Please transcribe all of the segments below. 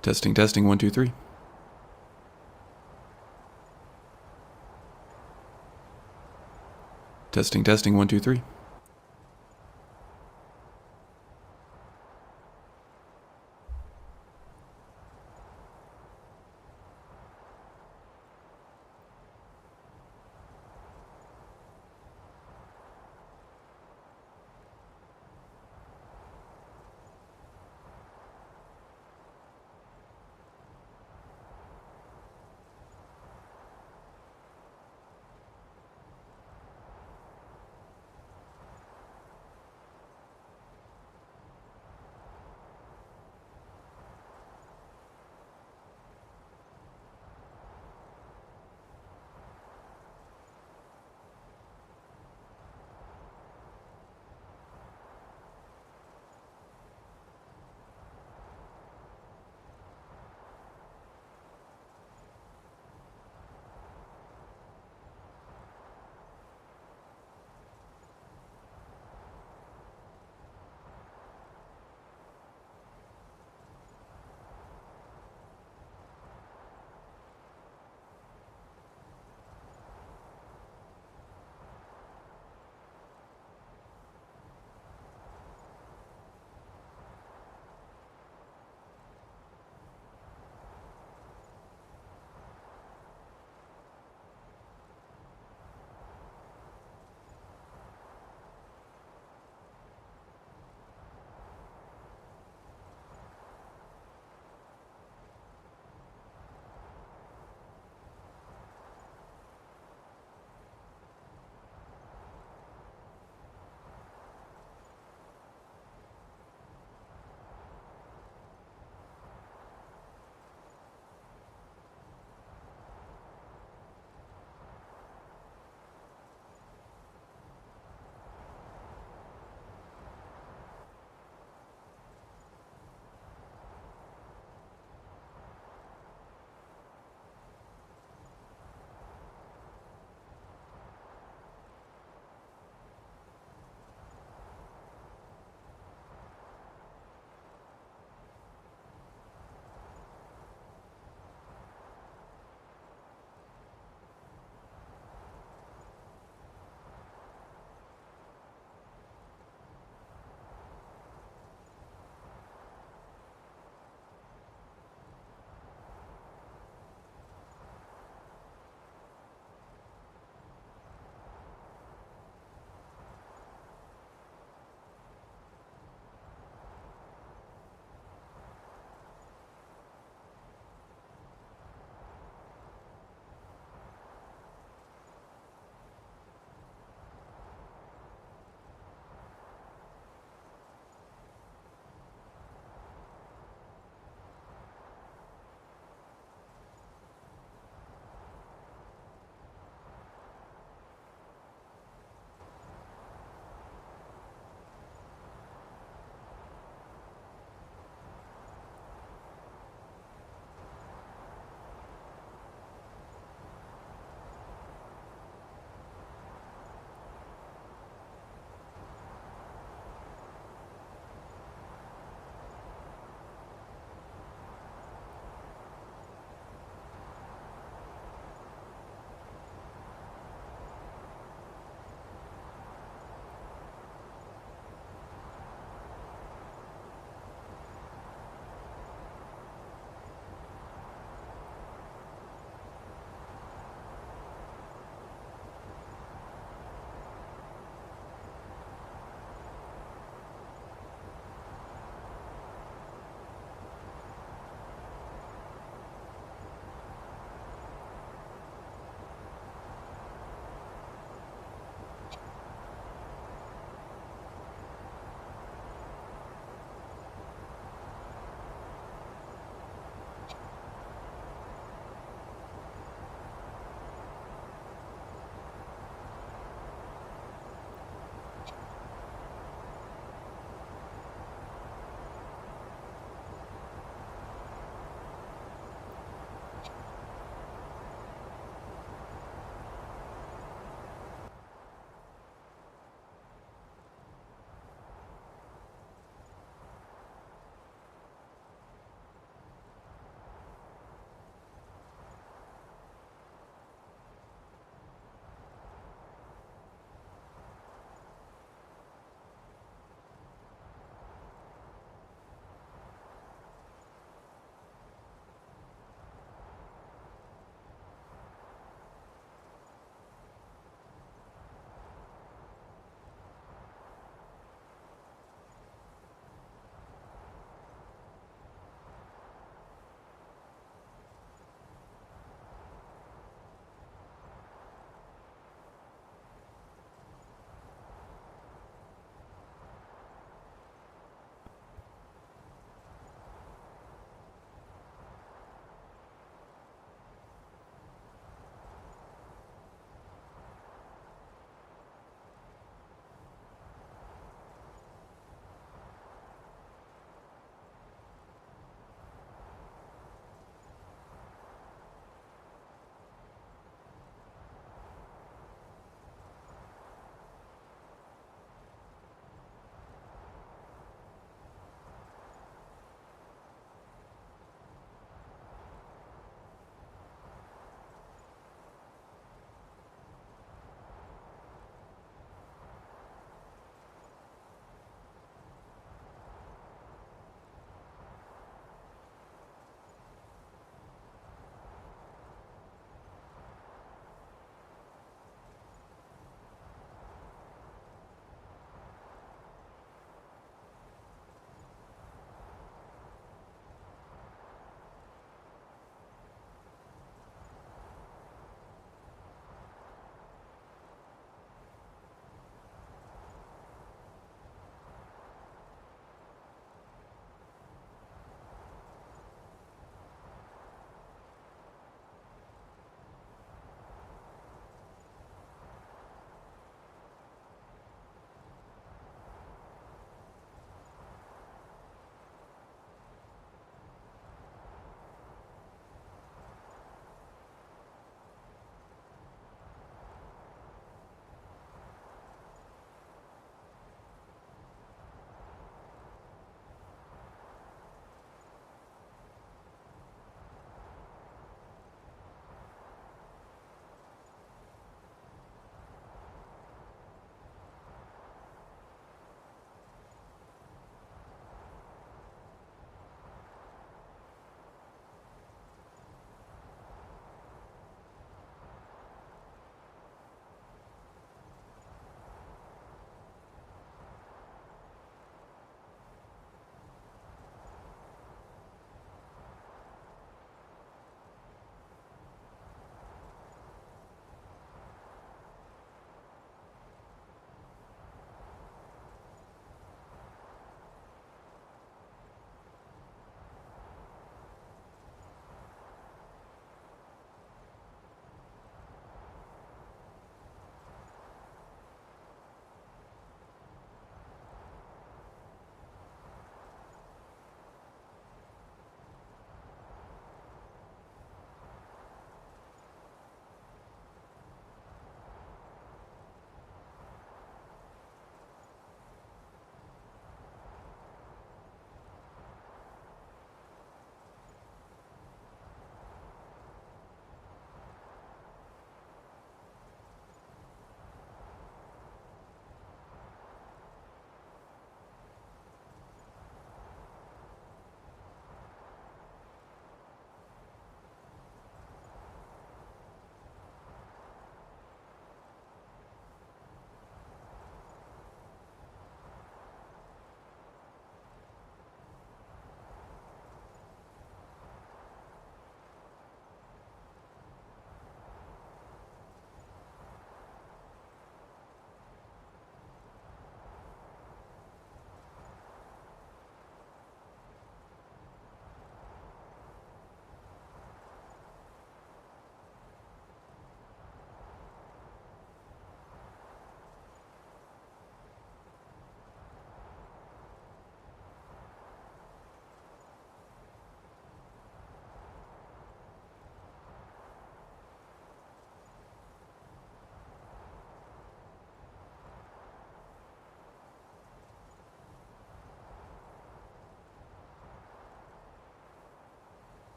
Testing, testing, 1, 2, 3. Testing, testing, 1, 2, 3.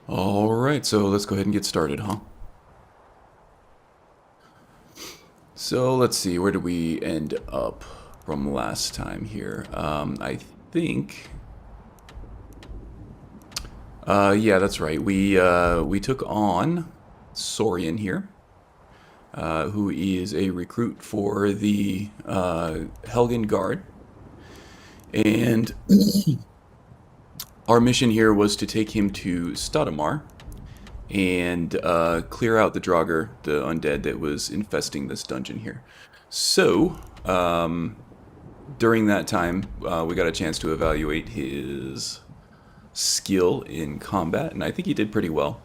Alright, so let's go ahead and get started, huh? So let's see, where did we end up from last time here? I think... yeah, that's right. We took on Saurian here, who is a recruit for the Helgen Guard. And our mission here was to take him to Stoudamire and clear out the Draugr, the undead that was infesting this dungeon here. So, during that time, we got a chance to evaluate his skill in combat, and I think he did pretty well.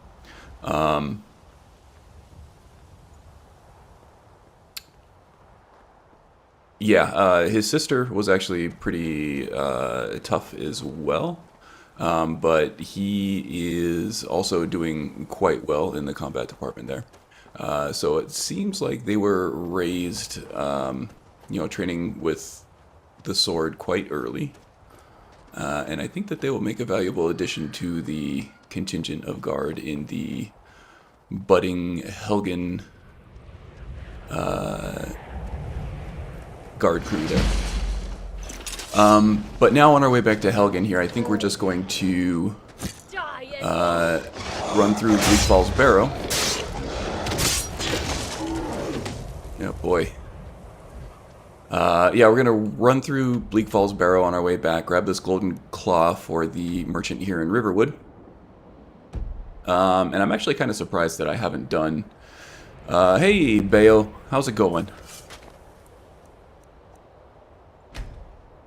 Yeah, his sister was actually pretty tough as well. But he is also doing quite well in the combat department there. So it seems like they were raised, training with the sword quite early. And I think that they will make a valuable addition to the contingent of guard in the budding Helgen guard crew there. But now on our way back to Helgen here, I think we're just going to run through Bleak Falls Barrow. Oh boy. Yeah, we're going to run through Bleak Falls Barrow on our way back, grab this golden claw for the merchant here in Riverwood. And I'm actually kind of surprised that I haven't done... hey, Barrow, how's it going?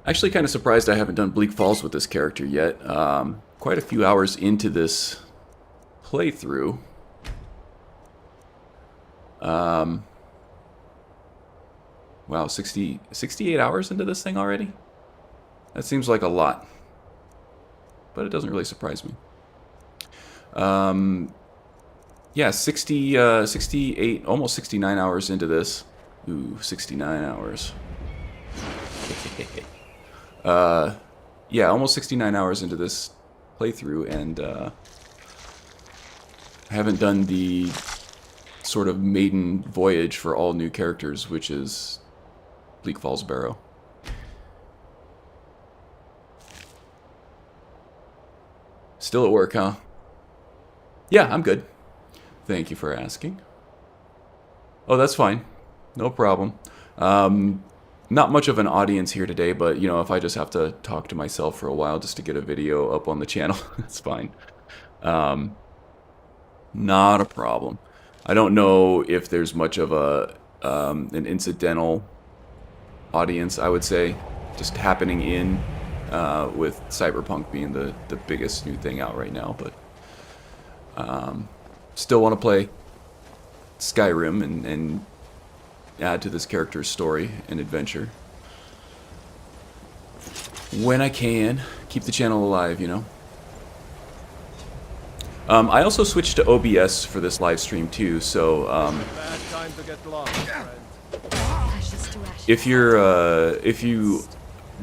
Actually kind of surprised I haven't done Bleak Falls with this character yet. Quite a few hours into this playthrough. Wow, 68 hours into this thing already? That seems like a lot. But it doesn't really surprise me. Yeah, 68, almost 69 hours into this. Ooh, 69 hours. Yeah, almost 69 hours into this playthrough, and I haven't done the sort of maiden voyage for all new characters, which is Bleak Falls Barrow. Still at work, huh? Yeah, I'm good. Thank you for asking. Oh, that's fine. No problem. Not much of an audience here today, but, you know, if I just have to talk to myself for a while just to get a video up on the channel, that's fine. Not a problem. I don't know if there's much of a an incidental audience, I would say, just happening in with Cyberpunk being the biggest new thing out right now, but still want to play Skyrim and add to this character's story and adventure when I can. Keep the channel alive, you know. I also switched to OBS for this live stream too, so Bad time to get lost, friend. if you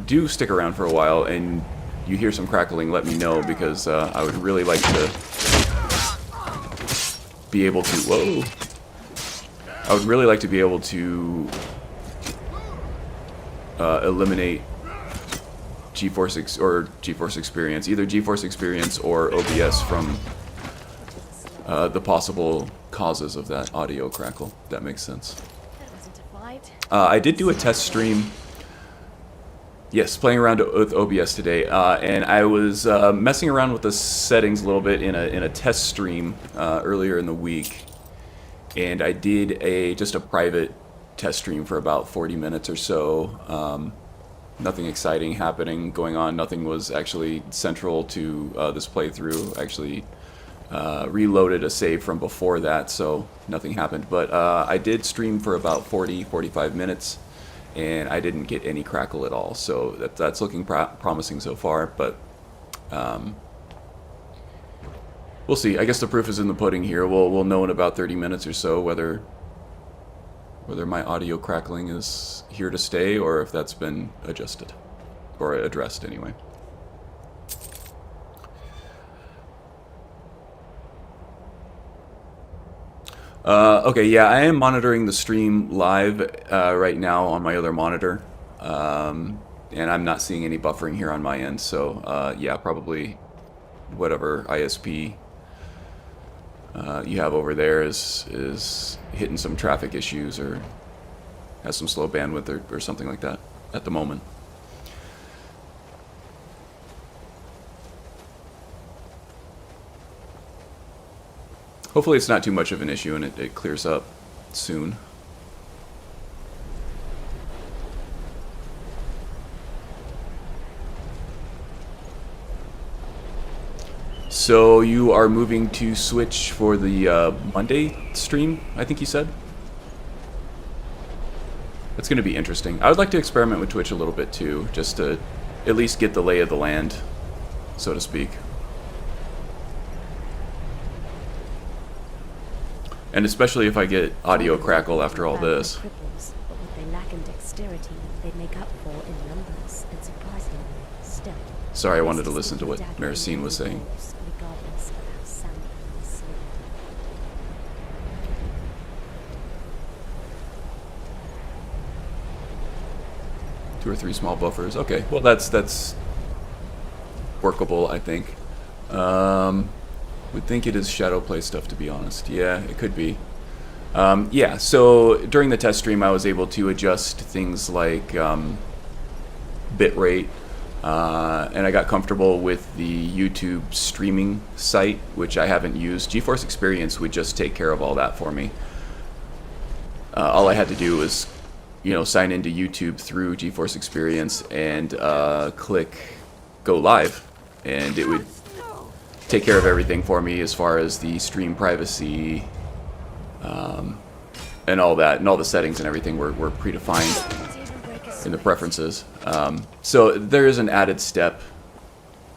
do stick around for a while and you hear some crackling, let me know, because I would really like to be able to. Whoa! I would really like to be able to eliminate GeForce Experience, either GeForce Experience or OBS from the possible causes of that audio crackle. If that makes sense. I did do a test stream. Yes, playing around with OBS today, and I was messing around with the settings a little bit in a test stream earlier in the week, and I did just a private test stream for about 40 minutes or so. Nothing exciting going on. Nothing was actually central to this playthrough. Actually, reloaded a save from before that, so nothing happened. But I did stream for about 40-45 minutes. And I didn't get any crackle at all, so that's looking promising so far, but we'll see. I guess the proof is in the pudding here. We'll know in about 30 minutes or so whether my audio crackling is here to stay or if that's been adjusted, or addressed anyway. Okay, yeah, I am monitoring the stream live right now on my other monitor, and I'm not seeing any buffering here on my end, so yeah, probably whatever ISP you have over there is hitting some traffic issues or has some slow bandwidth or something like that at the moment. Hopefully it's not too much of an issue and it clears up soon. So you are moving to Switch for the Monday stream, I think you said? That's going to be interesting. I would like to experiment with Twitch a little bit too, just to at least get the lay of the land, so to speak. And especially if I get audio crackle after all this. Cripples, but what they lack in dexterity, they make up for in numbers and surprisingly stealth. Sorry, I wanted to listen to what Maricine was saying. Regardless of how sound they slip. 2 or 3 small buffers. Okay, well that's workable, I think. Would think it is shadow play stuff, to be honest. Yeah, it could be. Yeah, so during the test stream I was able to adjust things like bitrate, and I got comfortable with the YouTube streaming site, which I haven't used. GeForce Experience would just take care of all that for me. All I had to do was, sign into YouTube through GeForce Experience and click Go Live, and it would take care of everything for me as far as the stream privacy and all that, and all the settings and everything were predefined in the preferences. So there is an added step,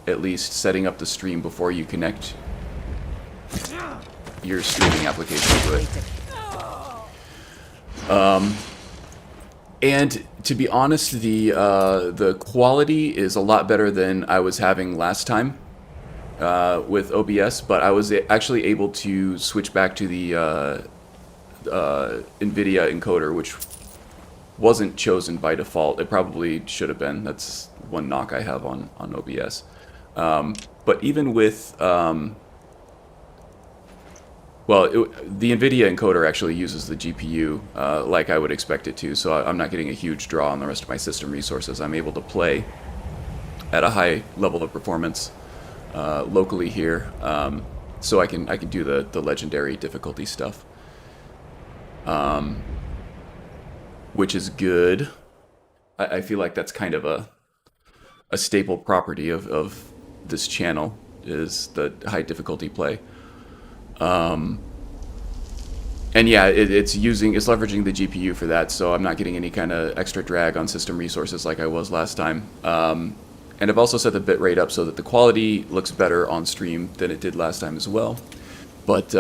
at least setting up the stream before you connect your streaming application to it. And to be honest, the quality is a lot better than I was having last time with OBS, but I was actually able to switch back to the NVIDIA encoder, which wasn't chosen by default. It probably should have been. That's one knock I have on OBS. But even with the NVIDIA encoder actually uses the GPU like I would expect it to, so I'm not getting a huge draw on the rest of my system resources. I'm able to play at a high level of performance locally here, so I can do the legendary difficulty stuff, which is good. I feel like that's kind of a staple property of this channel, is the high difficulty play. And yeah, it's leveraging the GPU for that, so I'm not getting any kind of extra drag on system resources like I was last time. And I've also set the bitrate up so that the quality looks better on stream than it did last time as well. But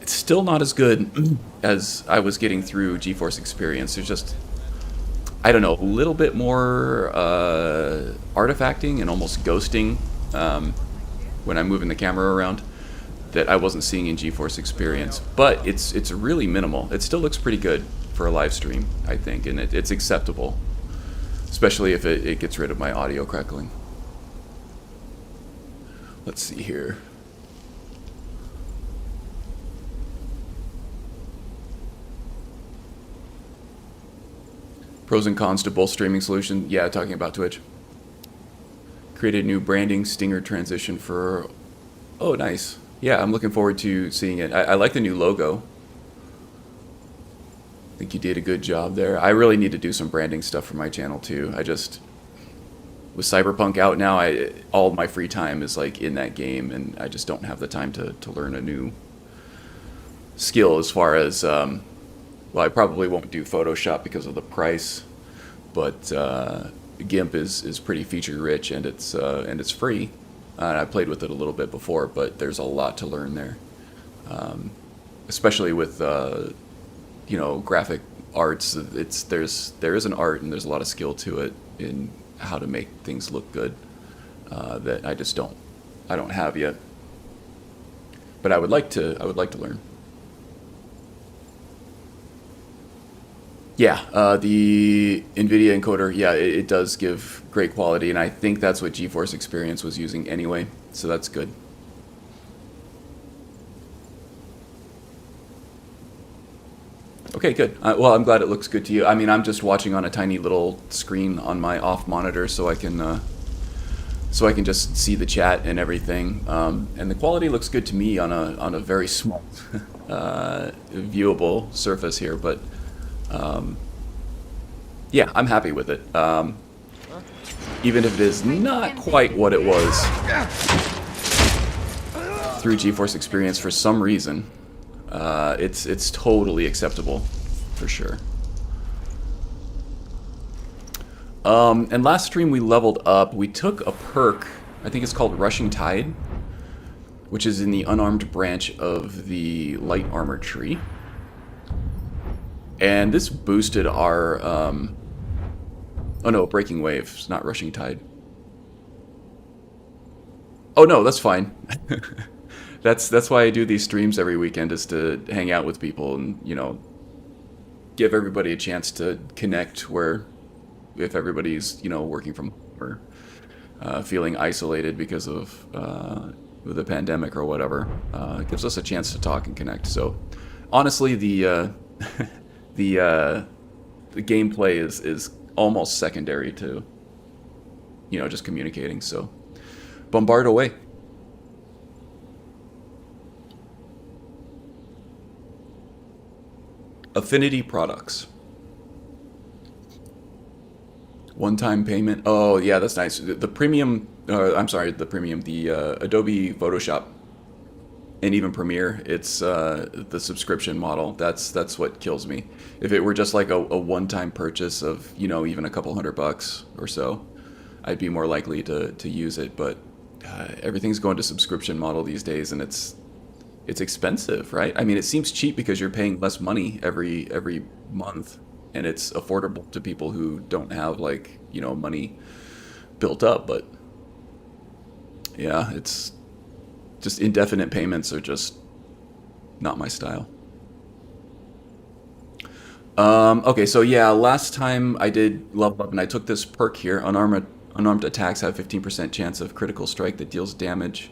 it's still not as good as I was getting through GeForce Experience. There's just, I don't know, a little bit more artifacting and almost ghosting when I'm moving the camera around that I wasn't seeing in GeForce Experience. But it's really minimal. It still looks pretty good for a live stream, I think, and it's acceptable. Especially if it gets rid of my audio crackling. Let's see here. Pros and cons to both streaming solutions. Yeah, talking about Twitch. Created a new branding stinger transition for... Oh, nice. Yeah, I'm looking forward to seeing it. I like the new logo. I think you did a good job there. I really need to do some branding stuff for my channel too. With Cyberpunk out now, all my free time is like in that game, and I just don't have the time to learn a new skill as far as, well, I probably won't do Photoshop because of the price, but GIMP is pretty feature rich, and it's free. And I played with it a little bit before, but there's a lot to learn there, especially with you know, graphic arts. There is an art and there's a lot of skill to it in how to make things look good that I don't have yet. But I would like to learn. Yeah, the NVIDIA encoder, yeah, it does give great quality, and I think that's what GeForce Experience was using anyway, so that's good. Okay, good. Well, I'm glad it looks good to you. I mean, I'm just watching on a tiny little screen on my off monitor, so I can just see the chat and everything. And the quality looks good to me on a very small viewable surface here, but yeah, I'm happy with it. Even if it is not quite what it was through GeForce Experience for some reason. It's totally acceptable, for sure. And last stream we leveled up. We took a perk, I think it's called Rushing Tide, which is in the unarmed branch of the light armor tree. And this boosted our, oh no, Breaking Waves, not Rushing Tide. Oh no, that's fine. That's why I do these streams every weekend, is to hang out with people and, you know, give everybody a chance to connect where, if everybody's, you know, working from home or feeling isolated because of the pandemic or whatever, it gives us a chance to talk and connect. So honestly, the gameplay is almost secondary to, you know, just communicating. So bombard away. Affinity products. One-time payment. Oh, yeah, that's nice. The premium, I'm sorry, the Adobe Photoshop and even Premiere, it's the subscription model. That's what kills me. If it were just like a one-time purchase of, you know, even a couple $100 or so, I'd be more likely to use it. But everything's going to subscription model these days, and it's expensive, right? I mean, it seems cheap because you're paying less money every month, and it's affordable to people who don't have, like, you know, money built up. But yeah, it's just indefinite payments are just not my style. Okay, so yeah, last time I did level up and I took this perk here. Unarmed attacks have 15% chance of critical strike that deals damage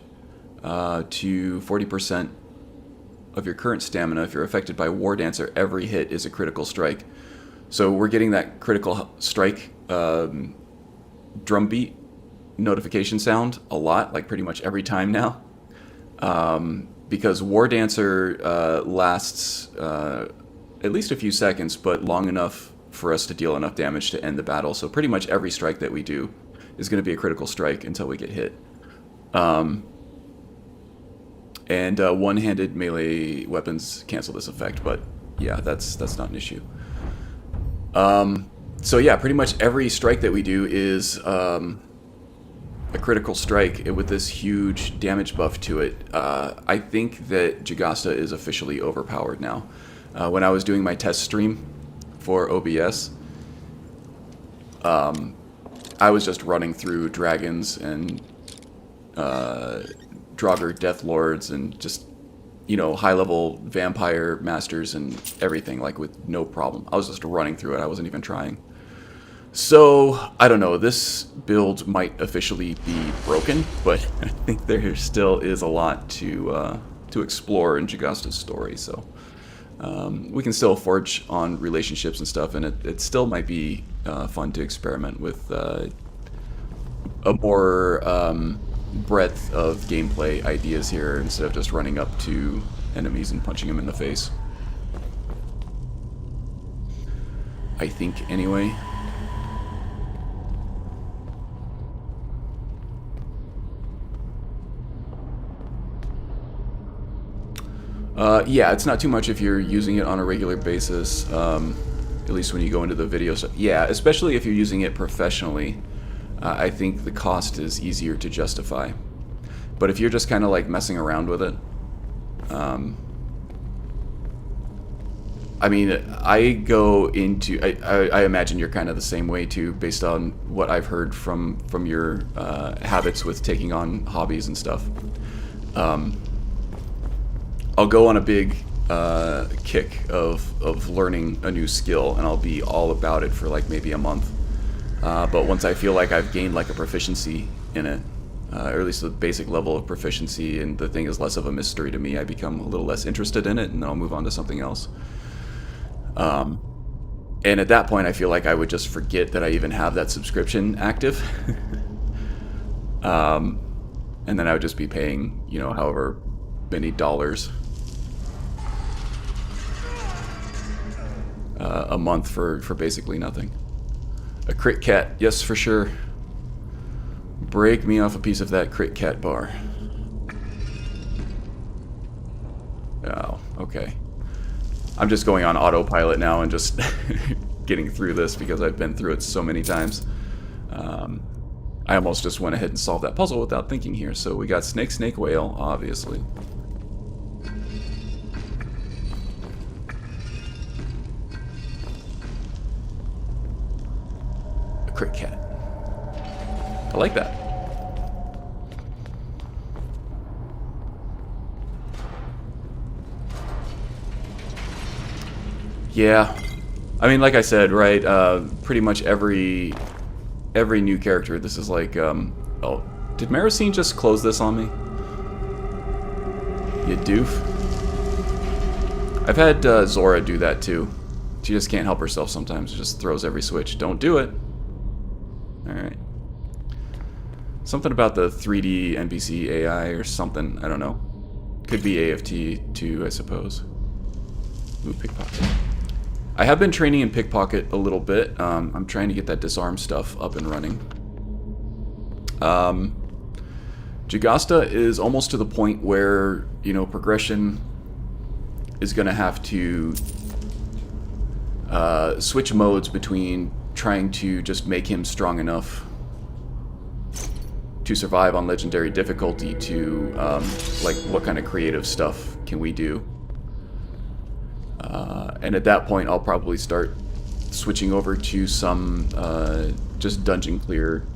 to 40% of your current stamina. If you're affected by War Dancer, every hit is a critical strike. So we're getting that critical strike drumbeat notification sound a lot, like pretty much every time now. Because War Dancer lasts at least a few seconds, but long enough for us to deal enough damage to end the battle. So pretty much every strike that we do is going to be a critical strike until we get hit. And one-handed melee weapons cancel this effect, but yeah, that's not an issue. So yeah, pretty much every strike that we do is a critical strike with this huge damage buff to it. I think that Jagasta is officially overpowered now. When I was doing my test stream for OBS, I was just running through dragons and Draugr Death Lords and just, you know, high-level vampire masters and everything, like, with no problem. I was just running through it. I wasn't even trying. So, I don't know. This build might officially be broken, but I think there still is a lot to explore in Jagasta's story. So, we can still forge on relationships and stuff, and it still might be fun to experiment with a more breadth of gameplay ideas here instead of just running up to enemies and punching them in the face. I think, anyway. Yeah, it's not too much if you're using it on a regular basis, at least when you go into the video stuff. Yeah, especially if you're using it professionally, I think the cost is easier to justify. But if you're just kind of like messing around with it, I mean, I go into, I imagine you're kind of the same way too, based on what I've heard from your habits with taking on hobbies and stuff. I'll go on a big kick of learning a new skill, and I'll be all about it for like maybe a month. But once I feel like I've gained like a proficiency in it, or at least a basic level of proficiency, and the thing is less of a mystery to me, I become a little less interested in it, and then I'll move on to something else. And at that point, I feel like I would just forget that I even have that subscription active. And then I would just be paying, you know, however many dollars a month for basically nothing. A crit cat, yes, for sure. Break me off a piece of that crit cat bar. Oh, okay. I'm just going on autopilot now and just getting through this because I've been through it so many times. I almost just went ahead and solved that puzzle without thinking here. So we got snake, snake, whale, obviously. A crit cat. I like that. Yeah, I mean, like I said, right, pretty much every new character, this is like, oh, did Maricine just close this on me? You doof. I've had Zora do that too. She just can't help herself sometimes, she just throws every switch. Don't do it. Alright. Something about the 3D NPC AI or something, I don't know. Could be AFT too, I suppose. Ooh, pickpocket. I have been training in pickpocket a little bit. I'm trying to get that disarm stuff up and running. Jagasta is almost to the point where, you know, progression is going to have to switch modes between trying to just make him strong enough to survive on legendary difficulty to, like, what kind of creative stuff can we do? And at that point, I'll probably start switching over to some just dungeon clear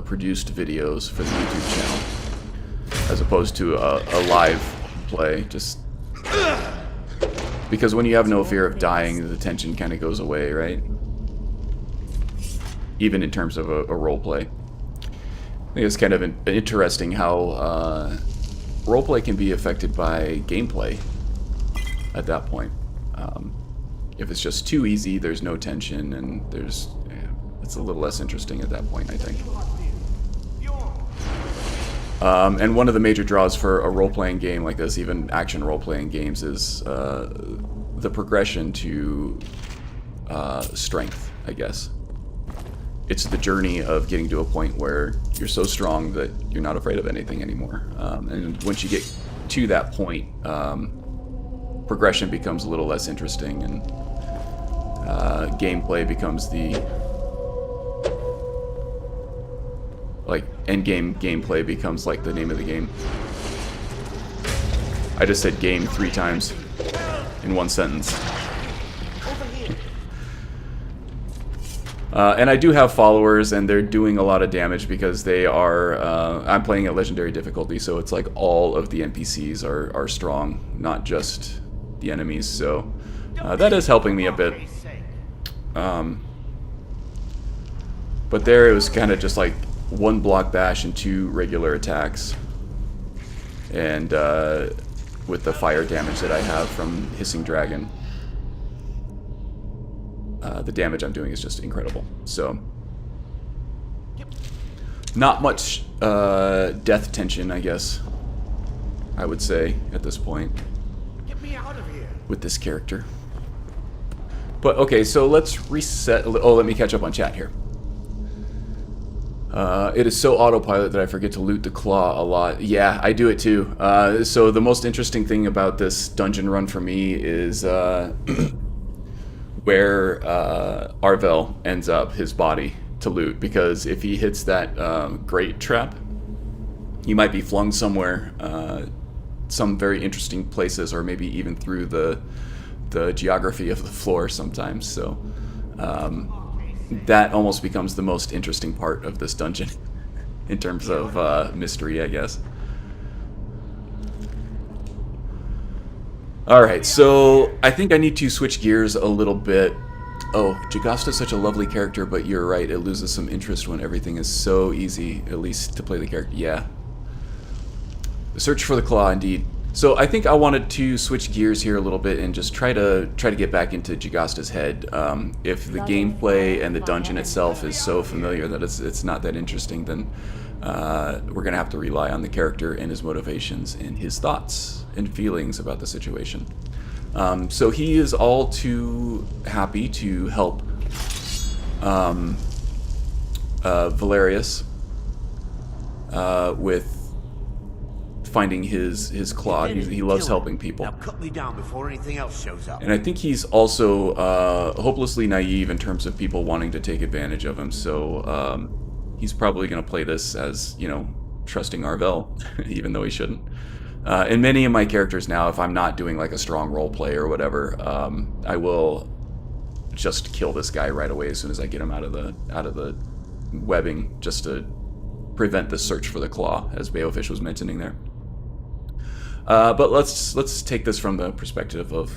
produced videos for the YouTube channel, as opposed to a live play. Just because when you have no fear of dying, the tension kind of goes away, right? Even in terms of a role play. I think it's kind of interesting how roleplay can be affected by gameplay at that point. If it's just too easy, there's no tension, and it's a little less interesting at that point, I think. And one of the major draws for a role-playing game like this, even action role-playing games, is the progression to strength, I guess. It's the journey of getting to a point where you're so strong that you're not afraid of anything anymore. And once you get to that point, progression becomes a little less interesting, and gameplay becomes the endgame gameplay becomes like the name of the game. I just said game 3 times in one sentence. And I do have followers, and they're doing a lot of damage because they are... I'm playing at legendary difficulty, so it's like all of the NPCs are strong, not just the enemies, so that is helping me a bit. But there it was kind of just like 1 block bash and 2 regular attacks. And with the fire damage that I have from Hissing Dragon, the damage I'm doing is just incredible. So, not much death tension, I guess, I would say, at this point. Get me out of here. With this character. But, okay, so let's reset... Oh, let me catch up on chat here. It is so autopilot that I forget to loot the claw a lot. Yeah, I do it too. So the most interesting thing about this dungeon run for me is where Arvel ends up, his body, to loot. Because if he hits that grate trap, he might be flung somewhere, some very interesting places, or maybe even through the geography of the floor sometimes. So that almost becomes the most interesting part of this dungeon in terms of mystery, I guess. Alright, so I think I need to switch gears a little bit. Oh, Jagasta's such a lovely character, but you're right, it loses some interest when everything is so easy, at least to play the character. Yeah. The search for the claw, indeed. So I think I wanted to switch gears here a little bit and just try to get back into Jagasta's head. If the gameplay and the dungeon itself is so familiar that it's not that interesting, then we're gonna have to rely on the character and his motivations and his thoughts and feelings about the situation. So he is all too happy to help Valerius with finding his claw. He loves helping people. Now cut me down before anything else shows up. And I think he's also hopelessly naive in terms of people wanting to take advantage of him. So he's probably going to play this as, you know, trusting Arvel, even though he shouldn't. And many of my characters now, if I'm not doing like a strong role play or whatever, I will just kill this guy right away as soon as I get him out of the webbing, just to prevent the search for the claw, as Beofish was mentioning there. But let's take this from the perspective of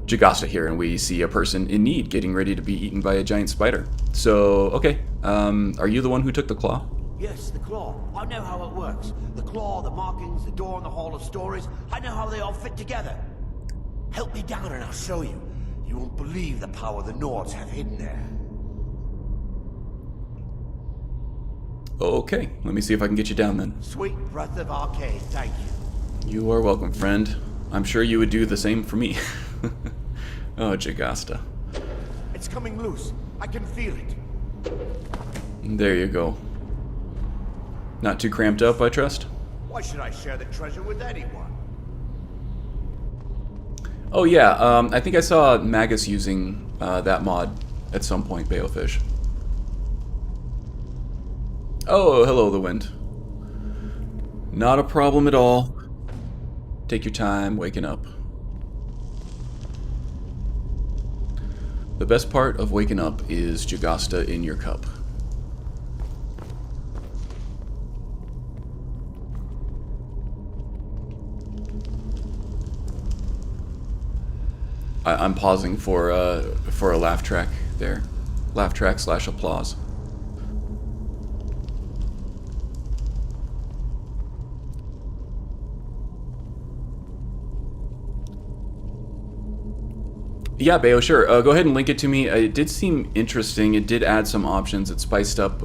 Jagasta here, and we see a person in need getting ready to be eaten by a giant spider. So, okay, are you the one who took the claw? Yes, the claw. I know how it works. The claw, the markings, the door in the Hall of Stories. I know how they all fit together. Help me down and I'll show you. You won't believe the power the Nords have hidden there. Okay, let me see if I can get you down then. Sweet breath of arcade, thank you. You are welcome, friend. I'm sure you would do the same for me. Oh, Jagasta. It's coming loose. I can feel it. There you go. Not too cramped up, I trust? Why should I share the treasure with anyone? Oh yeah, I think I saw Magus using that mod at some point, Beofish. Oh, hello, the wind. Not a problem at all. Take your time waking up. The best part of waking up is Jagasta in your cup. I'm pausing for a laugh track there. Laugh track / applause. Yeah, Bayo, sure. Go ahead and link it to me. It did seem interesting. It did add some options. It spiced up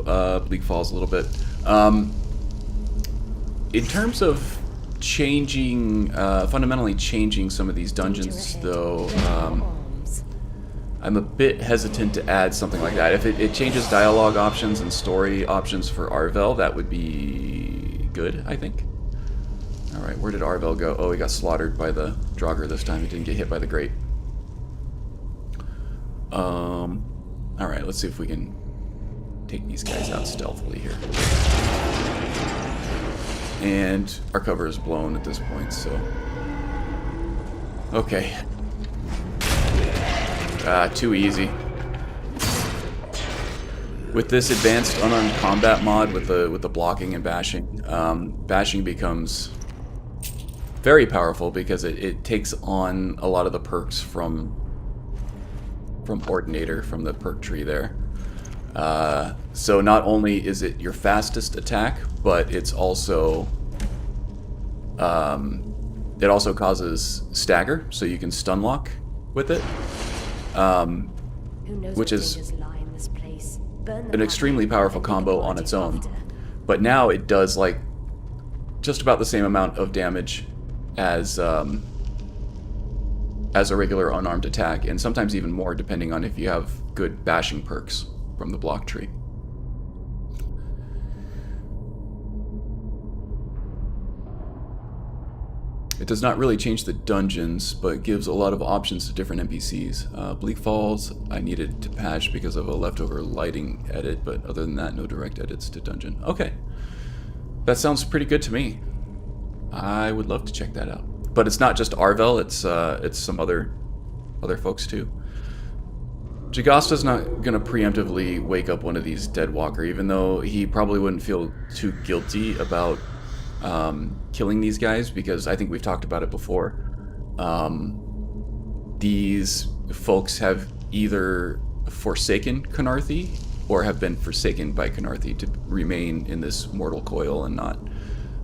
Bleak Falls a little bit. In terms of changing, fundamentally changing some of these dungeons, though, I'm a bit hesitant to add something like that. If it changes dialogue options and story options for Arvel, that would be good, I think. Alright, where did Arvel go? Oh, he got slaughtered by the Draugr this time. He didn't get hit by the Grate. Alright, let's see if we can take these guys out stealthily here. And our cover is blown at this point, so... Okay. Too easy. With this advanced unarmed combat mod with the blocking and bashing, bashing becomes very powerful because it takes on a lot of the perks from Ordinator, from the perk tree there. So not only is it your fastest attack, but it's also it also causes stagger, so you can stun lock with it, which is an extremely powerful combo on its own. But now it does like just about the same amount of damage as a regular unarmed attack, and sometimes even more depending on if you have good bashing perks from the block tree. It does not really change the dungeons, but gives a lot of options to different NPCs. Bleak Falls, I needed to patch because of a leftover lighting edit, but other than that, no direct edits to dungeon. Okay. That sounds pretty good to me. I would love to check that out. But it's not just Arvel, it's some other folks too. Jagasta's not gonna preemptively wake up one of these Deadwalker, even though he probably wouldn't feel too guilty about killing these guys, because I think we've talked about it before. These folks have either forsaken Khanarthi or have been forsaken by Khanarthi to remain in this mortal coil and not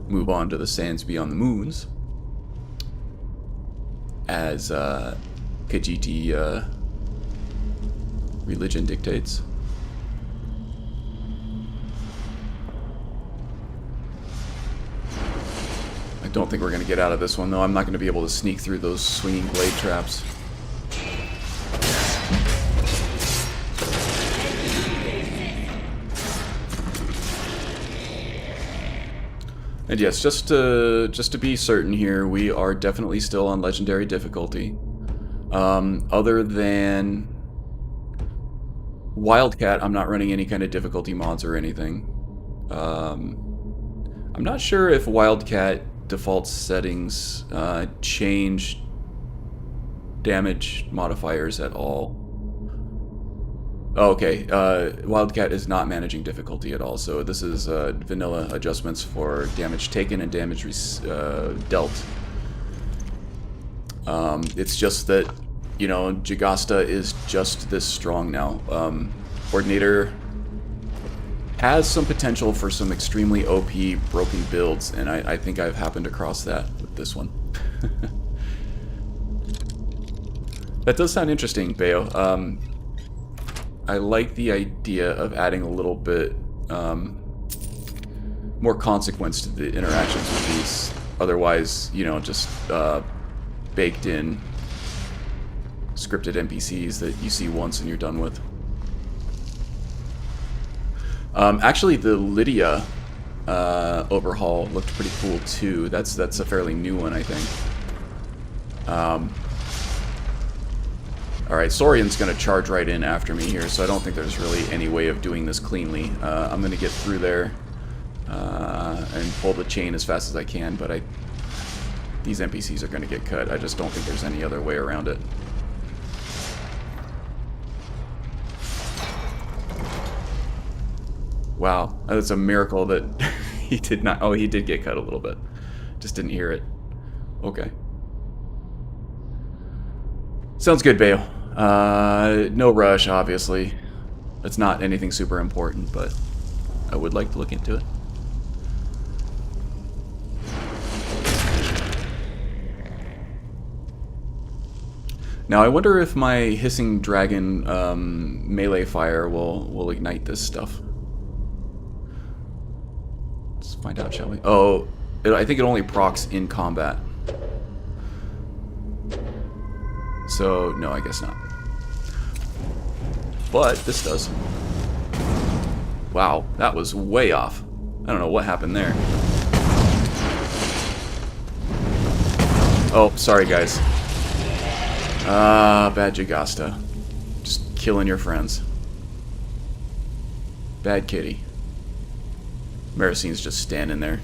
move on to the sands beyond the moons, as Khajiit religion dictates. I don't think we're going to get out of this one, though. I'm not going to be able to sneak through those swinging blade traps. And yes, just to be certain here, we are definitely still on legendary difficulty. Other than Wildcat, I'm not running any kind of difficulty mods or anything. I'm not sure if Wildcat default settings change damage modifiers at all. Oh, okay, Wildcat is not managing difficulty at all, so this is vanilla adjustments for damage taken and damage dealt. It's just that, you know, Jagasta is just this strong now. Ordinator has some potential for some extremely OP broken builds, and I think I've happened across that with this one. That does sound interesting, Bayo. I like the idea of adding a little bit more consequence to the interactions with these, otherwise, you know, just baked in scripted NPCs that you see once and you're done with. Actually, the Lydia overhaul looked pretty cool too. That's a fairly new one, I think. Alright, Saurian's going to charge right in after me here, so I don't think there's really any way of doing this cleanly. I'm going to get through there and pull the chain as fast as I can, but these NPCs are going to get cut. I just don't think there's any other way around it. Wow, that's a miracle that he did not... Oh, he did get cut a little bit. Just didn't hear it. Okay. Sounds good, Bayo. No rush, obviously. It's not anything super important, but I would like to look into it. Now, I wonder if my hissing dragon melee fire will ignite this stuff. Let's find out, shall we? Oh, I think it only procs in combat. So, no, I guess not. But this does. Wow, that was way off. I don't know what happened there. Oh, sorry, guys. Bad Jagasta. Just killing your friends. Bad kitty. Maricine's just standing there.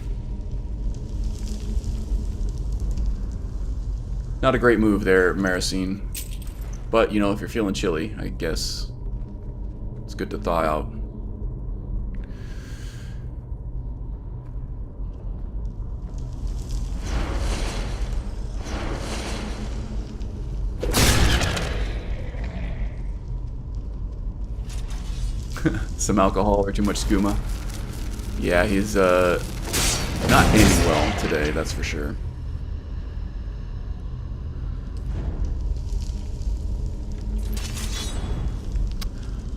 Not a great move there, Maricine. But, you know, if you're feeling chilly, I guess it's good to thaw out. Some alcohol or too much skooma. Yeah, he's not aiming well today, that's for sure.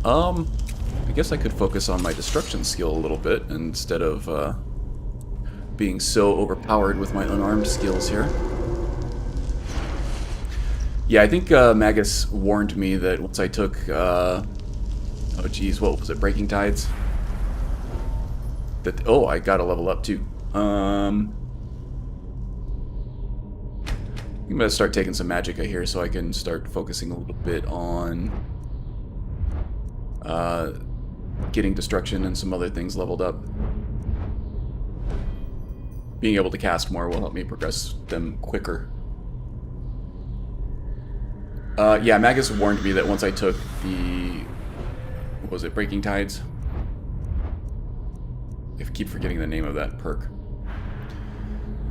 I guess I could focus on my destruction skill a little bit instead of being so overpowered with my unarmed skills here. Yeah, I think Magus warned me that once I took oh geez, what was it? Breaking Tides? That I gotta level up too. I'm gonna start taking some magicka here so I can start focusing a little bit on getting destruction and some other things leveled up. Being able to cast more will help me progress them quicker. Yeah, Magus warned me that once I took the... what was it? Breaking Tides? I keep forgetting the name of that perk.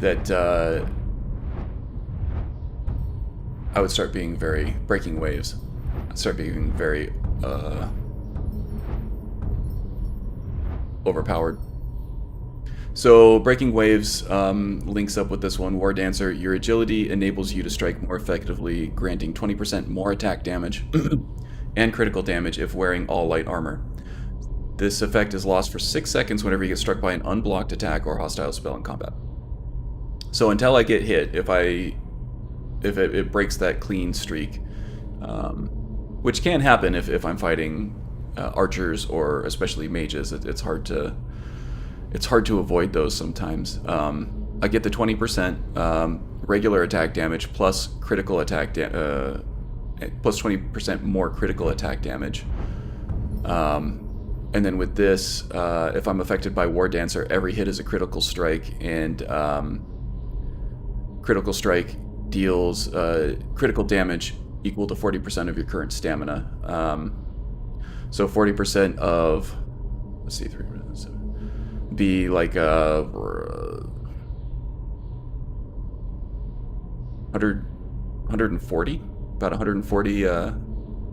That I would start being very... breaking waves. I'd start being very overpowered. So, Breaking Waves links up with this one. War Dancer, your agility enables you to strike more effectively, granting 20% more attack damage and critical damage if wearing all light armor. This effect is lost for 6 seconds whenever you get struck by an unblocked attack or hostile spell in combat. So until I get hit, if it breaks that clean streak, which can happen if I'm fighting archers or especially mages, it's hard to avoid those sometimes. I get the 20% regular attack damage plus critical attack plus 20% more critical attack damage. And then with this, if I'm affected by War Dancer, every hit is a critical strike, and critical strike deals critical damage equal to 40% of your current stamina. So 40% of, let's see, 3 minutes, be like 140, about 140, a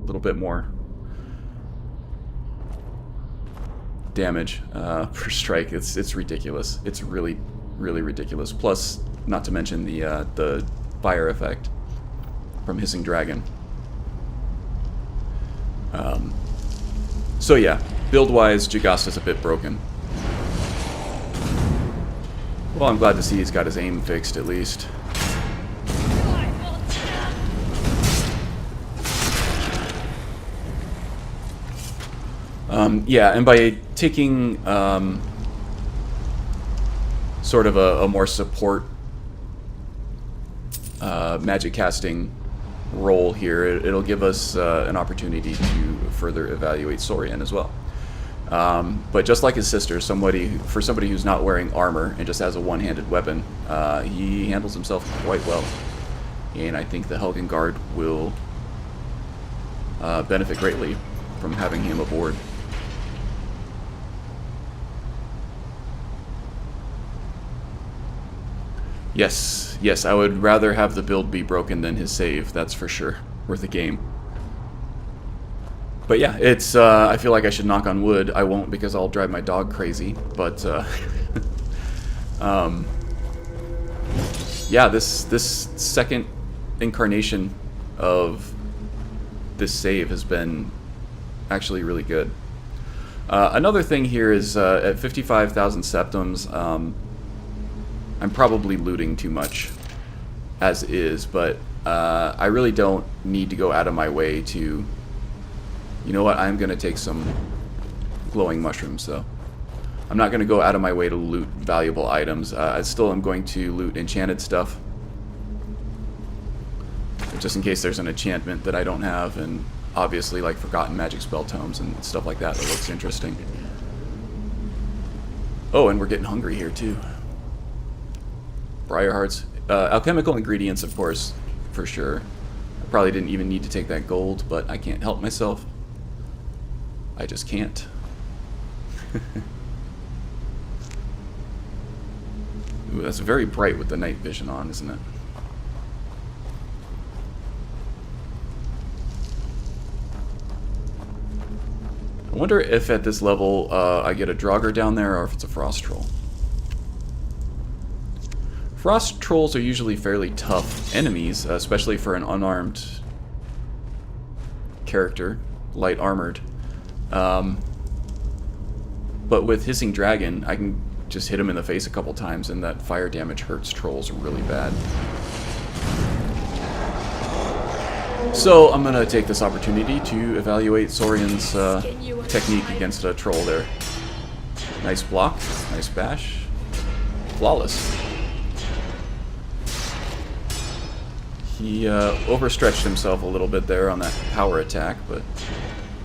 little bit more damage per strike. It's ridiculous. It's really ridiculous. Plus, not to mention the fire effect from Hissing Dragon. So yeah, build-wise, Jagasta's a bit broken. Well, I'm glad to see he's got his aim fixed at least. Yeah, and by taking sort of a more support magic casting role here, it'll give us an opportunity to further evaluate Saurian as well. But just like his sister, for somebody who's not wearing armor and just has a one-handed weapon, he handles himself quite well. And I think the Helgen Guard will benefit greatly from having him aboard. Yes, I would rather have the build be broken than his save, that's for sure. Worth a game. But yeah, it's, I feel like I should knock on wood. I won't because I'll drive my dog crazy, but, yeah, this second incarnation of this save has been actually really good. Another thing here is, at 55,000 septims, I'm probably looting too much as is, but I really don't need to go out of my way to... You know what? I'm going to take some glowing mushrooms, though. I'm not going to go out of my way to loot valuable items. I still am going to loot enchanted stuff, just in case there's an enchantment that I don't have, and obviously like Forgotten Magic Spell Tomes and stuff like that looks interesting. Oh, and we're getting hungry here too. Briar hearts. Alchemical ingredients, of course, for sure. I probably didn't even need to take that gold, but I can't help myself. I just can't. Ooh, that's very bright with the night vision on, isn't it? I wonder if at this level I get a Draugr down there or if it's a Frost Troll. Frost Trolls are usually fairly tough enemies, especially for an unarmed character, light armored. But with Hissing Dragon, I can just hit him in the face a couple times and that fire damage hurts trolls really bad. So I'm going to take this opportunity to evaluate Saurian's technique against a troll there. Nice block, nice bash, flawless. He overstretched himself a little bit there on that power attack, but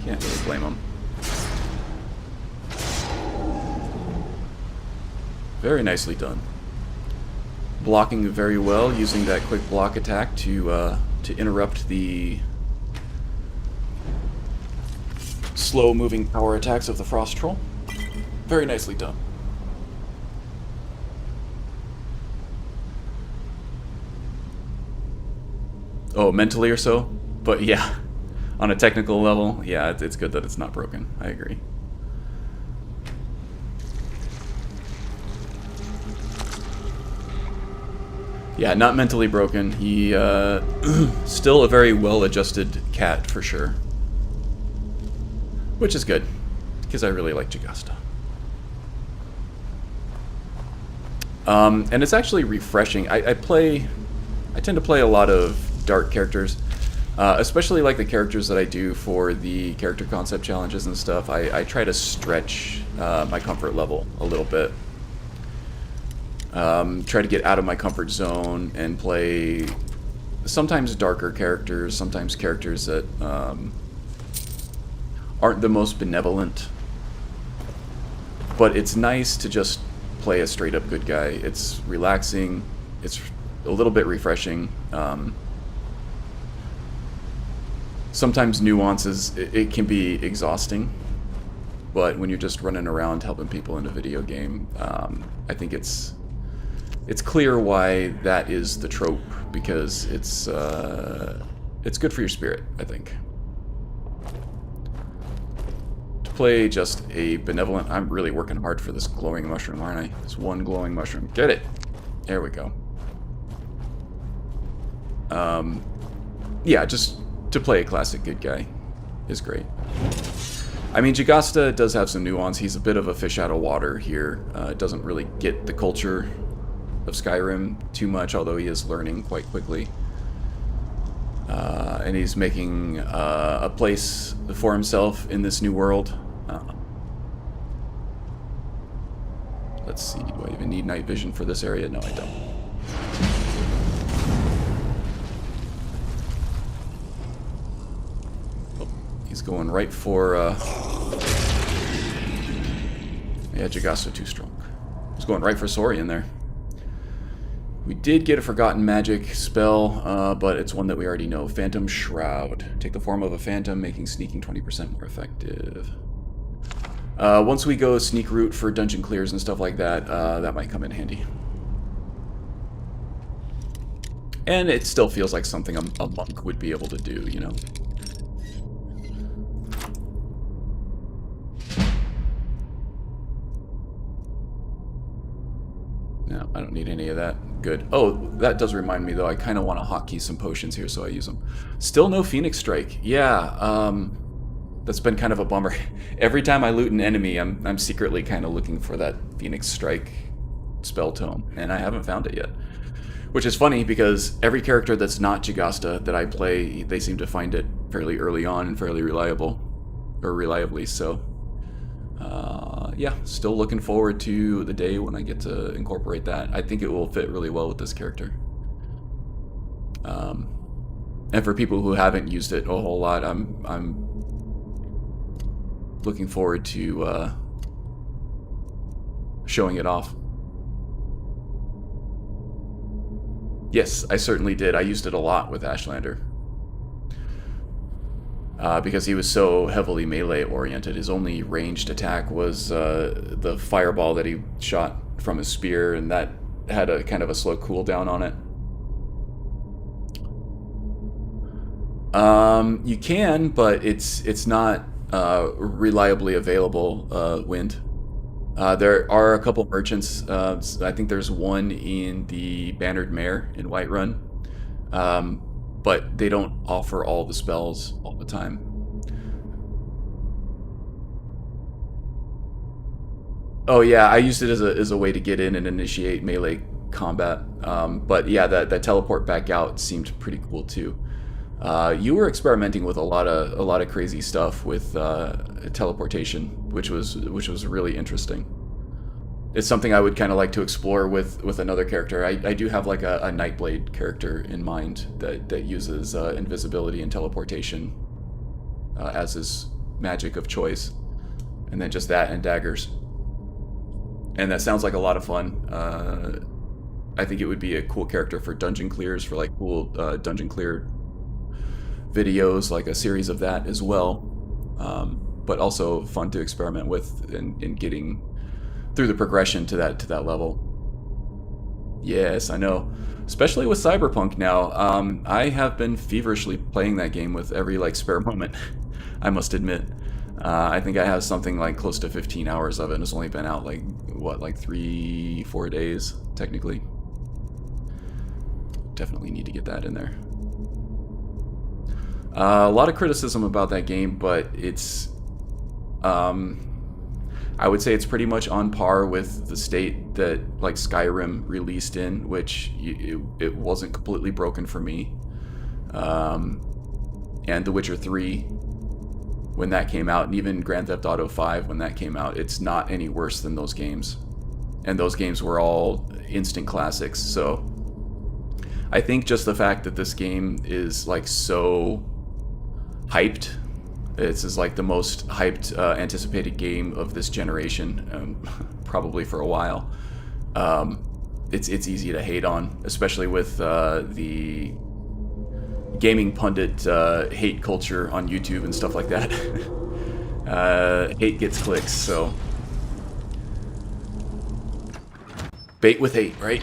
can't really blame him. Very nicely done. Blocking very well, using that quick block attack to interrupt the slow-moving power attacks of the Frost Troll. Very nicely done. Oh, mentally or so? But yeah, on a technical level, yeah, it's good that it's not broken. I agree. Yeah, not mentally broken. He, still a very well-adjusted cat, for sure. Which is good, because I really like Jagasta. And it's actually refreshing. I tend to play a lot of dark characters, especially like the characters that I do for the character concept challenges and stuff. I try to stretch my comfort level a little bit. Try to get out of my comfort zone and play sometimes darker characters, sometimes characters that aren't the most benevolent. But it's nice to just play a straight up good guy. It's relaxing, it's a little bit refreshing. Sometimes nuances, it can be exhausting. But when you're just running around helping people in a video game, I think it's clear why that is the trope, because it's good for your spirit, I think. To play just a benevolent... I'm really working hard for this glowing mushroom, aren't I? This one glowing mushroom. Get it! There we go. Yeah, just to play a classic good guy is great. I mean, Jagasta does have some nuance. He's a bit of a fish out of water here. Doesn't really get the culture of Skyrim too much, although he is learning quite quickly. And he's making a place for himself in this new world. Let's see, do I even need night vision for this area? No, I don't. Oh, he's going right for... Yeah, Jagasta too strong. He's going right for Saurian there. We did get a Forgotten Magic spell, but it's one that we already know. Phantom Shroud. Take the form of a phantom, making sneaking 20% more effective. Once we go sneak route for dungeon clears and stuff like that, that might come in handy. And it still feels like something a monk would be able to do, you know? No, I don't need any of that. Good. Oh, that does remind me, though. I kind of want to hotkey some potions here, so I use them. Still no Phoenix Strike. Yeah, that's been kind of a bummer. Every time I loot an enemy, I'm secretly kind of looking for that Phoenix Strike spell tome, and I haven't found it yet. Which is funny, because every character that's not Jagasta that I play, they seem to find it fairly early on and fairly reliably, so... yeah, still looking forward to the day when I get to incorporate that. I think it will fit really well with this character. And for people who haven't used it a whole lot, I'm looking forward to showing it off. Yes, I certainly did. I used it a lot with Ashlander. Because he was so heavily melee-oriented. His only ranged attack was the fireball that he shot from his spear, and that had a kind of a slow cooldown on it. You can, but it's not reliably available, Wind. There are a couple merchants. I think there's one in the Bannered Mare in Whiterun. But they don't offer all the spells all the time. Oh yeah, I used it as a way to get in and initiate melee combat. But yeah, that teleport back out seemed pretty cool too. You were experimenting with a lot of crazy stuff with teleportation, which was really interesting. It's something I would kind of like to explore with another character. I do have like a Nightblade character in mind that uses invisibility and teleportation as his magic of choice. And then just that and daggers. And that sounds like a lot of fun. I think it would be a cool character for dungeon clears, for like cool dungeon clear videos, like a series of that as well. But also fun to experiment with in getting through the progression to that level. Yes, I know. Especially with Cyberpunk now. I have been feverishly playing that game with every like spare moment, I must admit. I think I have something like close to 15 hours of it, and it's only been out like, what, like 3-4 days, technically. Definitely need to get that in there. A lot of criticism about that game, but it's... I would say it's pretty much on par with the state that like Skyrim released in, which it wasn't completely broken for me. And The Witcher 3, when that came out, and even Grand Theft Auto 5 when that came out, it's not any worse than those games. And those games were all instant classics, so I think just the fact that this game is like so hyped, this is like the most hyped, anticipated game of this generation, probably for a while. It's easy to hate on, especially with the gaming pundit hate culture on YouTube and stuff like that. Hate gets clicks, so bait with hate, right?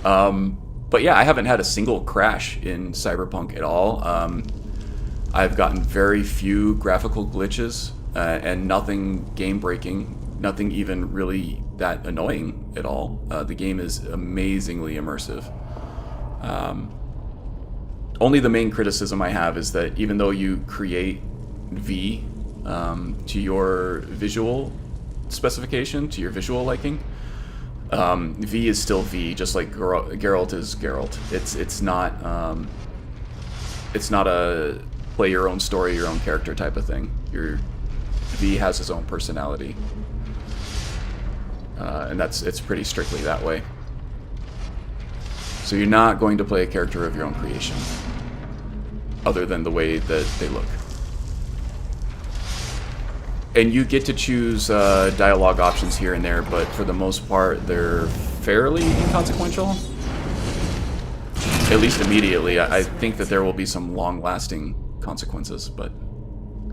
But yeah, I haven't had a single crash in Cyberpunk at all. I've gotten very few graphical glitches, and nothing game-breaking, nothing even really that annoying at all. The game is amazingly immersive. Only the main criticism I have is that even though you create V to your visual specification, to your visual liking, V is still V, just like Geralt is Geralt. It's not a play your own story, your own character type of thing. Your V has his own personality, and it's pretty strictly that way. So you're not going to play a character of your own creation, other than the way that they look. And you get to choose dialogue options here and there, but for the most part, they're fairly inconsequential. At least immediately. I think that there will be some long-lasting consequences, but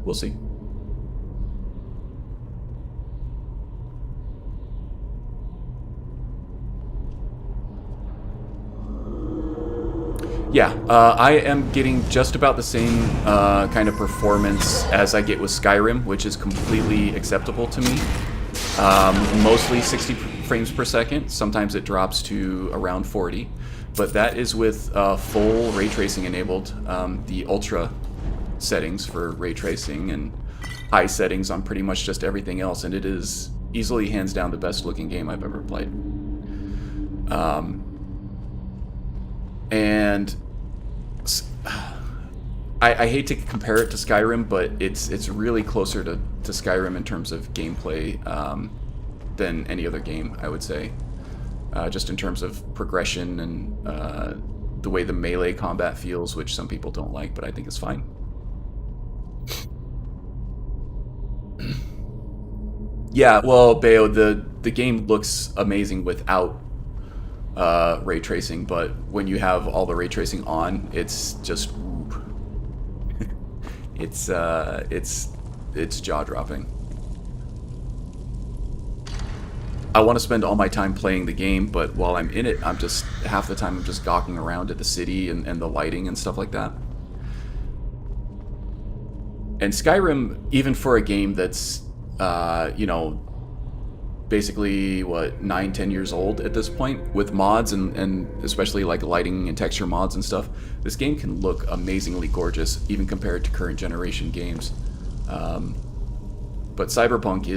we'll see. Yeah, I am getting just about the same kind of performance as I get with Skyrim, which is completely acceptable to me. Mostly 60 frames per second. Sometimes it drops to around 40. But that is with full ray tracing enabled. The ultra settings for ray tracing and high settings on pretty much just everything else. And it is easily, hands down, the best looking game I've ever played. And I hate to compare it to Skyrim, but it's really closer to Skyrim in terms of gameplay than any other game, I would say. Just in terms of progression and the way the melee combat feels, which some people don't like, but I think is fine. Yeah, well, Bayo, the game looks amazing without ray tracing, but when you have all the ray tracing on, it's just it's jaw dropping. I want to spend all my time playing the game, but while I'm in it, I'm just half the time I'm just gawking around at the city and the lighting and stuff like that. And Skyrim, even for a game that's you know, basically what 9-10 years old at this point, with mods and especially like lighting and texture mods and stuff, this game can look amazingly gorgeous even compared to current generation games. But Cyberpunk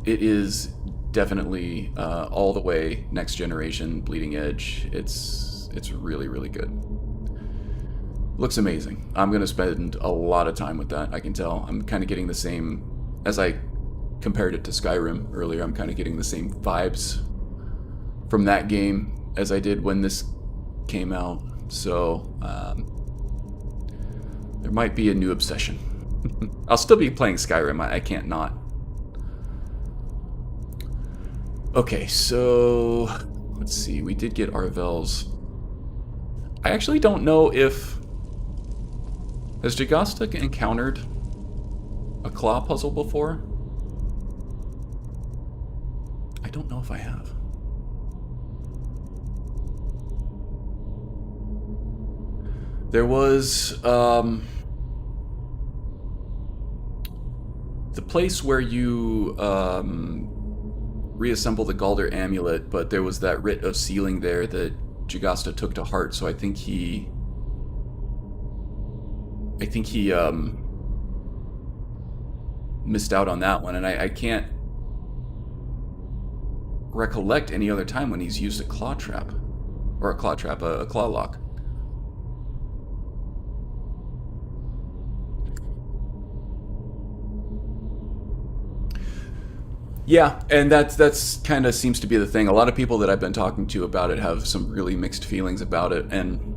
is definitely all the way next generation, bleeding edge. It's really, really good. Looks amazing. I'm gonna spend a lot of time with that, I can tell. I'm kind of getting the same, as I compared it to Skyrim earlier, I'm kind of getting the same vibes from that game as I did when this came out. So there might be a new obsession. I'll still be playing Skyrim, I can't not. Okay, so let's see, we did get Arvel's. I actually don't know if... Has Jagasta encountered a claw puzzle before? I don't know if I have. There was the place where you reassemble the Galder amulet, but there was that writ of sealing there that Jagasta took to heart, so I think he missed out on that one, and I can't recollect any other time when he's used a claw trap. Or a claw trap, a claw lock. Yeah, and that's kind of seems to be the thing. A lot of people that I've been talking to about it have some really mixed feelings about it, and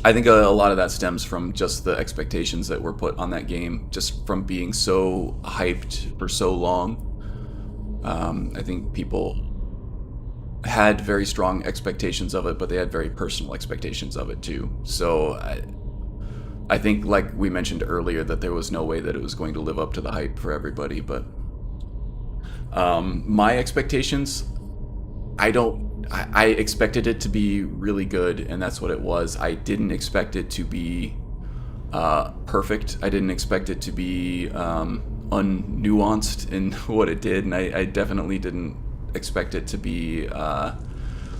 I think a lot of that stems from just the expectations that were put on that game, just from being so hyped for so long. I think people had very strong expectations of it, but they had very personal expectations of it too. So I think, like we mentioned earlier, that there was no way that it was going to live up to the hype for everybody, but my expectations, I expected it to be really good, and that's what it was. I didn't expect it to be perfect. I didn't expect it to be unnuanced in what it did, and I definitely didn't expect it to be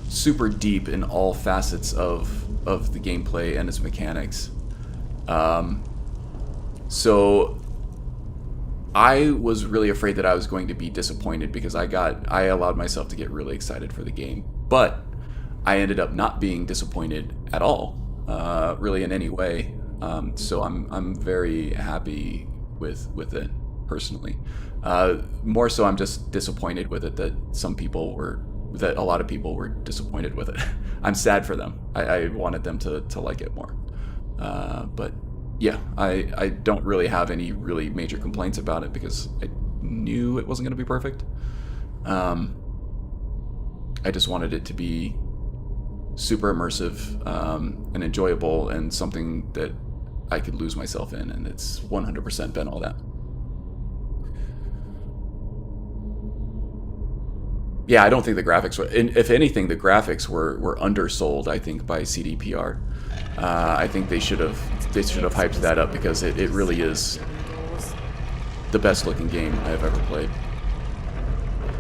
super deep in all facets of the gameplay and its mechanics. So I was really afraid that I was going to be disappointed, because I allowed myself to get really excited for the game, but I ended up not being disappointed at all, really in any way. So I'm very happy with it personally. More so, I'm just disappointed with it that a lot of people were disappointed with it. I'm sad for them. I wanted them to like it more, but. Yeah, I don't really have any really major complaints about it, because I knew it wasn't going to be perfect. I just wanted it to be super immersive and enjoyable, and something that I could lose myself in, and it's 100% been all that. Yeah, I don't think the graphics were... If anything, the graphics were undersold, I think, by CDPR. I think they should have hyped that up, because it really is the best looking game I've ever played.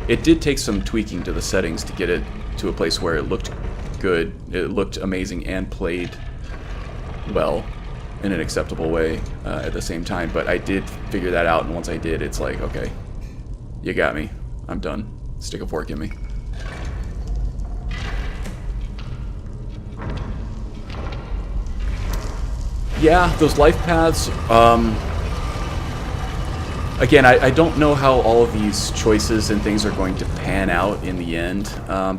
It did take some tweaking to the settings to get it to a place where it looked good, it looked amazing, and played well in an acceptable way at the same time. But I did figure that out, and once I did, it's like, okay, you got me. I'm done. Stick a fork in me. Yeah, those life paths, again, I don't know how all of these choices and things are going to pan out in the end,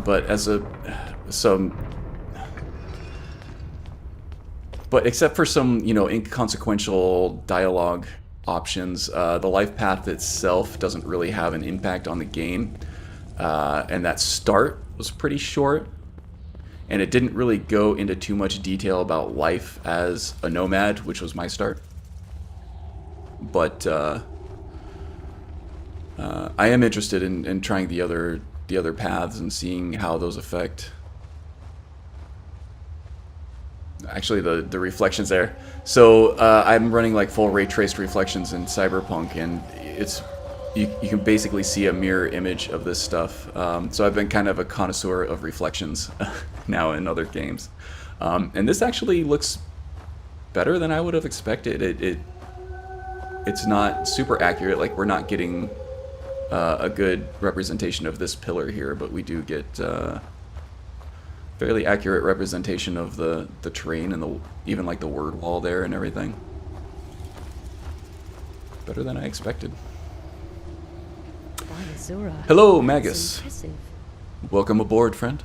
but except for some, inconsequential dialogue options. The life path itself doesn't really have an impact on the game, and that start was pretty short, and it didn't really go into too much detail about life as a nomad, which was my start. But I am interested in trying the other paths and seeing how those affect. Actually, the reflections there. So I'm running like full ray traced reflections in Cyberpunk, and it's you can basically see a mirror image of this stuff. So I've been kind of a connoisseur of reflections now in other games, and this actually looks better than I would have expected. It's not super accurate. Like, we're not getting a good representation of this pillar here, but we do get fairly accurate representation of the terrain and even like the word wall there and everything. Better than I expected. Hello, Magus. Welcome aboard, friend.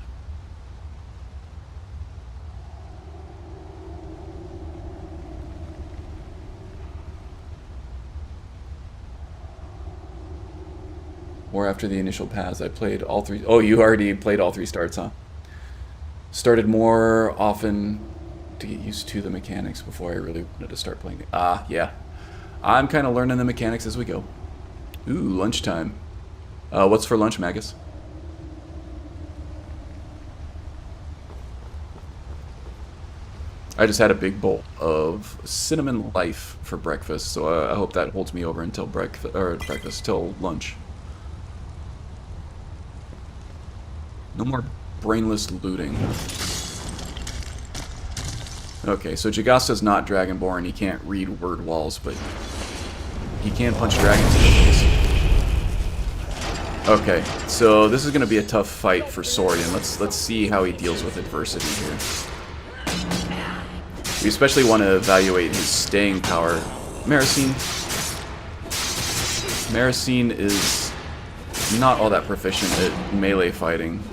Or after the initial paths, I played all three. Oh, you already played all three starts, huh? Started more often to get used to the mechanics before I really wanted to start playing it. Ah, yeah. I'm kind of learning the mechanics as we go. Ooh, lunchtime. What's for lunch, Magus? I just had a big bowl of cinnamon life for breakfast, so I hope that holds me over until breakfast, till lunch. No more brainless looting. Okay, so Jagasta's not Dragonborn. He can't read word walls, but he can punch dragons in the face. Okay, so this is going to be a tough fight for Saurian. Let's see how he deals with adversity here. We especially want to evaluate his staying power. Maricine is not all that proficient at melee fighting.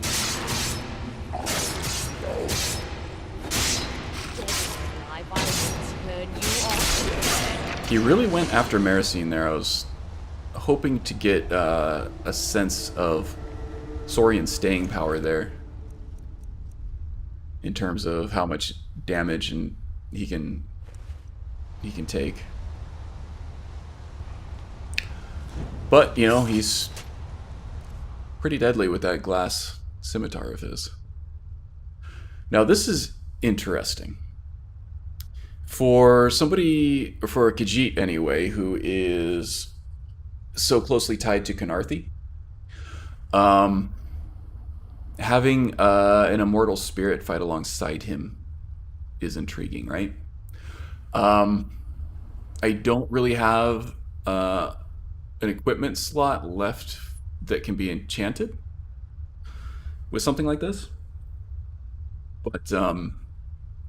He really went after Maricine there. I was hoping to get a sense of Saurian's staying power there, in terms of how much damage and he can take. But, you know, he's pretty deadly with that glass scimitar of his. Now, this is interesting. For a Khajiit anyway, who is so closely tied to Khanarthi, having an immortal spirit fight alongside him is intriguing, right? I don't really have an equipment slot left that can be enchanted with something like this, but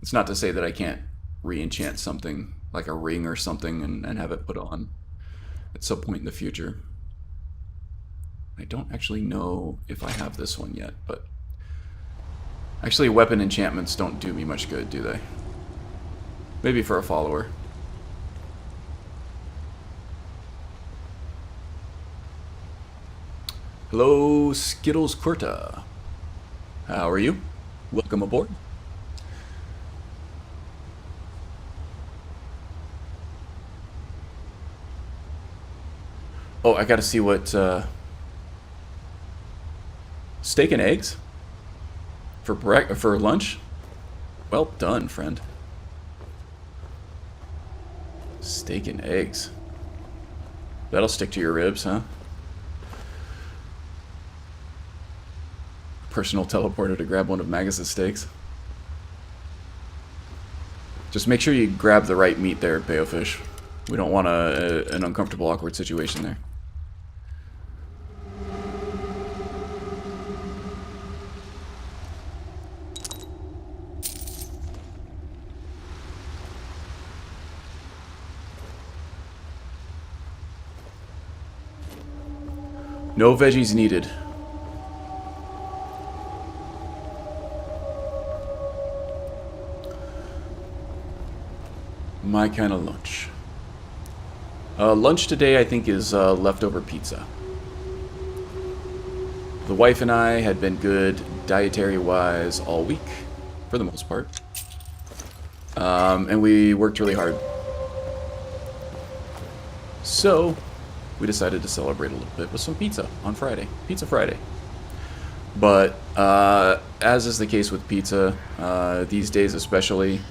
it's not to say that I can't re-enchant something like a ring or something and have it put on at some point in the future. I don't actually know if I have this one yet, but actually weapon enchantments don't do me much good, do they? Maybe for a follower. Hello, Skittles Kurta. How are you? Welcome aboard. Oh, I gotta see what, steak and eggs? For lunch? Well done, friend. Steak and eggs. That'll stick to your ribs, huh? Personal teleporter to grab one of Magus's steaks. Just make sure you grab the right meat there, Bayofish. We don't want an uncomfortable, awkward situation there. No veggies needed. My kind of lunch. Lunch today, I think, is leftover pizza. The wife and I had been good dietary-wise all week, for the most part. And we worked really hard. So, we decided to celebrate a little bit with some pizza on Friday. Pizza Friday. But, as is the case with pizza, these days especially,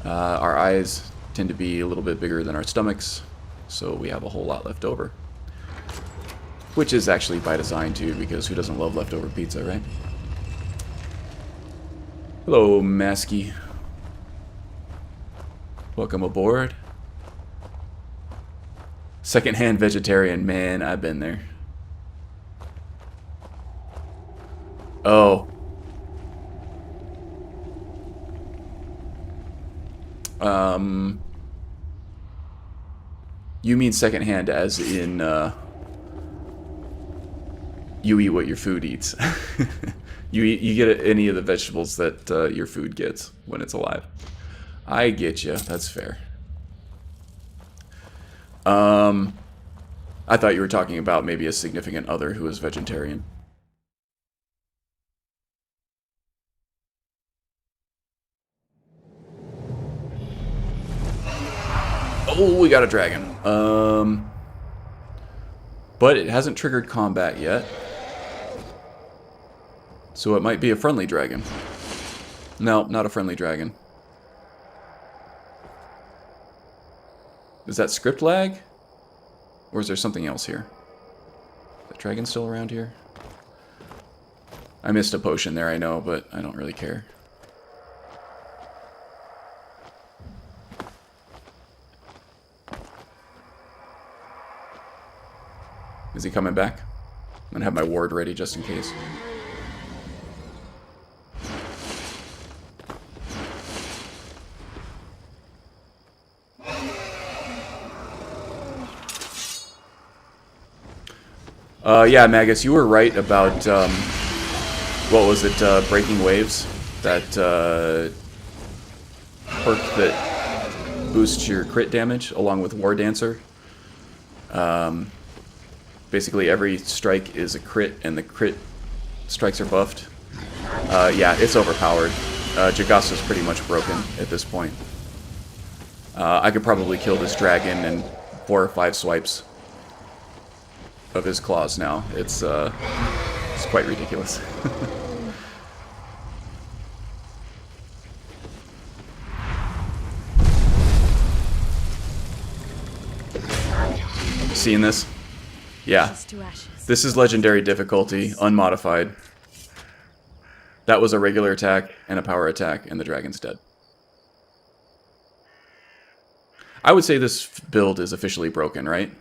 our eyes tend to be a little bit bigger than our stomachs, so we have a whole lot left over. Which is actually by design too, because who doesn't love leftover pizza, right? Hello, Masky. Welcome aboard. Secondhand vegetarian, man, I've been there. Oh. You mean secondhand as in, you eat what your food eats. you get any of the vegetables that your food gets when it's alive. I get you. That's fair. I thought you were talking about maybe a significant other who is vegetarian. Oh, we got a dragon. But it hasn't triggered combat yet. So it might be a friendly dragon. No, not a friendly dragon. Is that script lag? Or is there something else here? Is that dragon still around here? I missed a potion there, I know, but I don't really care. Is he coming back? I'm gonna have my ward ready just in case. Yeah, Magus, you were right about, what was it, Breaking Waves? That, perk that boosts your crit damage, along with War Dancer. Basically, every strike is a crit, and the crit strikes are buffed. Yeah, it's overpowered. Jagasa's pretty much broken at this point. I could probably kill this dragon in 4 or 5 swipes of his claws now. It's quite ridiculous. Seeing this? Yeah. This is legendary difficulty, unmodified. That was a regular attack and a power attack, and the dragon's dead. I would say this build is officially broken, right?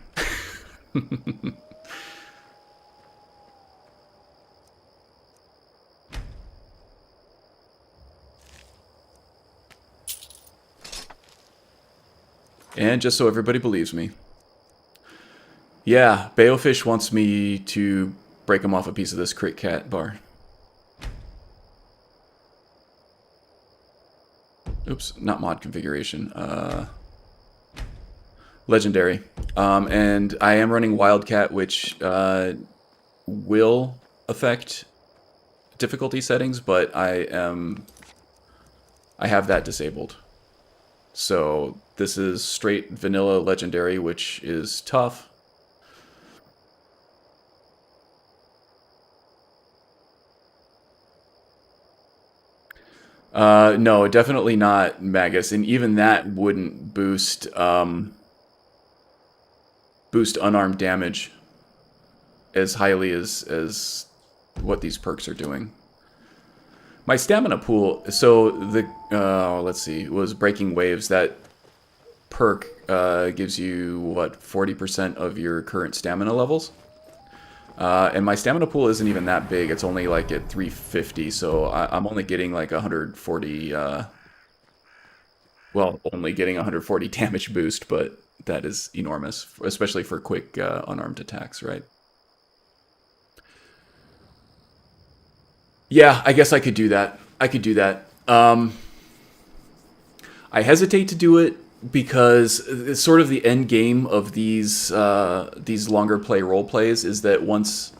And just so everybody believes me. Yeah, Bayofish wants me to break him off a piece of this crit cat bar. Oops, not mod configuration. Legendary. And I am running Wildcat, which will affect difficulty settings, but I have that disabled. So this is straight vanilla legendary, which is tough. No, definitely not Magus, and even that wouldn't boost unarmed damage as highly as what these perks are doing. My stamina pool, so the let's see, was Breaking Waves. That perk gives you what, 40% of your current stamina levels. And my stamina pool isn't even that big. It's only like at 350, so I'm only getting like 140, well, only getting 140 damage boost, but that is enormous, especially for quick unarmed attacks, right? Yeah, I guess I could do that. I could do that. I hesitate to do it because it's sort of the end game of these longer play role plays is that once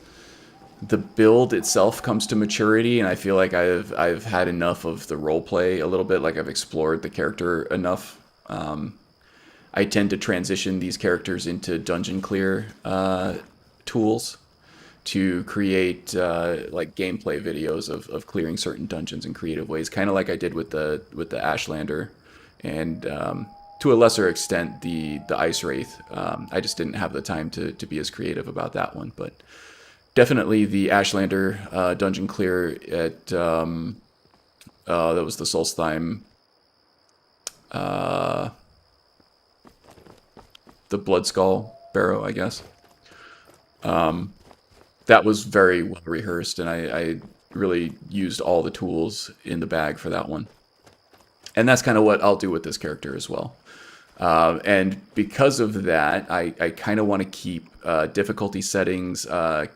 the build itself comes to maturity, and I feel like I've had enough of the role play a little bit, like I've explored the character enough. I tend to transition these characters into dungeon clear tools to create like gameplay videos of clearing certain dungeons in creative ways, kind of like I did with the Ashlander, and to a lesser extent the Ice Wraith. I just didn't have the time to be as creative about that one, but definitely the Ashlander dungeon clear at that was the Solstheim, the Bloodskull Barrow, I guess. That was very well rehearsed, and I really used all the tools in the bag for that one. And that's kind of what I'll do with this character as well. And because of that, I kind of want to keep difficulty settings,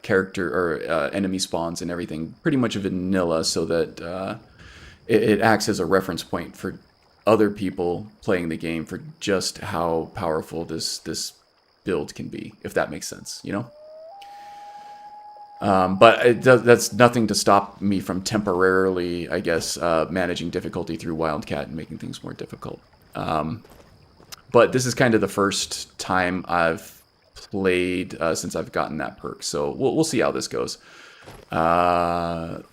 character or enemy spawns and everything pretty much vanilla, so that it acts as a reference point for other people playing the game for just how powerful this build can be, if that makes sense, you know? But that's nothing to stop me from temporarily, I guess, managing difficulty through Wildcat and making things more difficult. But this is kind of the first time I've played since I've gotten that perk, so we'll see how this goes. Level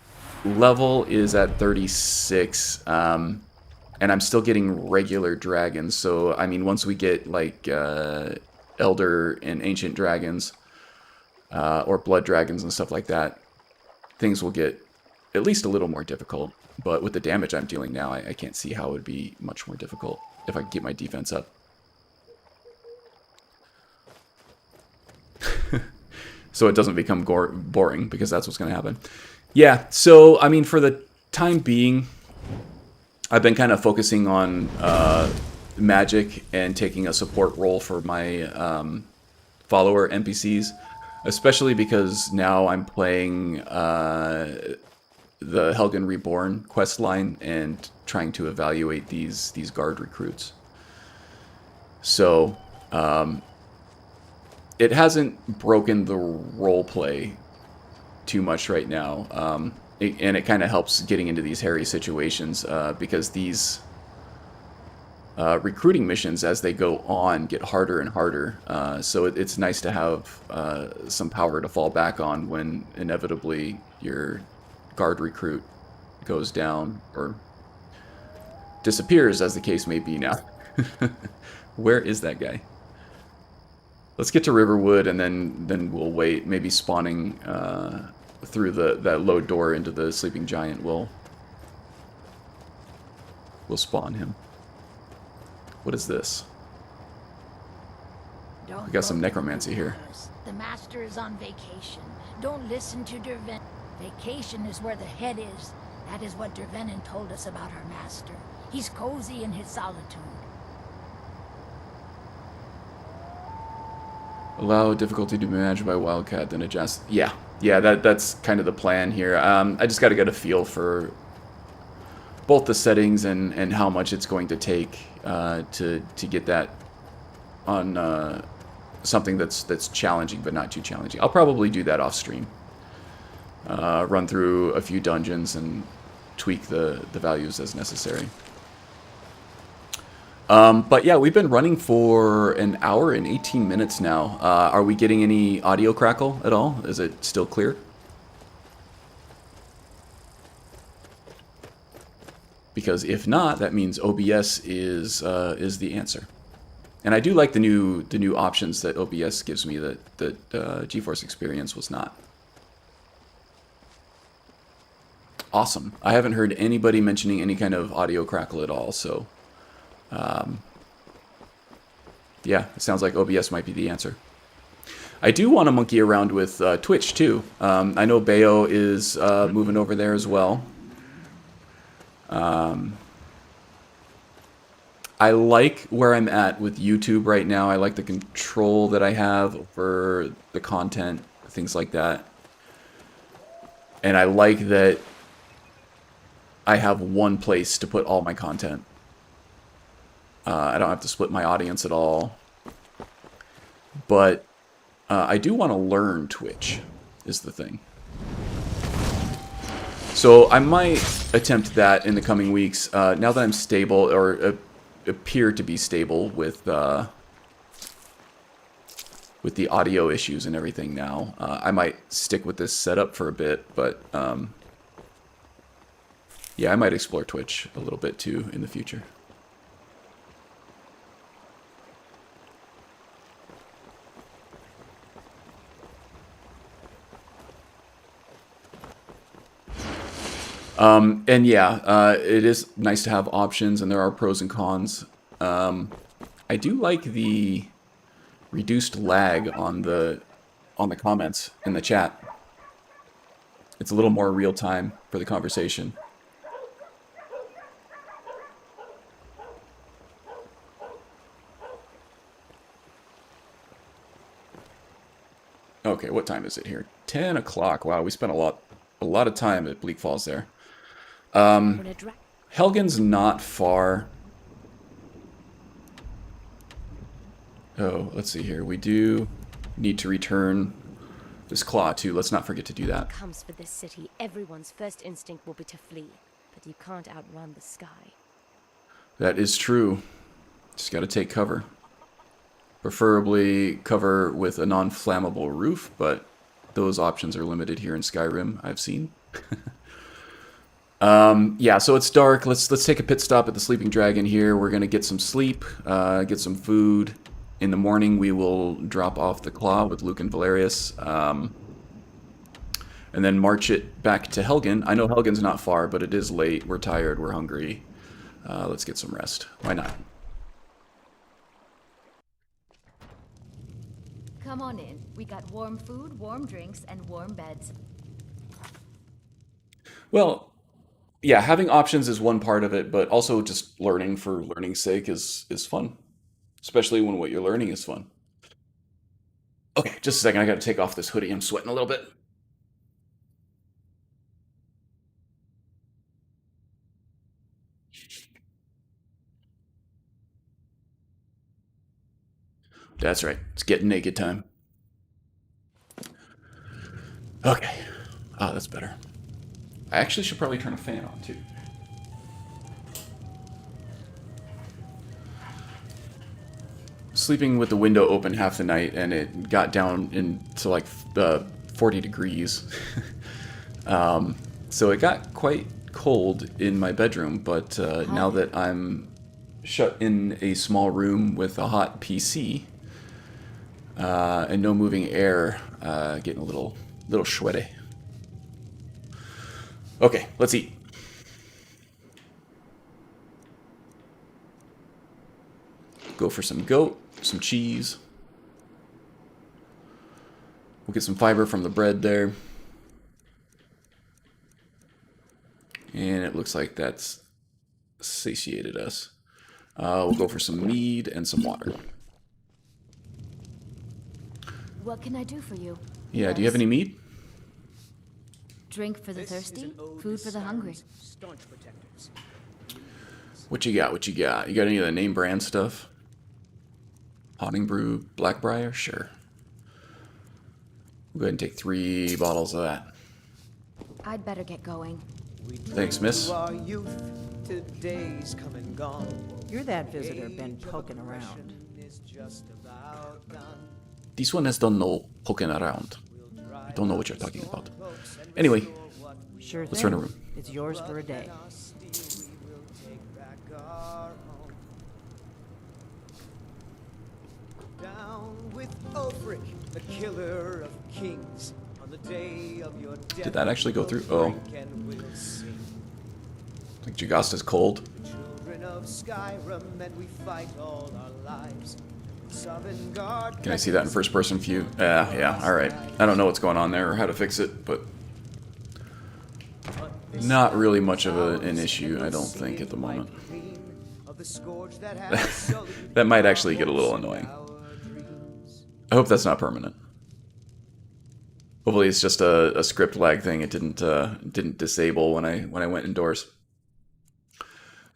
is at 36, and I'm still getting regular dragons, so, I mean, once we get, like, Elder and Ancient Dragons, or Blood Dragons and stuff like that, things will get at least a little more difficult. But with the damage I'm dealing now, I can't see how it would be much more difficult if I can keep my defense up. So it doesn't become boring, because that's what's going to happen. Yeah, so, I mean, for the time being, I've been kind of focusing on magic and taking a support role for my follower NPCs. Especially because now I'm playing the Helgen Reborn questline and trying to evaluate these guard recruits. So it hasn't broken the roleplay too much right now, and it kind of helps getting into these hairy situations because these recruiting missions, as they go on, get harder and harder. So it's nice to have some power to fall back on when inevitably your guard recruit goes down or disappears, as the case may be now. Where is that guy? Let's get to Riverwood, and then we'll wait. Maybe spawning through that low door into the Sleeping Giant will spawn him. What is this? We got some necromancy here. The master is on vacation. Don't listen to Derven. Vacation is where the head is. That is what Dervenin told us about our master. He's cozy in his solitude. Allow difficulty to be managed by Wildcat, then adjust. Yeah, that's kind of the plan here. I just got to get a feel for both the settings and how much it's going to take to get that on something that's challenging but not too challenging. I'll probably do that off stream. Run through a few dungeons and tweak the values as necessary. But yeah, we've been running for an hour and 18 minutes now. Are we getting any audio crackle at all? Is it still clear? Because if not, that means OBS is the answer. And I do like the new options that OBS gives me that GeForce Experience was not. Awesome. I haven't heard anybody mentioning any kind of audio crackle at all, so yeah, it sounds like OBS might be the answer. I do want to monkey around with Twitch too. I know Bayo is moving over there as well. I like where I'm at with YouTube right now. I like the control that I have over the content, things like that. And I like that I have one place to put all my content. I don't have to split my audience at all. But I do want to learn Twitch, is the thing. So I might attempt that in the coming weeks. Now that I'm stable, or appear to be stable with the audio issues and everything now, I might stick with this setup for a bit. But yeah, I might explore Twitch a little bit too in the future. And yeah, it is nice to have options, and there are pros and cons. I do like the reduced lag on the comments in the chat. It's a little more real time for the conversation. Okay, what time is it here? 10 o'clock. Wow, we spent a lot of time at Bleak Falls there. Helgen's not far. Oh, let's see here. We do need to return this claw too. Let's not forget to do that. Comes for this city, everyone's first instinct will be to flee, but you can't outrun the sky. That is true. Just got to take cover. Preferably cover with a non-flammable roof, but those options are limited here in Skyrim, I've seen. Yeah, so it's dark. Let's take a pit stop at the Sleeping Dragon here. We're gonna get some sleep, get some food. In the morning, we will drop off the claw with Luke and Valerius, and then march it back to Helgen. I know Helgen's not far, but it is late. We're tired. We're hungry. Let's get some rest. Why not? Come on in. We got warm food, warm drinks, and warm beds. Well, yeah, having options is one part of it, but also just learning for learning's sake is fun. Especially when what you're learning is fun. Okay, just a second. I gotta take off this hoodie. I'm sweating a little bit. That's right. It's getting naked time. Okay. Ah, that's better. I actually should probably turn a fan on, too. Sleeping with the window open half the night, and it got down into like 40 degrees. So it got quite cold in my bedroom, but now that I'm shut in a small room with a hot PC and no moving air, getting a little sweaty. Okay, let's eat. Go for some goat, some cheese. We'll get some fiber from the bread there. And it looks like that's satiated us. We'll go for some mead and some water. What can I do for you? Yeah, do you have any mead? Drink for the thirsty, food for the hungry. What you got? What you got? You got any of the name brand stuff? Haunting Brew, Blackbriar? Sure. We'll go ahead and take 3 bottles of that. I'd better get going. Thanks, miss. Today's come and gone. You're that visitor been poking around. This one has done no poking around. I don't know what you're talking about. Anyway, Sure let's thing. rent a room. It's yours for a day. Down with Ulfric, the killer of kings. On the day of your death, Did that actually go through? Oh. I think Jagasta's cold. Children of Skyrim, and we fight all our lives. Can I see that in first person view? Yeah, alright. I don't know what's going on there or how to fix it, but not really much of an issue, I don't think, at the moment. That might actually get a little annoying. I hope that's not permanent. Hopefully it's just a script lag thing. It didn't disable when I went indoors.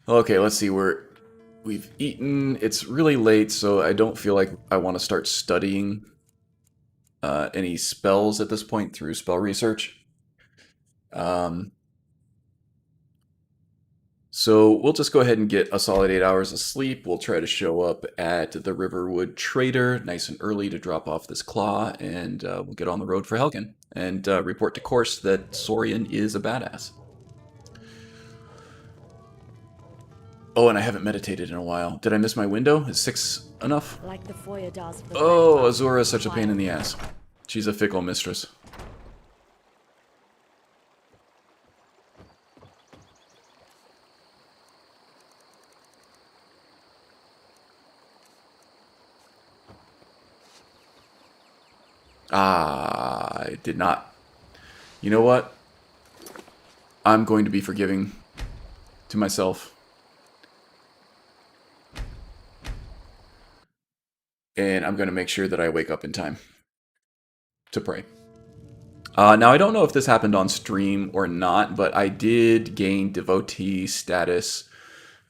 Okay, let's see. We're We've eaten. It's really late, so I don't feel like I want to start studying any spells at this point through spell research. So we'll just go ahead and get a solid 8 hours of sleep. We'll try to show up at the Riverwood Trader nice and early to drop off this claw, and we'll get on the road for Helgen and report to Course that Saurian is a badass. Oh, and I haven't meditated in a while. Did I miss my window? Is 6 enough? Like the Foyadars of the Oh, Red Azura is such a pain in the ass. She's a fickle mistress. Ah, I did not. You know what? I'm going to be forgiving to myself. And I'm going to make sure that I wake up in time to pray. Now, I don't know if this happened on stream or not, but I did gain devotee status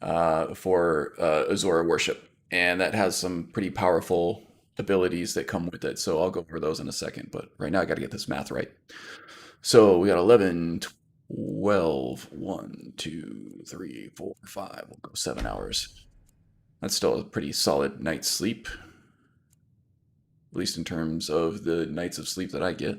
for Azura worship. And that has some pretty powerful abilities that come with it. So I'll go over those in a second. But right now, I got to get this math right. So we got 11, 12, 1, 2, 3, 4, 5. We'll go 7 hours. That's still a pretty solid night's sleep. At least in terms of the nights of sleep that I get.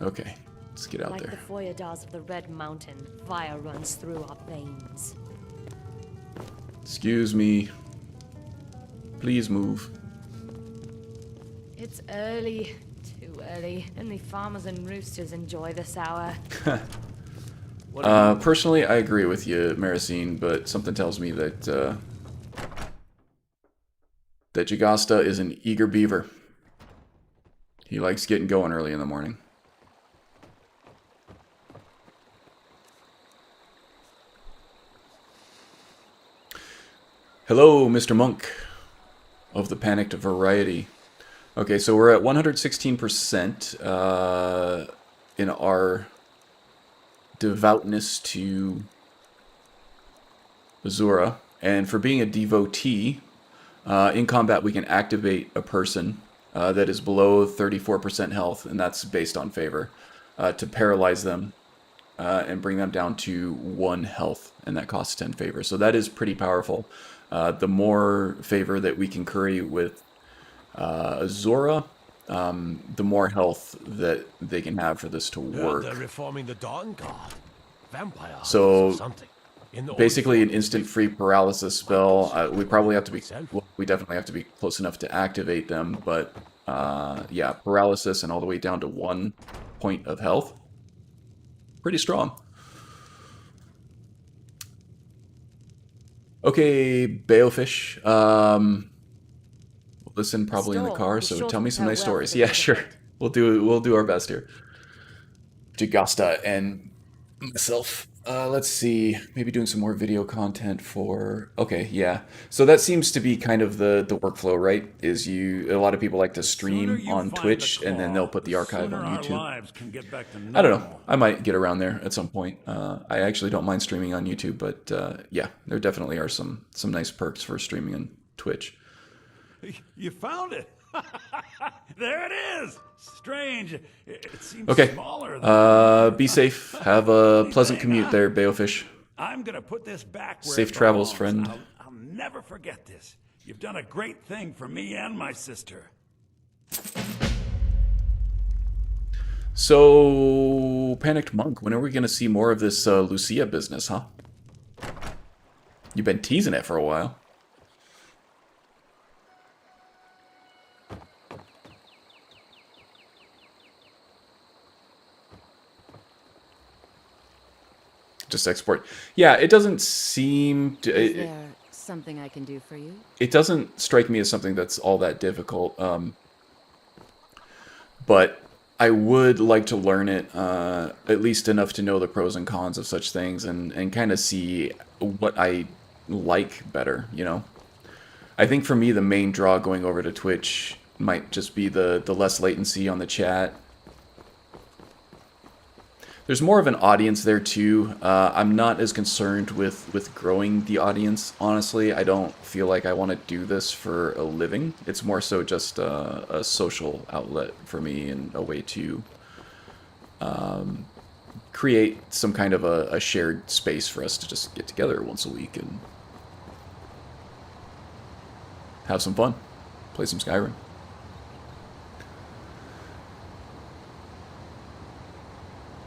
Okay, let's get out Like there. the Foyadars of the Red Mountain, fire runs through our veins. Excuse me. Please move. It's early. Too early. Only farmers and roosters enjoy this hour. Personally, I agree with you, Maricine, but something tells me that that Jagasta is an eager beaver. He likes getting going early in the morning. Hello, Mr. Monk of the Panicked Variety. Okay, so we're at 116% in our devoutness to Azura. And for being a devotee, in combat we can activate a person that is below 34% health, and that's based on favor, to paralyze them and bring them down to 1 health, and that costs 10 favor. So that is pretty powerful. The more favor that we can curry with Azura, the more health that they can have for this to work. They're reforming the Dawn Guard. Vampire So, something. basically an instant free paralysis spell. We probably have to be, well, we definitely have to be close enough to activate them, but yeah, paralysis and all the way down to 1 point of health. Pretty strong. Okay, Baofish. Listen probably in the car, so tell me some nice stories. Yeah, sure. We'll do our best here. Jagasta and myself. Let's see. Maybe doing some more video content for... Okay, yeah. So that seems to be kind of the workflow, right? Is a lot of people like to stream on Twitch, and then they'll put the archive on YouTube. I don't know. I might get around there at some point. I actually don't mind streaming on YouTube, but yeah, there definitely are some nice perks for streaming on Twitch. You found it. There it is. Strange. It seems Okay. smaller than Be safe. Have a pleasant commute there, Baofish. I'm gonna put this back where Safe it travels, belongs. friend. I'll never forget this. You've done a great thing for me and my sister. So, Panicked Monk, when are we going to see more of this Lucia business, huh? You've been teasing it for a while. Just export. Yeah, it doesn't seem to... Is there something I can do for you? It doesn't strike me as something that's all that difficult. But I would like to learn it, at least enough to know the pros and cons of such things and kind of see what I like better, you know? I think for me, the main draw going over to Twitch might just be the less latency on the chat. There's more of an audience there too. I'm not as concerned with growing the audience, honestly. I don't feel like I want to do this for a living. It's more so just a social outlet for me and a way to create some kind of a shared space for us to just get together once a week and have some fun. Play some Skyrim.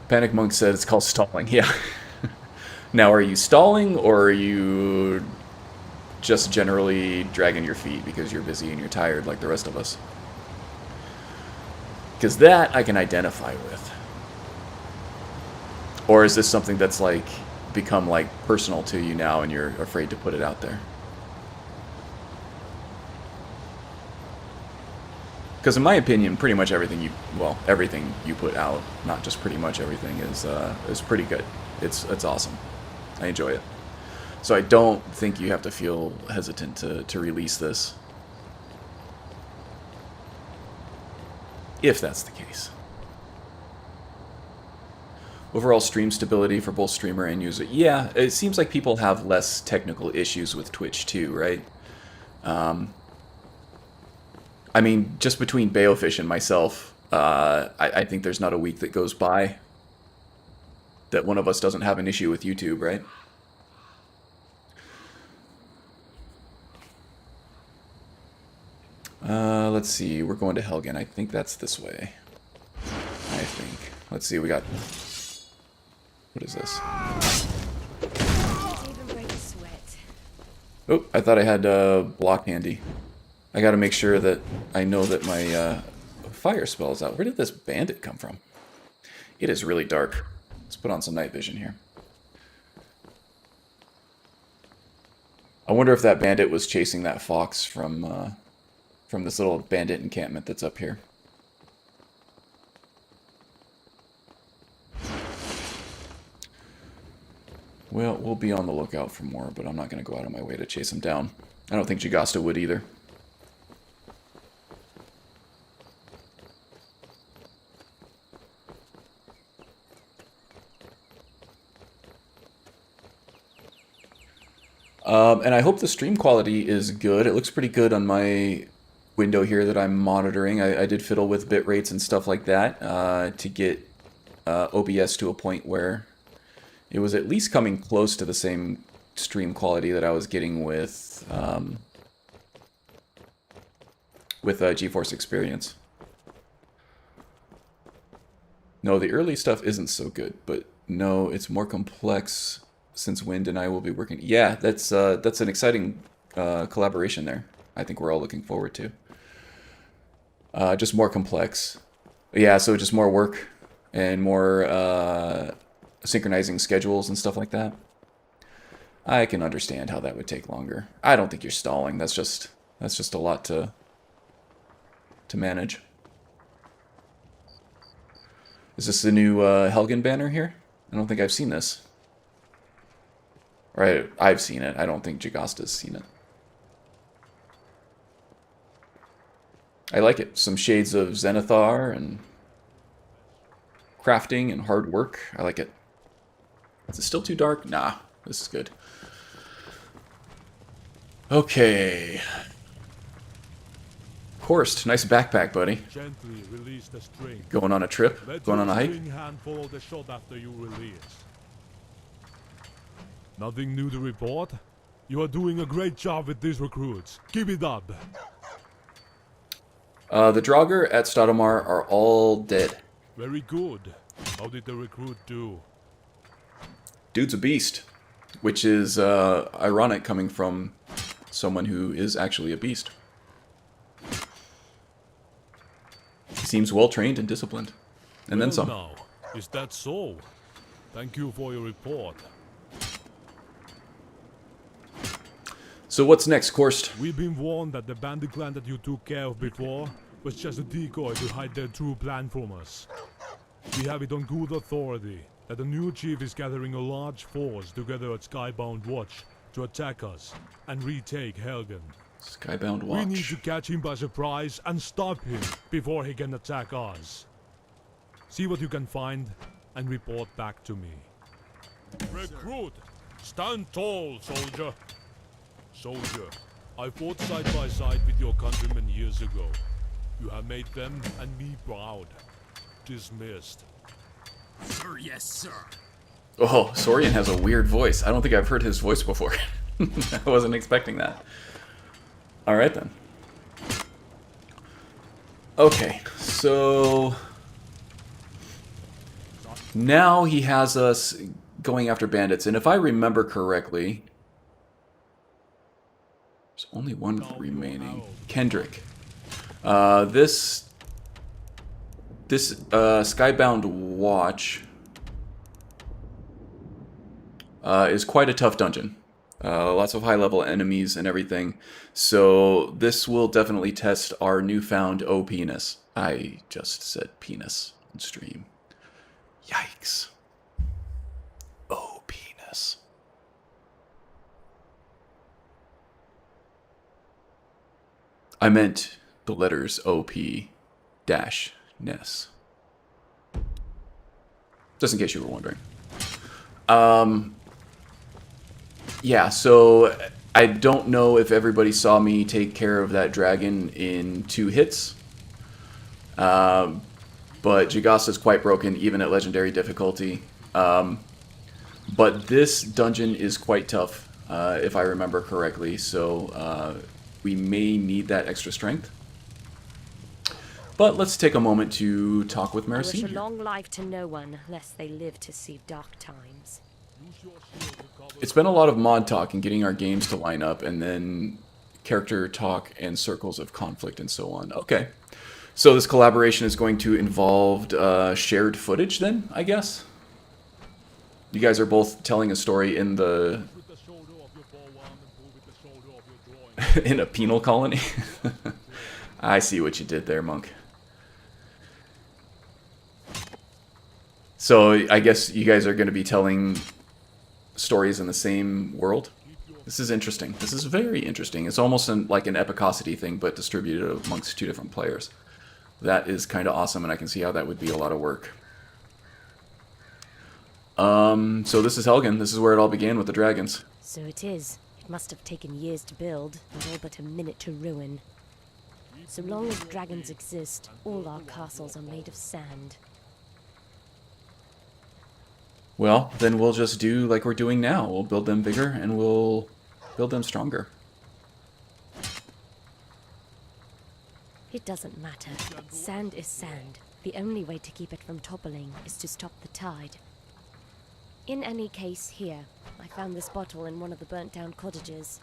Panic Monk said it's called stalling. Yeah. Now, are you stalling, or are you just generally dragging your feet because you're busy and you're tired like the rest of us? Because that I can identify with. Or is this something that's like become like personal to you now and you're afraid to put it out there? Because in my opinion, pretty much everything everything you put out, not just pretty much everything, is pretty good. It's awesome. I enjoy it. So I don't think you have to feel hesitant to release this. If that's the case. Overall stream stability for both streamer and user. Yeah, it seems like people have less technical issues with Twitch too, right? I mean, just between Bayofish and myself, I think there's not a week that goes by that one of us doesn't have an issue with YouTube, right? Let's see, we're going to Helgen. I think that's this way. I think. Let's see, we got... What is this? Oh, I thought I had block handy. I gotta make sure that I know that my fire spell is out. Where did this bandit come from? It is really dark. Let's put on some night vision here. I wonder if that bandit was chasing that fox from this little bandit encampment that's up here. Well, we'll be on the lookout for more, but I'm not going to go out of my way to chase him down. I don't think Jagasta would either. And I hope the stream quality is good. It looks pretty good on my window here that I'm monitoring. I did fiddle with bit rates and stuff like that to get OBS to a point where it was at least coming close to the same stream quality that I was getting with GeForce Experience. No, the early stuff isn't so good, but no, it's more complex since Wind and I will be working. Yeah, that's an exciting collaboration there. I think we're all looking forward to. Just more complex. Yeah, so just more work and more synchronizing schedules and stuff like that. I can understand how that would take longer. I don't think you're stalling. That's just a lot to manage. Is this the new Helgen banner here? I don't think I've seen this. Right, I've seen it. I don't think Jagasta's seen it. I like it. Some shades of Zenithar and crafting and hard work. I like it. Is it still too dark? Nah, this is good. Okay. Horst, nice backpack, buddy. Gently release the string. Going on a trip? Let Going on a hike? String hand follow the shot after you release. Nothing new to report? You are doing a great job with these recruits. Keep it up. The Draugr at Stodomar are all dead. Very good. How did the recruit do? Dude's a beast. Which is ironic coming from someone who is actually a beast. He seems well trained and disciplined. And then some. Now, is that so? Thank you for your report. So what's next, Korst? We've been warned that the bandit clan that you took care of before was just a decoy to hide their true plan from us. We have it on good authority that the new chief is gathering a large force together at Skybound Watch to attack us and retake Helgen. Skybound Watch. We need to catch him by surprise and stop him before he can attack us. See what you can find. and report back to me. Recruit! Stand tall, soldier! Soldier, I fought side by side with your countrymen years ago. You have made them and me proud. Dismissed. Sir, yes, sir. Oh, Saurian has a weird voice. I don't think I've heard his voice before. I wasn't expecting that. Alright then. Okay, so... now he has us going after bandits, and if I remember correctly... there's only one remaining. Kendrick. This Skybound Watch is quite a tough dungeon. Lots of high-level enemies and everything. So this will definitely test our newfound OP-ness. I just said penis on stream. Yikes. OP-ness. I meant the letters OP-ness. Just in case you were wondering. Yeah, so I don't know if everybody saw me take care of that dragon in 2 hits. But Jagasta is quite broken, even at legendary difficulty. But this dungeon is quite tough, if I remember correctly, so we may need that extra strength. But let's take a moment to talk with I wish Mercy. a long life to no one, lest they live to see dark times. It's been a lot of mod talk and getting our games to line up, and then character talk and circles of conflict and so on. Okay. So this collaboration is going to involve shared footage then, I guess? You guys are both telling a story in the... in a penal colony? I see what you did there, Monk. So I guess you guys are going to be telling stories in the same world? This is interesting. This is very interesting. It's almost like an epicosity thing, but distributed amongst 2 different players. That is kind of awesome, and I can see how that would be a lot of work. So this is Helgen. This is where it all began with the dragons. So it is. It must have taken years to build, and all but a minute to ruin. So long as dragons exist, all our castles are made of sand. Well, then we'll just do like we're doing now. We'll build them bigger, and we'll build them stronger. It doesn't matter. Sand is sand. The only way to keep it from toppling is to stop the tide. In any case, here, I found this bottle in one of the burnt-down cottages.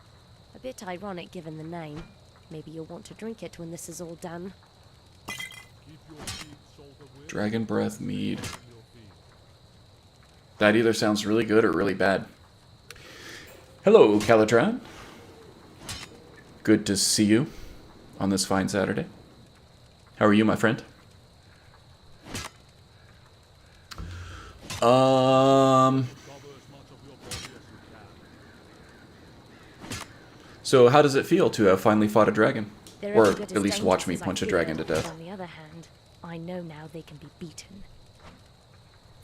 A bit ironic given the name. Maybe you'll want to drink it when this is all done. Dragon Breath Mead. That either sounds really good or really bad. Hello, Calitran. Good to see you on this fine Saturday. How are you, my friend? So how does it feel to have finally fought a dragon? Or at least watch me punch a dragon to death. On the other hand, I know now they can be beaten.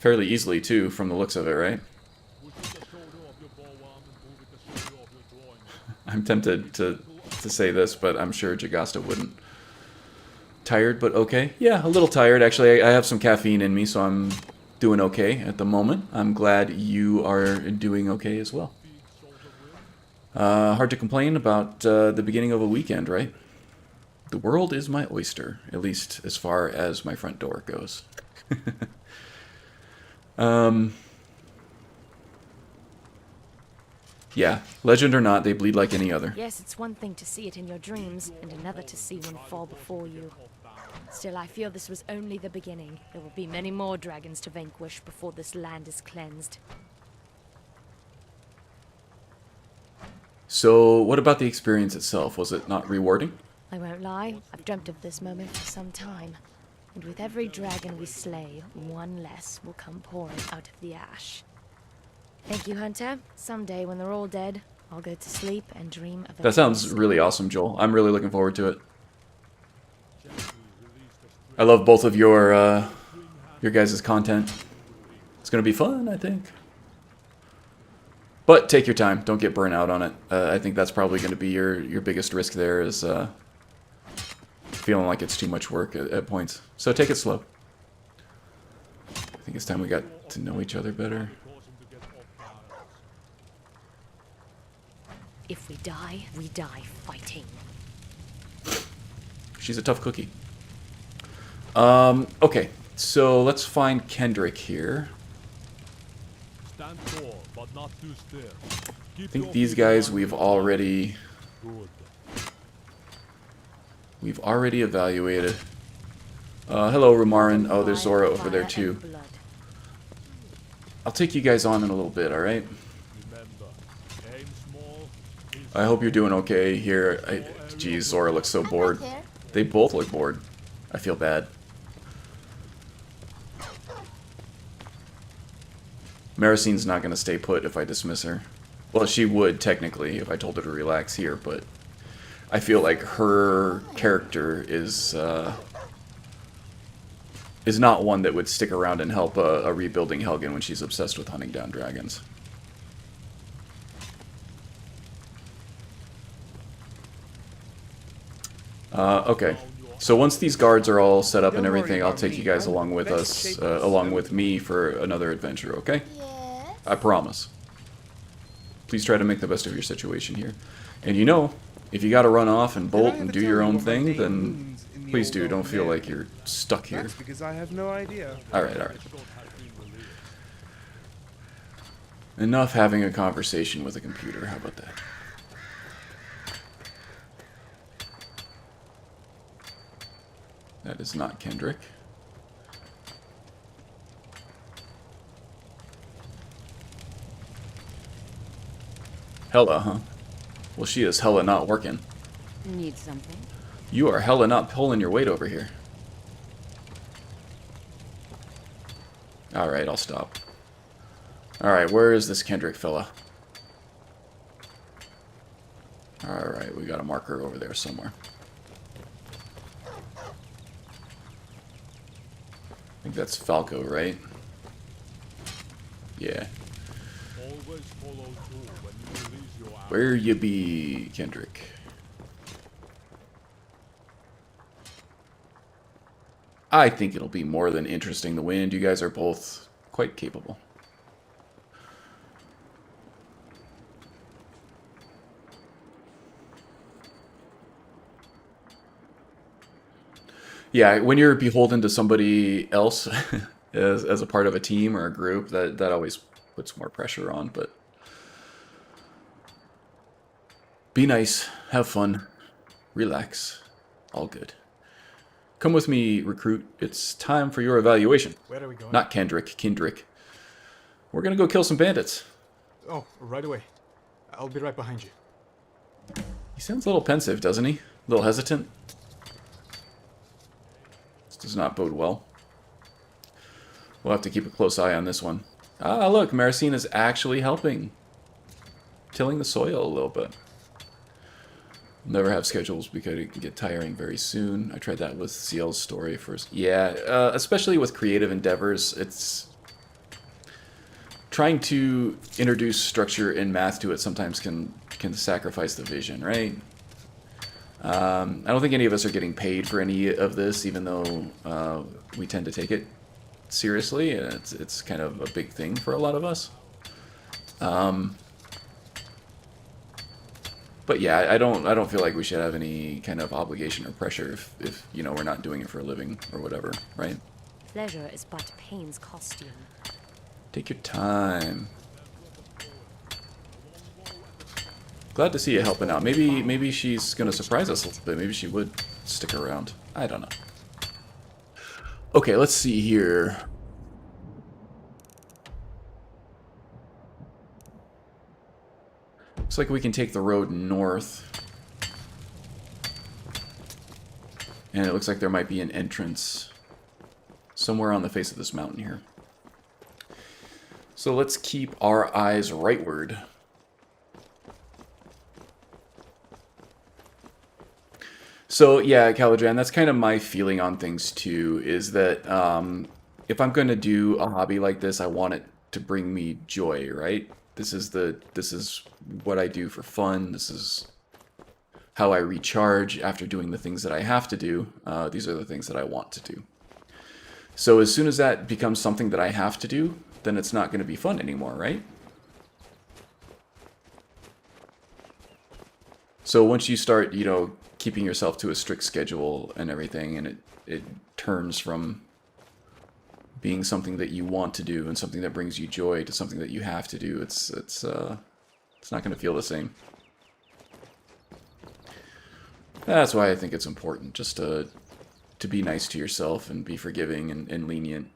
Fairly easily, too, from the looks of it, right? I'm tempted to say this, but I'm sure Jagasta wouldn't. Tired, but okay. Yeah, a little tired. Actually, I have some caffeine in me, so I'm doing okay at the moment. I'm glad you are doing okay as well. Hard to complain about the beginning of a weekend, right? The world is my oyster, at least as far as my front door goes. Yeah, legend or not, they bleed like any other. Yes, it's one thing to see it in your dreams, and another to see one fall before you. Still, I feel this was only the beginning. There will be many more dragons to vanquish before this land is cleansed. So, what about the experience itself? Was it not rewarding? I won't lie, I've dreamt of this moment for some time. And with every dragon we slay, one less will come pouring out of the ash. Thank you, Hunter. Someday, when they're all dead, I'll go to sleep and dream of... That sounds really awesome, Joel. I'm really looking forward to it. I love both of your guys' content. It's going to be fun, I think. But take your time. Don't get burnt out on it. I think that's probably going to be your biggest risk there is feeling like it's too much work at points. So take it slow. I think it's time we got to know each other better. If we die fighting. She's a tough cookie. Okay, so let's find Kendrick here. Stand tall, but not too still. I think these guys we've already evaluated. Hello, Rumarin. Oh, there's Zora over there too. I'll take you guys on in a little bit, alright? I hope you're doing okay here. Geez, Zora looks so bored. They both look bored. I feel bad. Maricine's not going to stay put if I dismiss her. Well, she would, technically, if I told her to relax here, but I feel like her character is not one that would stick around and help a rebuilding Helgen when she's obsessed with hunting down dragons. Okay. So once these guards are all set up and everything, I'll take you guys along with us, along with me for another adventure, okay? I promise. Please try to make the best of your situation here. And you know, if you gotta run off and bolt and do your own thing, then please do. Don't feel like you're stuck here. That's because I have no idea. Alright, alright. Enough having a conversation with a computer. How about that? That is not Kendrick. Hella, huh? Well, she is hella not working. Need something? You are hella not pulling your weight over here. Alright, I'll stop. Alright, where is this Kendrick fella? Alright, we got a marker over there somewhere. I think that's Falco, right? Yeah. Where you be, Kendrick? I think it'll be more than interesting to win. You guys are both quite capable. Yeah, when you're beholden to somebody else as a part of a team or a group, that always puts more pressure on, but be nice, have fun, relax, all good. Come with me, recruit. It's time for your evaluation. Where are we going? Not Kendrick, Kendrick. We're gonna go kill some bandits. Oh, right away. I'll be right behind you. He sounds a little pensive, doesn't he? A little hesitant. This does not bode well. We'll have to keep a close eye on this one. Ah, look, Maricine is actually helping. Tilling the soil a little bit. Never have schedules because it can get tiring very soon. I tried that with CL's story first. Yeah, especially with creative endeavors, it's... Trying to introduce structure and math to it sometimes can sacrifice the vision, right? I don't think any of us are getting paid for any of this, even though we tend to take it seriously. It's kind of a big thing for a lot of us. But yeah, I don't feel like we should have any kind of obligation or pressure if you know we're not doing it for a living or whatever, right? Pleasure is but pain's costume. Take your time. Glad to see you helping out. Maybe she's gonna surprise us a little bit. Maybe she would stick around. I don't know. Okay, let's see here. Looks like we can take the road north. And it looks like there might be an entrance somewhere on the face of this mountain here. So let's keep our eyes rightward. So yeah, Calajan, that's kind of my feeling on things too, is that if I'm going to do a hobby like this, I want it to bring me joy, right? This is what I do for fun. This is how I recharge after doing the things that I have to do. These are the things that I want to do. So as soon as that becomes something that I have to do, then it's not going to be fun anymore, right? So once you start, you know, keeping yourself to a strict schedule and everything, and it turns from being something that you want to do and something that brings you joy to something that you have to do, it's not going to feel the same. That's why I think it's important just to be nice to yourself and be forgiving and lenient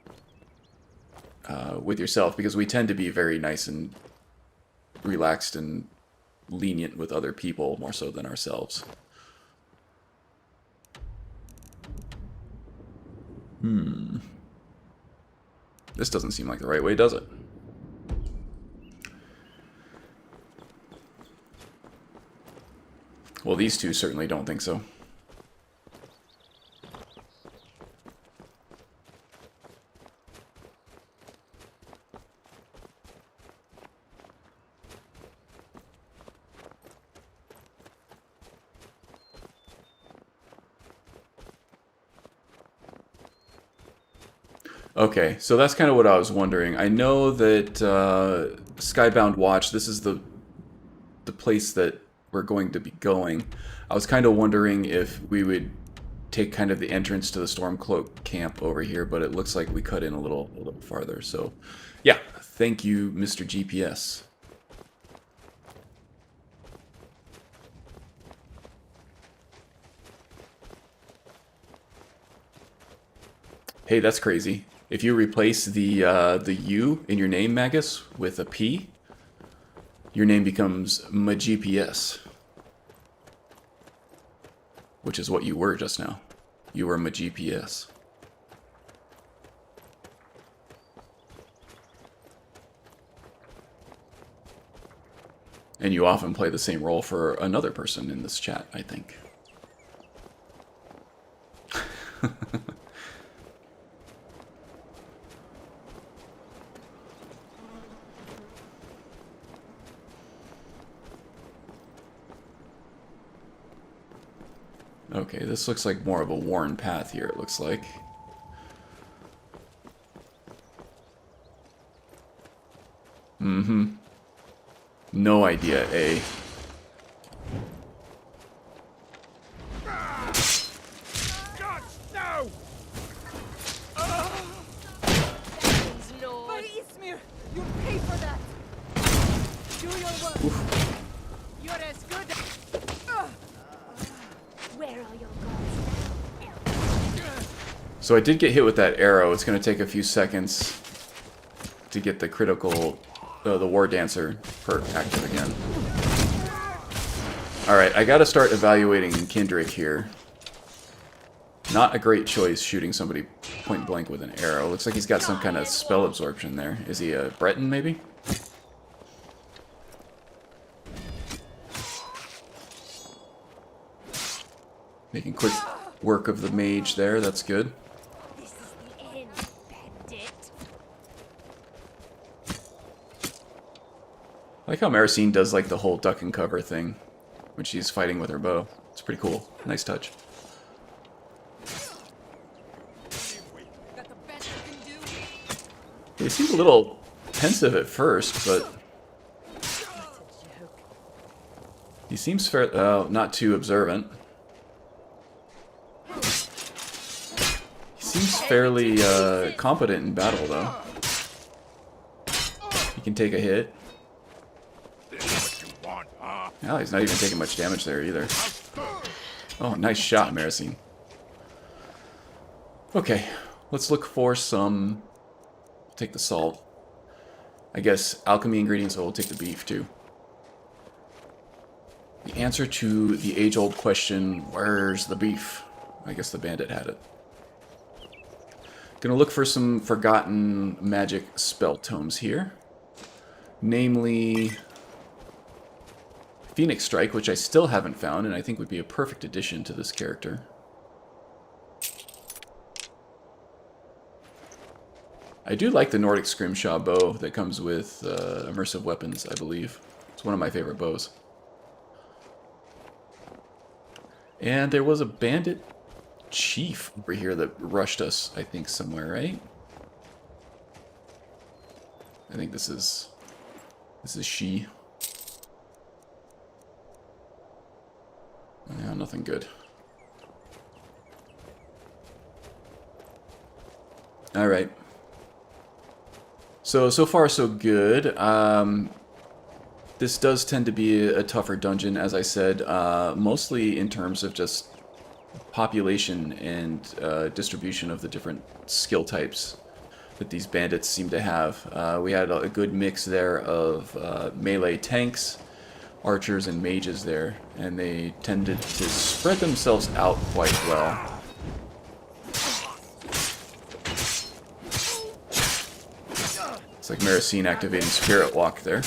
with yourself, because we tend to be very nice and relaxed and lenient with other people more so than ourselves. This doesn't seem like the right way, does it? Well, these two certainly don't think so. Okay, so that's kind of what I was wondering. I know that Skybound Watch, this is the place that we're going to be going. I was kind of wondering if we would take kind of the entrance to the Stormcloak camp over here, but it looks like we cut in a little farther. So, yeah, thank you, Mr. GPS. Hey, that's crazy. If you replace the U in your name, Magus, with a P, your name becomes MaGPS. Which is what you were just now. You were MaGPS. And you often play the same role for another person in this chat, I think. Okay, this looks like more of a worn path here, it looks like. No idea, A. God, no! Lord Ismir, you'll pay for that! Do your work! Oof. You're as good as... Where are your gods now? So I did get hit with that arrow. It's going to take a few seconds to get the critical, the War Dancer perk active again. Alright, I got to start evaluating Kendrick here. Not a great choice shooting somebody point blank with an arrow. Looks like he's got some kind of spell absorption there. Is he a Breton, maybe? Making quick work of the mage there, that's good. This is the end, bandit. I like how Maricine does like the whole duck and cover thing when she's fighting with her bow. It's pretty cool. Nice touch. He seemed a little pensive at first, but he seems not too observant. He seems fairly competent in battle, though. He can take a hit. Oh, he's not even taking much damage there either. Oh, nice shot, Maricine. Okay, let's look for some... We'll take the salt. I guess alchemy ingredients, so we'll take the beef too. The answer to the age-old question, where's the beef? I guess the bandit had it. Gonna look for some forgotten magic spell tomes here. Namely... Phoenix Strike, which I still haven't found, and I think would be a perfect addition to this character. I do like the Nordic Scrimshaw bow that comes with immersive weapons, I believe. It's one of my favorite bows. And there was a bandit chief over here that rushed us, I think, somewhere, right? I think this is she. Yeah, nothing good. Alright. So far so good. This does tend to be a tougher dungeon, as I said, mostly in terms of just population and distribution of the different skill types that these bandits seem to have. We had a good mix there of melee tanks, archers, and mages there, and they tended to spread themselves out quite well. It's like Maricine activating Spirit Walk there.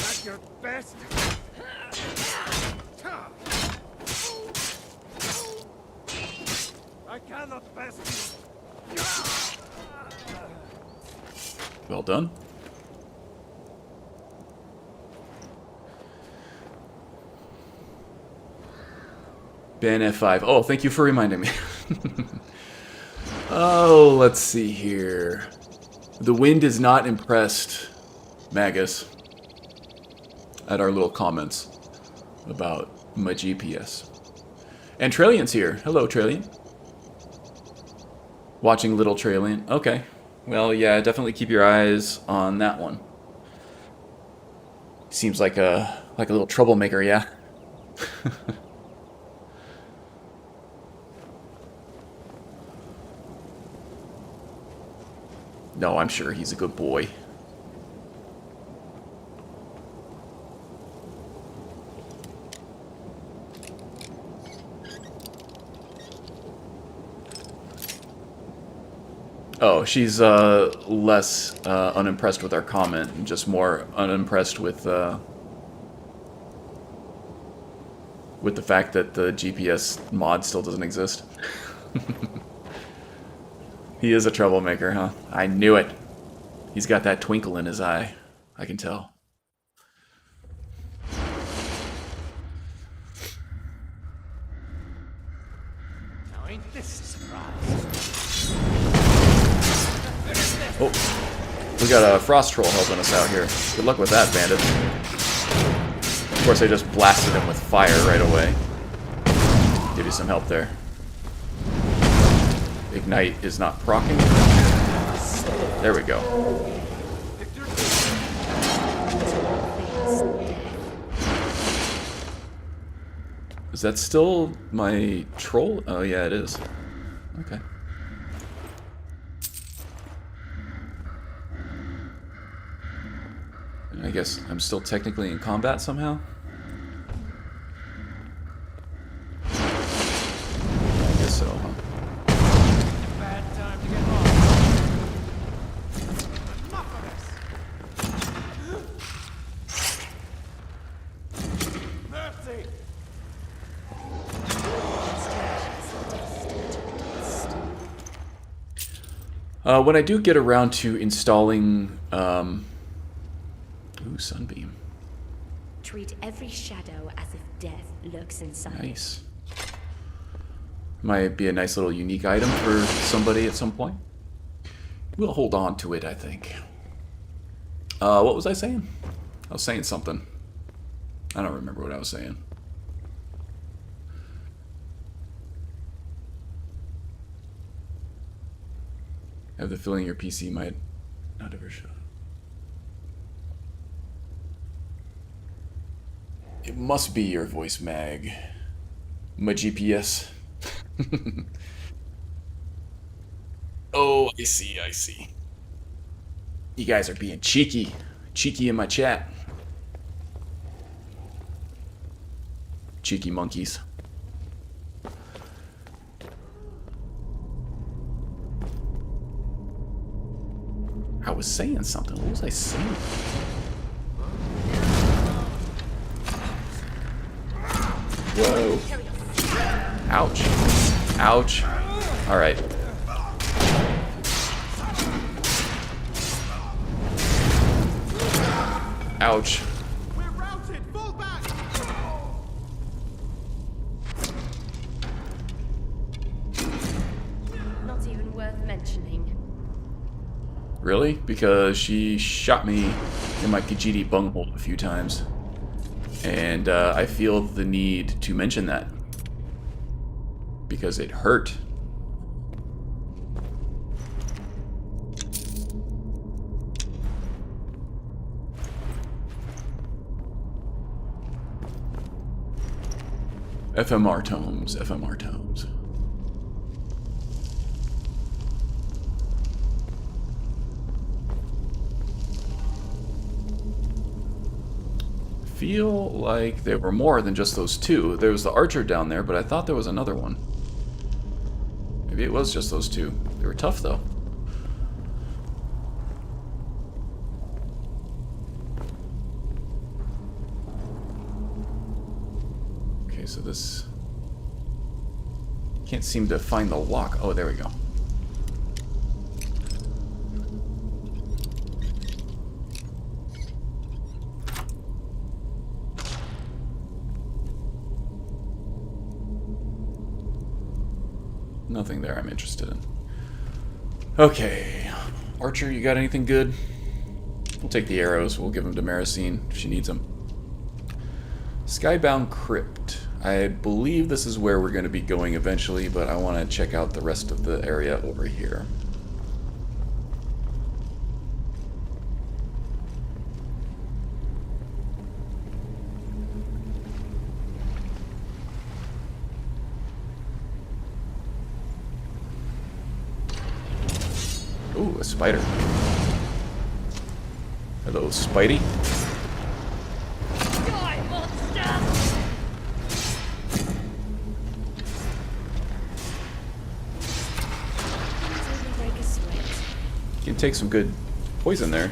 Well done. Ben F5. Oh, thank you for reminding me. Oh, let's see here. The wind is not impressed, Magus, at our little comments about my GPS. And Trailian's here. Hello, Trailian. Watching Little Trailian. Okay. Well, yeah, definitely keep your eyes on that one. Seems like a little troublemaker, yeah. No, I'm sure he's a good boy. Oh, she's less unimpressed with our comment, and just more unimpressed with the fact that the GPS mod still doesn't exist. He is a troublemaker, huh? I knew it. He's got that twinkle in his eye. I can tell. Now ain't this a surprise? Oh, we got a frost troll helping us out here. Good luck with that, bandit. Of course, I just blasted him with fire right away. Give you some help there. Ignite is not proccing. There we go. Is that still my troll? Oh yeah, it is. Okay. I guess I'm still technically in combat somehow? I guess so, huh? When I do get around to installing, ooh, Sunbeam. Treat every shadow as if death lurks inside. Nice. Might be a nice little unique item for somebody at some point. We'll hold on to it, I think. What was I saying? I was saying something. I don't remember what I was saying. I have the feeling your PC might not ever show. It must be your voice, Mag. My GPS. Oh, I see, I see. You guys are being cheeky. Cheeky in my chat. Cheeky monkeys. I was saying something. What was I saying? Whoa. Ouch. Ouch. Alright. Ouch. We're routed! Fall back! Not even worth mentioning. Really? Because she shot me in my Khajiit bunghole a few times. And I feel the need to mention that. Because it hurt. FMR tomes, FMR tomes. Feel like there were more than just those two. There was the archer down there, but I thought there was another one. Maybe it was just those two. They were tough, though. Okay, so this... Can't seem to find the lock. Oh, there we go. Nothing there I'm interested in. Okay. Archer, you got anything good? We'll take the arrows. We'll give them to Maricine if she needs them. Skybound Crypt. I believe this is where we're going to be going eventually, but I want to check out the rest of the area over here. Ooh, a spider. Hello, Spidey. Die, monster! You can take some good poison there.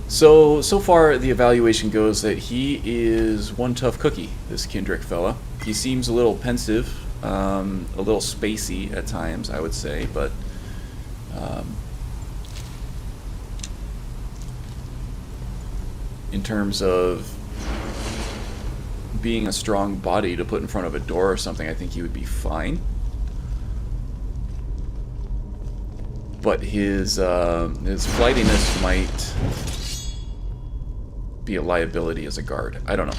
So far the evaluation goes that he is one tough cookie, this Kendrick fella. He seems a little pensive, a little spacey at times, I would say, but in terms of being a strong body to put in front of a door or something, I think he would be fine. But his flightiness might be a liability as a guard. I don't know.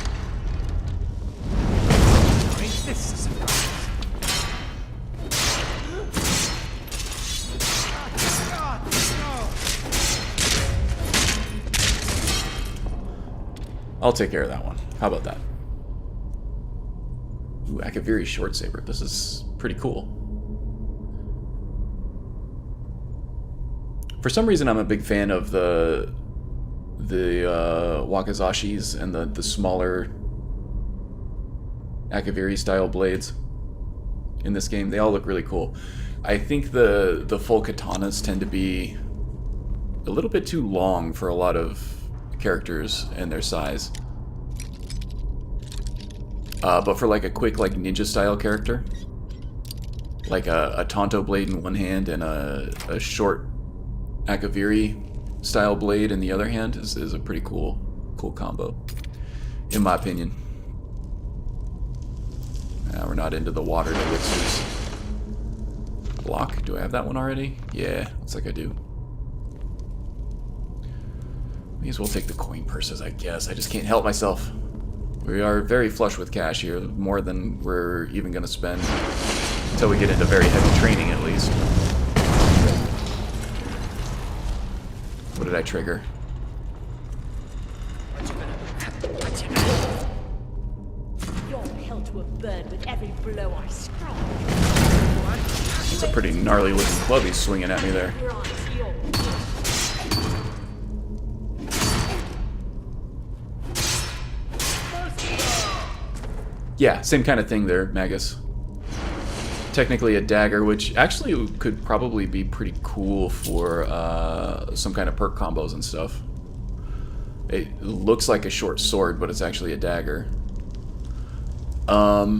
I'll take care of that one. How about that? Ooh, Akaviri short saber. This is pretty cool. For some reason, I'm a big fan of the wakazashis and the smaller Akaviri style blades in this game. They all look really cool. I think the full katanas tend to be a little bit too long for a lot of characters and their size. But for like a quick like ninja style character, like a Tonto blade in one hand and a short Akaviri style blade in the other hand is a pretty cool combo, in my opinion. We're not into the water elixirs. Block? Do I have that one already? Yeah, looks like I do. May as well take the coin purses, I guess. I just can't help myself. We are very flush with cash here, more than we're even going to spend until we get into very heavy training, at least. What did I trigger? You're held to a burn with every blow I strike. It's a pretty gnarly looking club he's swinging at me there. Yeah, same kind of thing there, Magus. Technically a dagger, which actually could probably be pretty cool for some kind of perk combos and stuff. It looks like a short sword, but it's actually a dagger. That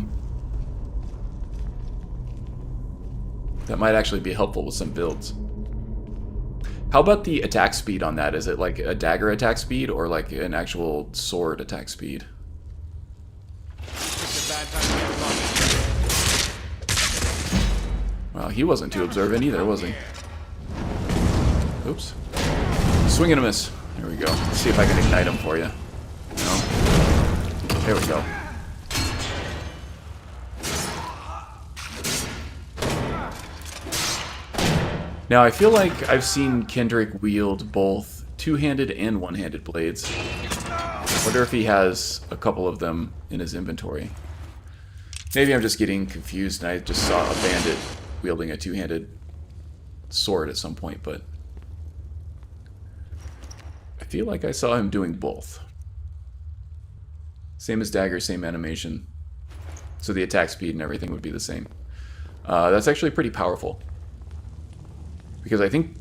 might actually be helpful with some builds. How about the attack speed on that? Is it like a dagger attack speed or like an actual sword attack speed? Well, he wasn't too observant either, was he? Oops. Swing and a miss. There we go. Let's see if I can ignite him for you. No. There we go. Now, I feel like I've seen Kendrick wield both two-handed and one-handed blades. I wonder if he has a couple of them in his inventory. Maybe I'm just getting confused and I just saw a bandit wielding a two-handed sword at some point, but I feel like I saw him doing both. Same as dagger, same animation. So the attack speed and everything would be the same. That's actually pretty powerful. Because I think,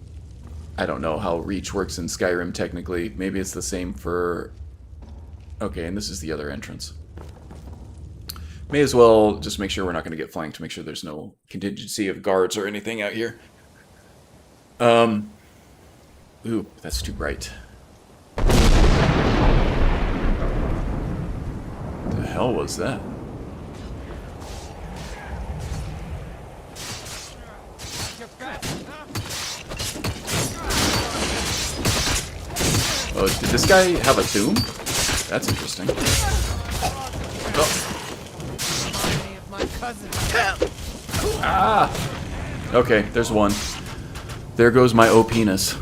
I don't know how reach works in Skyrim technically. Maybe it's the same for... Okay, and this is the other entrance. May as well just make sure we're not going to get flanked, to make sure there's no contingency of guards or anything out here. Ooh, that's too bright. What the hell was that? Oh, did this guy have a tomb? That's interesting. Oh. Ah! Okay, there's one. There goes my O penis.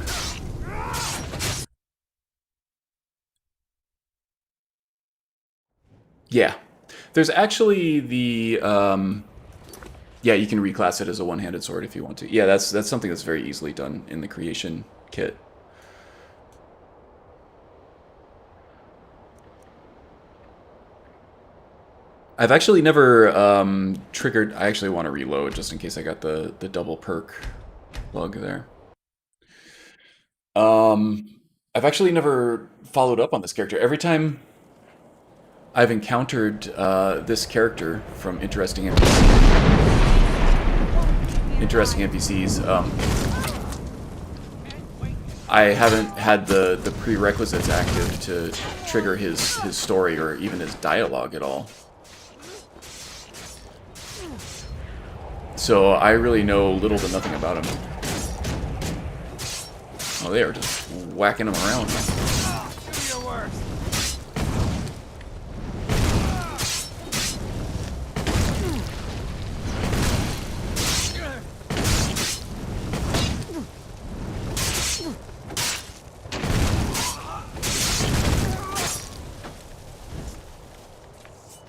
Yeah. There's actually the, yeah, you can reclass it as a one-handed sword if you want to. Yeah, that's something that's very easily done in the creation kit. I've actually never triggered... I actually want to reload just in case I got the double perk bug there. I've actually never followed up on this character. Every time I've encountered this character from interesting NPCs, I haven't had the prerequisites active to trigger his story or even his dialogue at all. So I really know little to nothing about him. Oh, they are just whacking him around.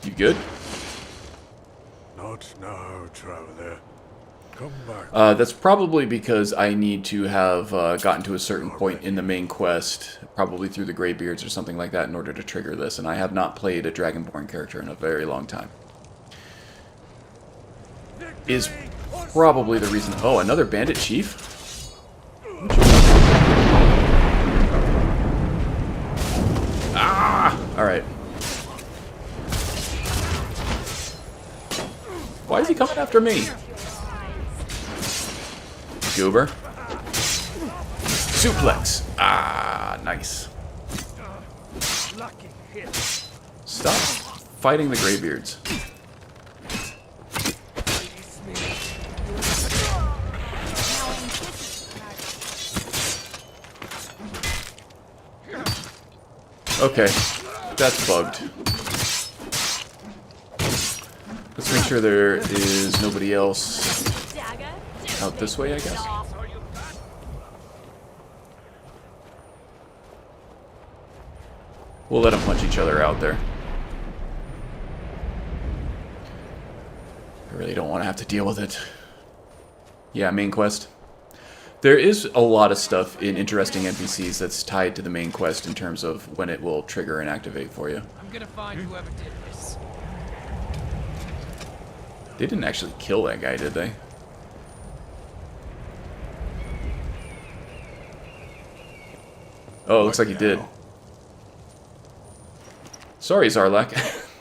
You good? Not now, traveler. Come back. That's probably because I need to have gotten to a certain point in the main quest, probably through the Greybeards or something like that, in order to trigger this, and I have not played a Dragonborn character in a very long time. Is probably the reason... Oh, another bandit chief? Ah! Alright. Why is he coming after me? Goober. Suplex. Ah, nice. Stop fighting the Greybeards. Okay, that's bugged. Let's make sure there is nobody else out this way, I guess. We'll let them punch each other out there. I really don't want to have to deal with it. Yeah, main quest. There is a lot of stuff in interesting NPCs that's tied to the main quest in terms of when it will trigger and activate for you. I'm gonna find whoever did this. They didn't actually kill that guy, did they? Oh, it looks like he did. Sorry, Zarlak.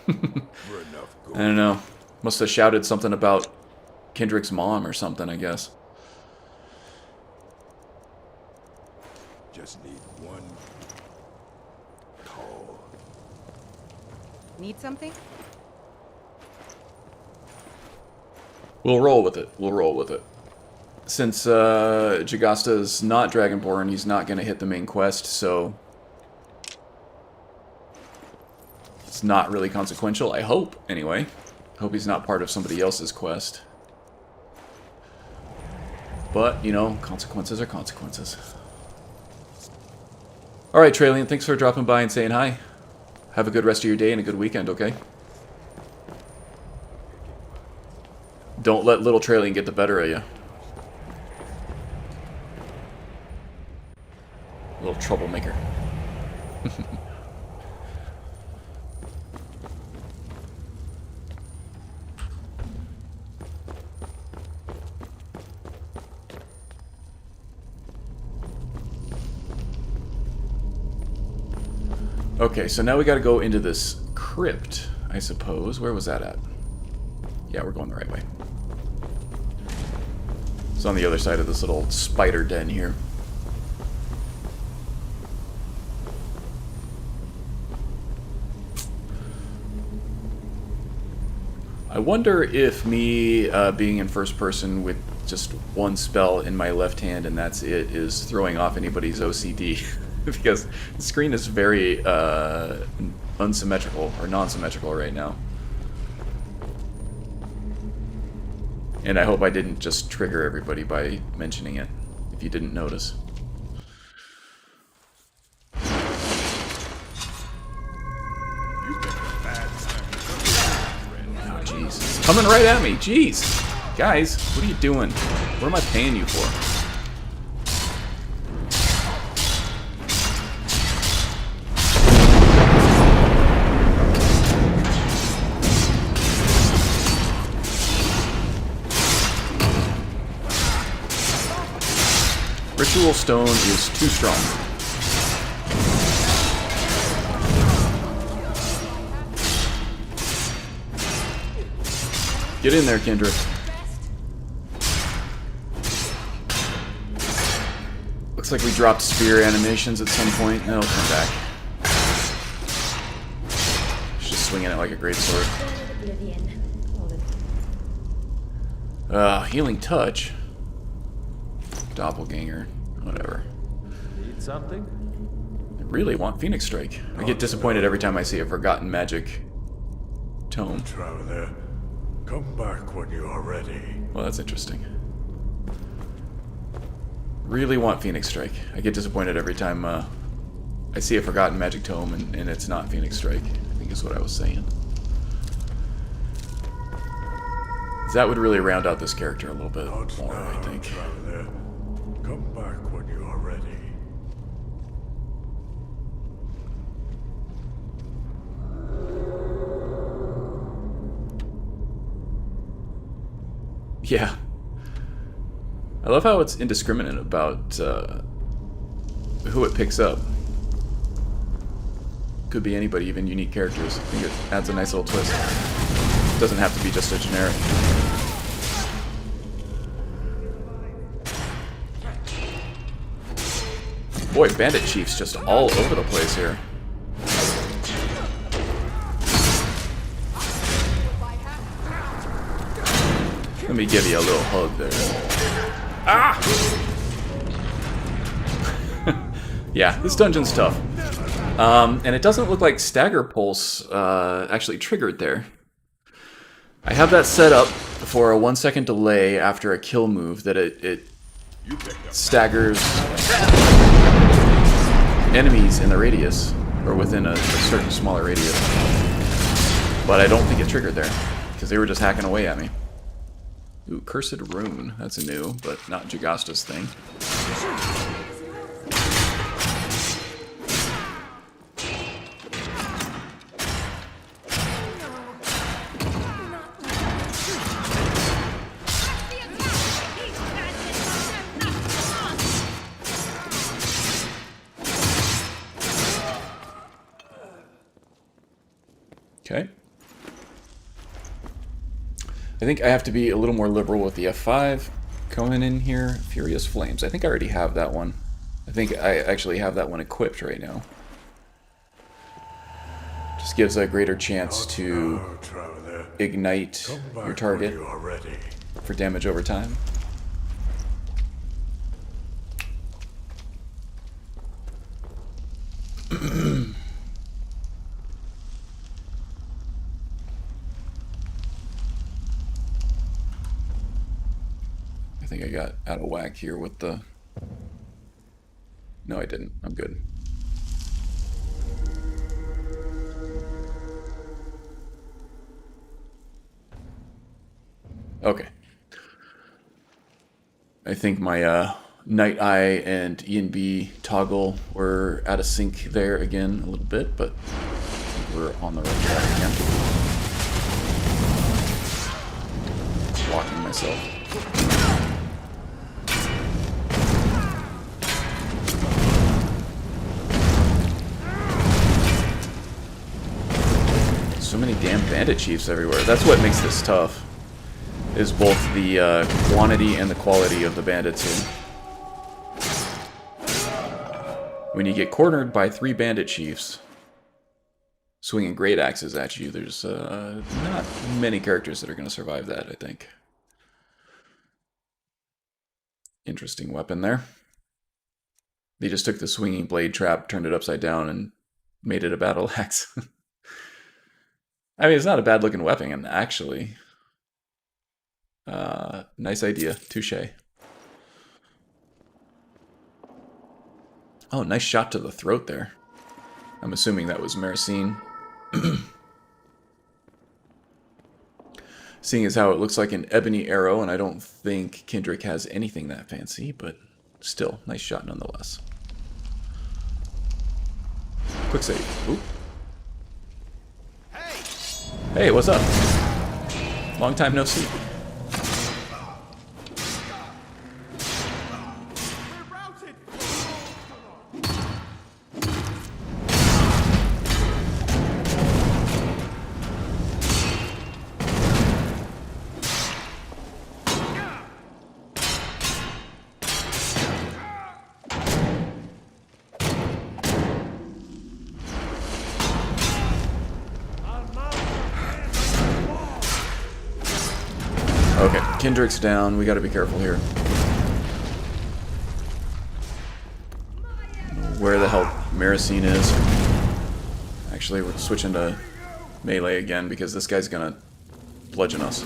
I don't know. Must have shouted something about Kendrick's mom or something, I guess. just need one call. Need something? We'll roll with it. We'll roll with it. Since Jagasta's not Dragonborn, he's not going to hit the main quest, so it's not really consequential. I hope, anyway. Hope he's not part of somebody else's quest. But, you know, consequences are consequences. Alright, Trailian, thanks for dropping by and saying hi. Have a good rest of your day and a good weekend, okay? Don't let little Trailian get the better of you. Little troublemaker. Okay, so now we gotta go into this crypt, I suppose. Where was that at? Yeah, we're going the right way. It's on the other side of this little spider den here. I wonder if me being in first person with just one spell in my left hand and that's it is throwing off anybody's OCD. Because the screen is very unsymmetrical or non-symmetrical right now. And I hope I didn't just trigger everybody by mentioning it, if you didn't notice. Oh, jeez. It's coming right at me. Jeez. Guys, what are you doing? What am I paying you for? Ritual stone is too strong. Get in there, Kendra. Looks like we dropped spear animations at some point. They'll come back. She's just swinging it like a greatsword. Healing touch. Doppelganger, whatever. Need something? I really want Phoenix Strike. I get disappointed every time I see a forgotten magic tome. Traveler, come back when you are ready. Well, that's interesting. Really want Phoenix Strike. I get disappointed every time I see a forgotten magic tome and it's not Phoenix Strike, I think is what I was saying. That would really round out this character a little bit more, I think. Traveler. Come back when you are ready. Yeah. I love how it's indiscriminate about who it picks up. Could be anybody, even unique characters. I think it adds a nice little twist. It doesn't have to be just a generic. Boy, Bandit Chief's just all over the place here. Let me give you a little hug there. Ah! Yeah, this dungeon's tough. And it doesn't look like Stagger Pulse actually triggered there. I have that set up for a 1 second delay after a kill move that it staggers enemies in the radius, or within a certain smaller radius. But I don't think it triggered there, because they were just hacking away at me. Ooh, Cursed Rune. That's new, but not Jagasta's thing. Okay. I think I have to be a little more liberal with the F5 coming in here. Furious Flames. I think I already have that one. I think I actually have that one equipped right now. Just gives a greater chance to ignite your target for damage over time. I think I got out of whack here with the... No, I didn't. I'm good. Okay. I think my Night Eye and E&B toggle were out of sync there again a little bit, but we're on the right track again. Blocking myself. So many damn bandit chiefs everywhere. That's what makes this tough. Is both the quantity and the quality of the bandits here. When you get cornered by 3 bandit chiefs swinging great axes at you, there's not many characters that are going to survive that, I think. Interesting weapon there. They just took the swinging blade trap, turned it upside down, and made it a battle axe. I mean, it's not a bad looking weapon, and actually... nice idea. Touche. Oh, nice shot to the throat there. I'm assuming that was Maricine. Seeing as how it looks like an ebony arrow, and I don't think Kendrick has anything that fancy, but still, nice shot nonetheless. Quick save. Oop. Hey, what's up? Long time no see. Okay, Kendrick's down. We gotta be careful here. Where the hell Maricine is. Actually, we're switching to melee again because this guy's gonna bludgeon us.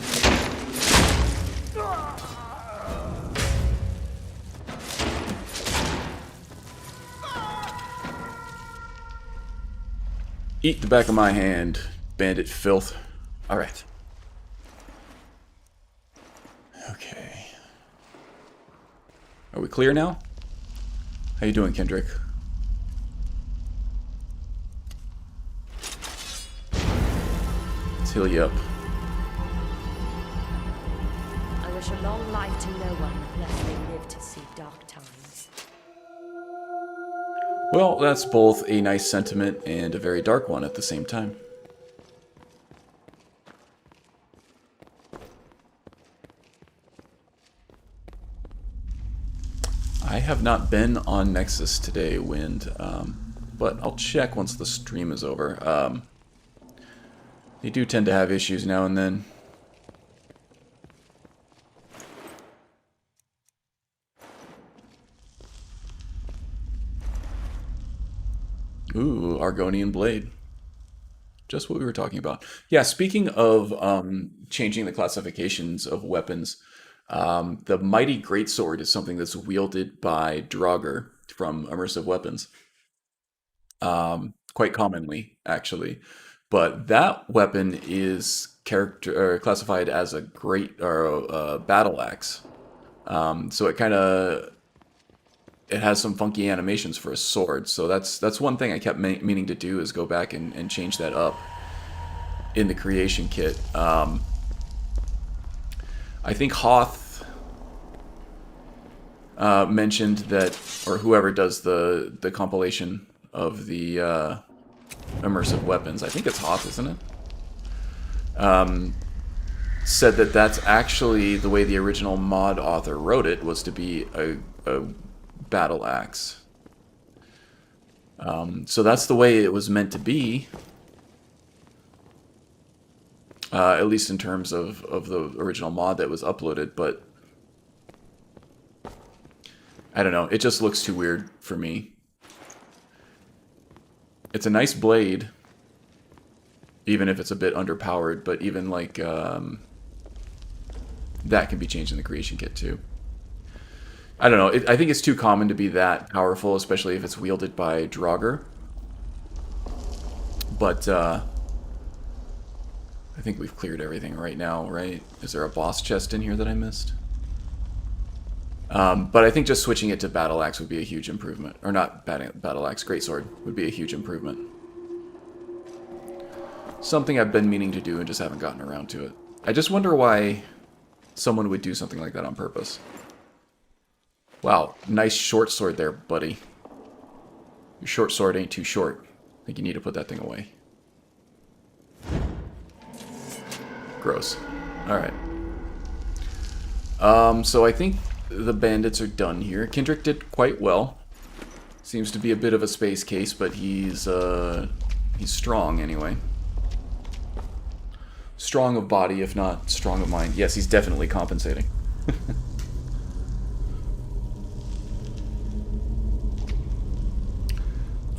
Eat the back of my hand, bandit filth. Alright. Okay. Are we clear now? How you doing, Kendrick? Let's heal you up. I wish a long life to no one, lest they live to see dark times. Well, that's both a nice sentiment and a very dark one at the same time. I have not been on Nexus today, Wind, but I'll check once the stream is over. They do tend to have issues now and then. Ooh, Argonian Blade. Just what we were talking about. Yeah, speaking of changing the classifications of weapons, the mighty Greatsword is something that's wielded by Draugr from Immersive Weapons. Quite commonly, actually. But that weapon is classified as a battle axe. So it kind of... It has some funky animations for a sword, so that's one thing I kept meaning to do, is go back and change that up in the creation kit. I think Hoth mentioned that, or whoever does the compilation of the Immersive Weapons, I think it's Hoth, isn't it? Said that that's actually the way the original mod author wrote it, was to be a battle axe. So that's the way it was meant to be. At least in terms of the original mod that was uploaded, but I don't know, it just looks too weird for me. It's a nice blade, even if it's a bit underpowered, but even like that can be changed in the creation kit too. I don't know, I think it's too common to be that powerful, especially if it's wielded by Draugr. But I think we've cleared everything right now, right? Is there a boss chest in here that I missed? But I think just switching it to Battle Axe would be a huge improvement. Or not Battle Axe, Greatsword would be a huge improvement. Something I've been meaning to do and just haven't gotten around to it. I just wonder why someone would do something like that on purpose. Wow, nice short sword there, buddy. Your short sword ain't too short. I think you need to put that thing away. Gross. Alright. So I think the bandits are done here. Kendrick did quite well. Seems to be a bit of a space case, but he's strong anyway. Strong of body, if not strong of mind. Yes, he's definitely compensating.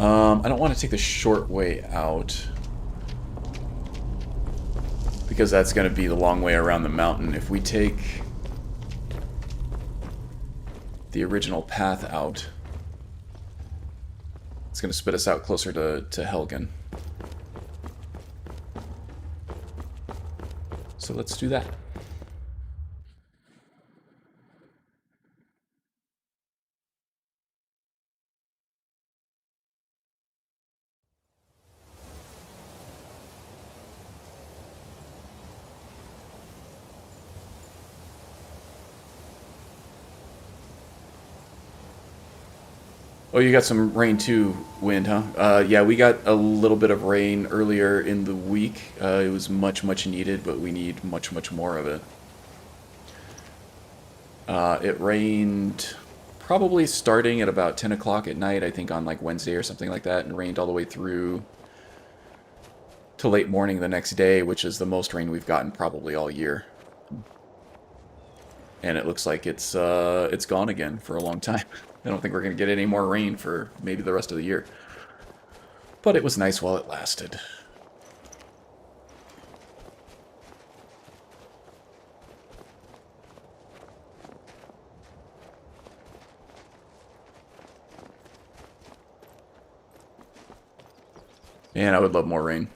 I don't want to take the short way out, because that's going to be the long way around the mountain. If we take the original path out, it's going to spit us out closer to Helgen. So let's do that. Oh, you got some rain too, Wind, huh? Yeah, we got a little bit of rain earlier in the week. It was much needed, but we need much more of it. It rained probably starting at about 10 o'clock at night, I think on like Wednesday or something like that, and rained all the way through to late morning the next day, which is the most rain we've gotten probably all year. And it looks like it's gone again for a long time. I don't think we're going to get any more rain for maybe the rest of the year. But it was nice while it lasted. Man, I would love more rain.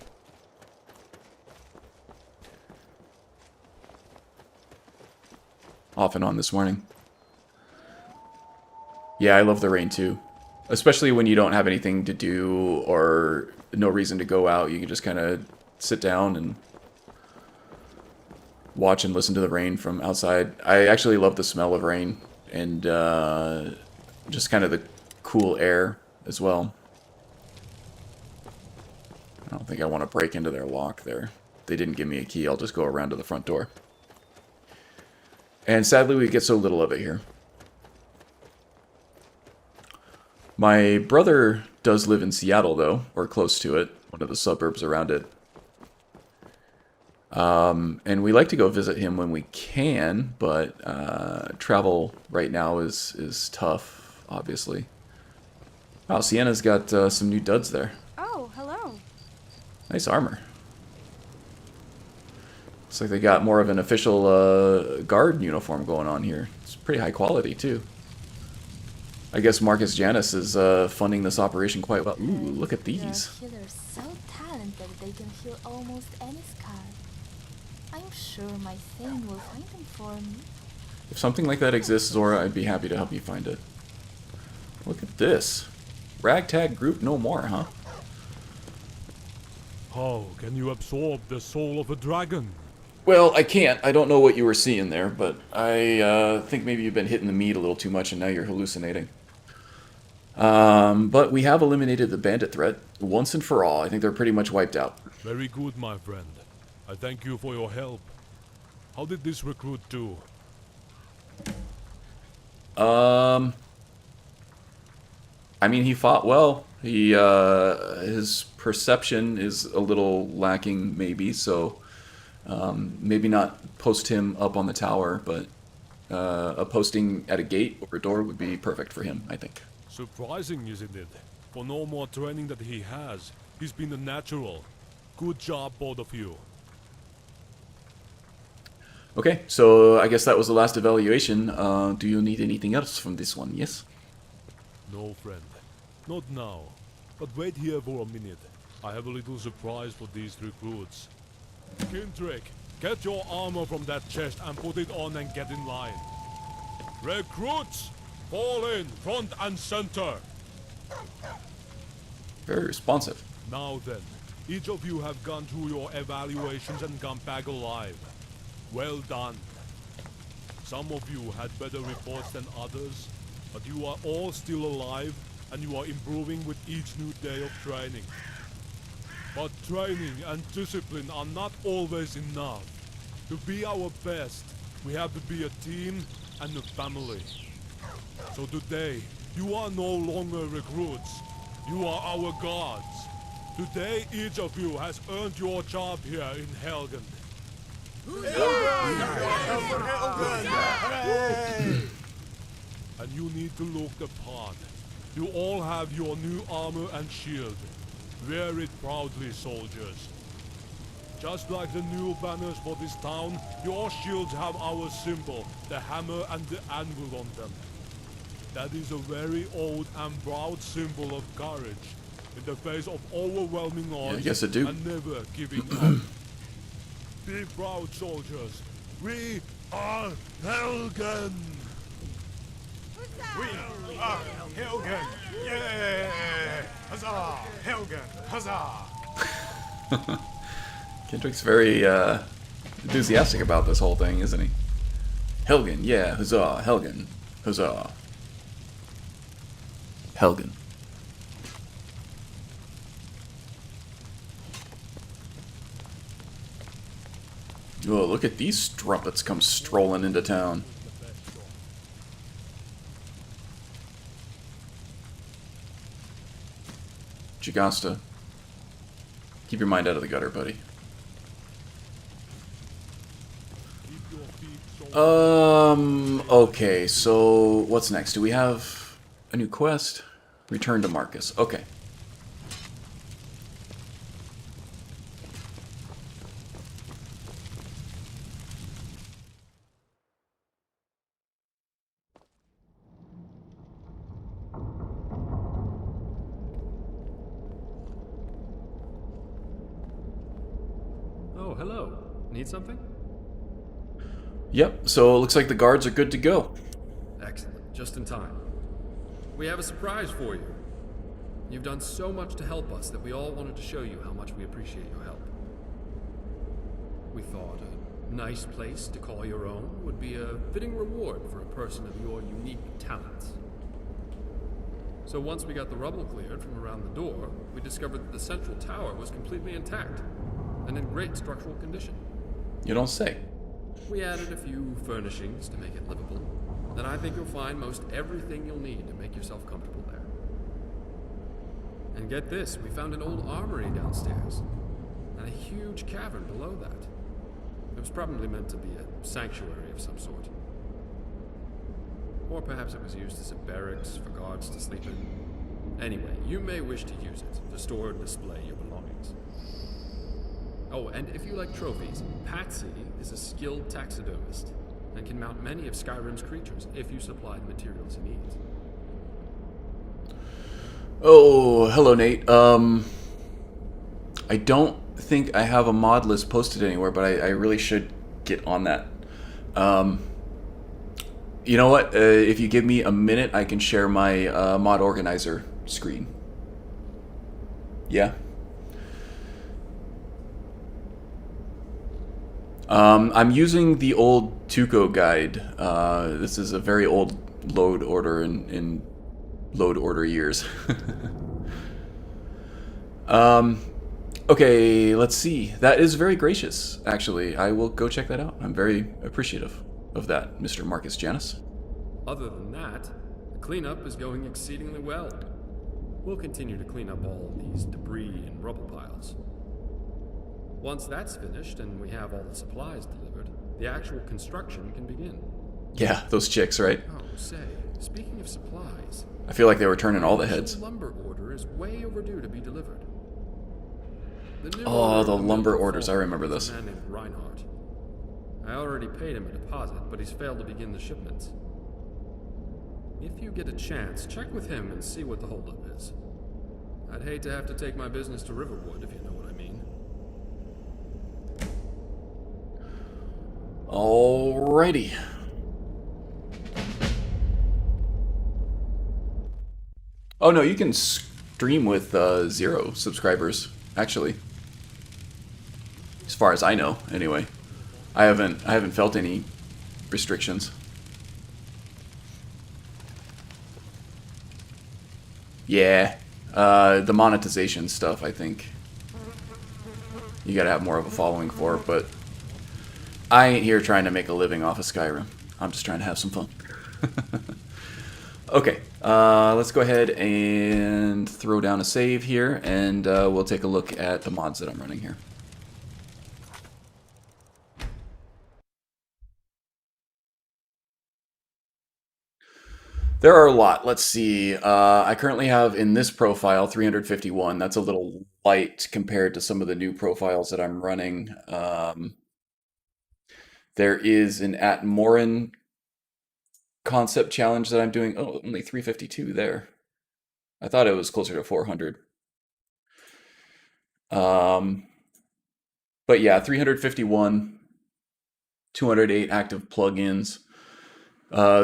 Off and on this morning. Yeah, I love the rain too. Especially when you don't have anything to do or no reason to go out. You can just kind of sit down and watch and listen to the rain from outside. I actually love the smell of rain and just kind of the cool air as well. I don't think I want to break into their lock there. They didn't give me a key. I'll just go around to the front door. And sadly, we get so little of it here. My brother does live in Seattle, though, or close to it, one of the suburbs around it. And we like to go visit him when we can, but travel right now is tough, obviously. Wow, Sienna's got some new duds there. Oh, hello. Nice armor. Looks like they got more of an official guard uniform going on here. It's pretty high quality, too. I guess Marcus Janus is funding this operation quite well. Ooh, look at these. The healer's so talented they can heal almost any scar. I'm sure my Thane will find them for me. If something like that exists, Zora, I'd be happy to help you find it. Look at this. Ragtag group no more, huh? How can you absorb the soul of a dragon? Well, I can't. I don't know what you were seeing there, but I think maybe you've been hitting the meat a little too much and now you're hallucinating. But we have eliminated the bandit threat once and for all. I think they're pretty much wiped out. Very good, my friend. I thank you for your help. How did this recruit do? I mean, he fought well. His perception is a little lacking, maybe, so maybe not post him up on the tower, but a posting at a gate or a door would be perfect for him, I think. Surprising, isn't it? For no more training that he has, he's been a natural. Good job, both of you. Okay, so I guess that was the last evaluation. Do you need anything else from this one, yes? No, friend. Not now. But wait here for a minute. I have a little surprise for these recruits. Kindrick, get your armor from that chest and put it on and get in line. Recruits, fall in, front and center. Very responsive. Now then, each of you have gone through your evaluations and come back alive. Well done. Some of you had better reports than others, but you are all still alive and you are improving with each new day of training. But training and discipline are not always enough. To be our best, we have to be a team and a family. So today, you are no longer recruits. You are our gods. Today, each of you has earned your job here in Helgen. And you need to look the part. You all have your new armor and shield. Wear it proudly, soldiers. Just like the new banners for this town, your shields have our symbol, the hammer and the anvil on them. That is a very old and proud symbol of courage in the face of overwhelming odds yes, I do. and never giving up. Be proud, soldiers. We are Helgen! We are Helgen! Yeah! Huzzah! Helgen! Huzzah! Kendrick's very enthusiastic about this whole thing, isn't he? Helgen, yeah, huzzah, Helgen, huzzah. Helgen. Oh, look at these strumpets come strolling into town. Jagasta, keep your mind out of the gutter, buddy. Okay, so what's next? Do we have a new quest? Return to Marcus. Okay. Oh, hello. Need something? Yep, so it looks like the guards are good to go. Excellent. Just in time. We have a surprise for you. You've done so much to help us that we all wanted to show you how much we appreciate your help. We thought a nice place to call your own would be a fitting reward for a person of your unique talents. So once we got the rubble cleared from around the door, we discovered that the central tower was completely intact and in great structural condition. You don't say. We added a few furnishings to make it livable, and I think you'll find most everything you'll need to make yourself comfortable there. And get this, we found an old armory downstairs, and a huge cavern below that. It was probably meant to be a sanctuary of some sort. Or perhaps it was used as a barracks for guards to sleep in. Anyway, you may wish to use it to store and display your belongings. Oh, and if you like trophies, Patsy is a skilled taxidermist and can mount many of Skyrim's creatures if you supply the materials he needs. Oh, hello, Nate. I don't think I have a mod list posted anywhere, but I really should get on that. You know what? If you give me a minute, I can share my mod organizer screen. Yeah? I'm using the old Tuco guide. This is a very old load order in load order years. Okay, let's see. That is very gracious, actually. I will go check that out. I'm very appreciative of that, Mr. Marcus Janus. Other than that, the cleanup is going exceedingly well. We'll continue to clean up all these debris and rubble piles. Once that's finished and we have all the supplies delivered, the actual construction can begin. Yeah, those chicks, right? Oh, say, speaking of supplies... I feel like they were turning all the heads. The lumber order is way overdue to be delivered. Oh, the lumber orders, I remember this. A man named Reinhardt. I already paid him a deposit, but he's failed to begin the shipments. If you get a chance, check with him and see what the holdup is. I'd hate to have to take my business to Riverwood, if you know what I mean. Alrighty. Oh no, you can stream with 0 subscribers, actually. As far as I know, anyway. I haven't felt any restrictions. Yeah, the monetization stuff, I think you gotta have more of a following for, but I ain't here trying to make a living off of Skyrim. I'm just trying to have some fun. Okay, let's go ahead and throw down a save here, and we'll take a look at the mods that I'm running here. There are a lot. Let's see. I currently have in this profile 351. That's a little light compared to some of the new profiles that I'm running. There is an At Morin concept challenge that I'm doing. Oh, only 352 there. I thought it was closer to 400. But yeah, 351, 208 active plugins.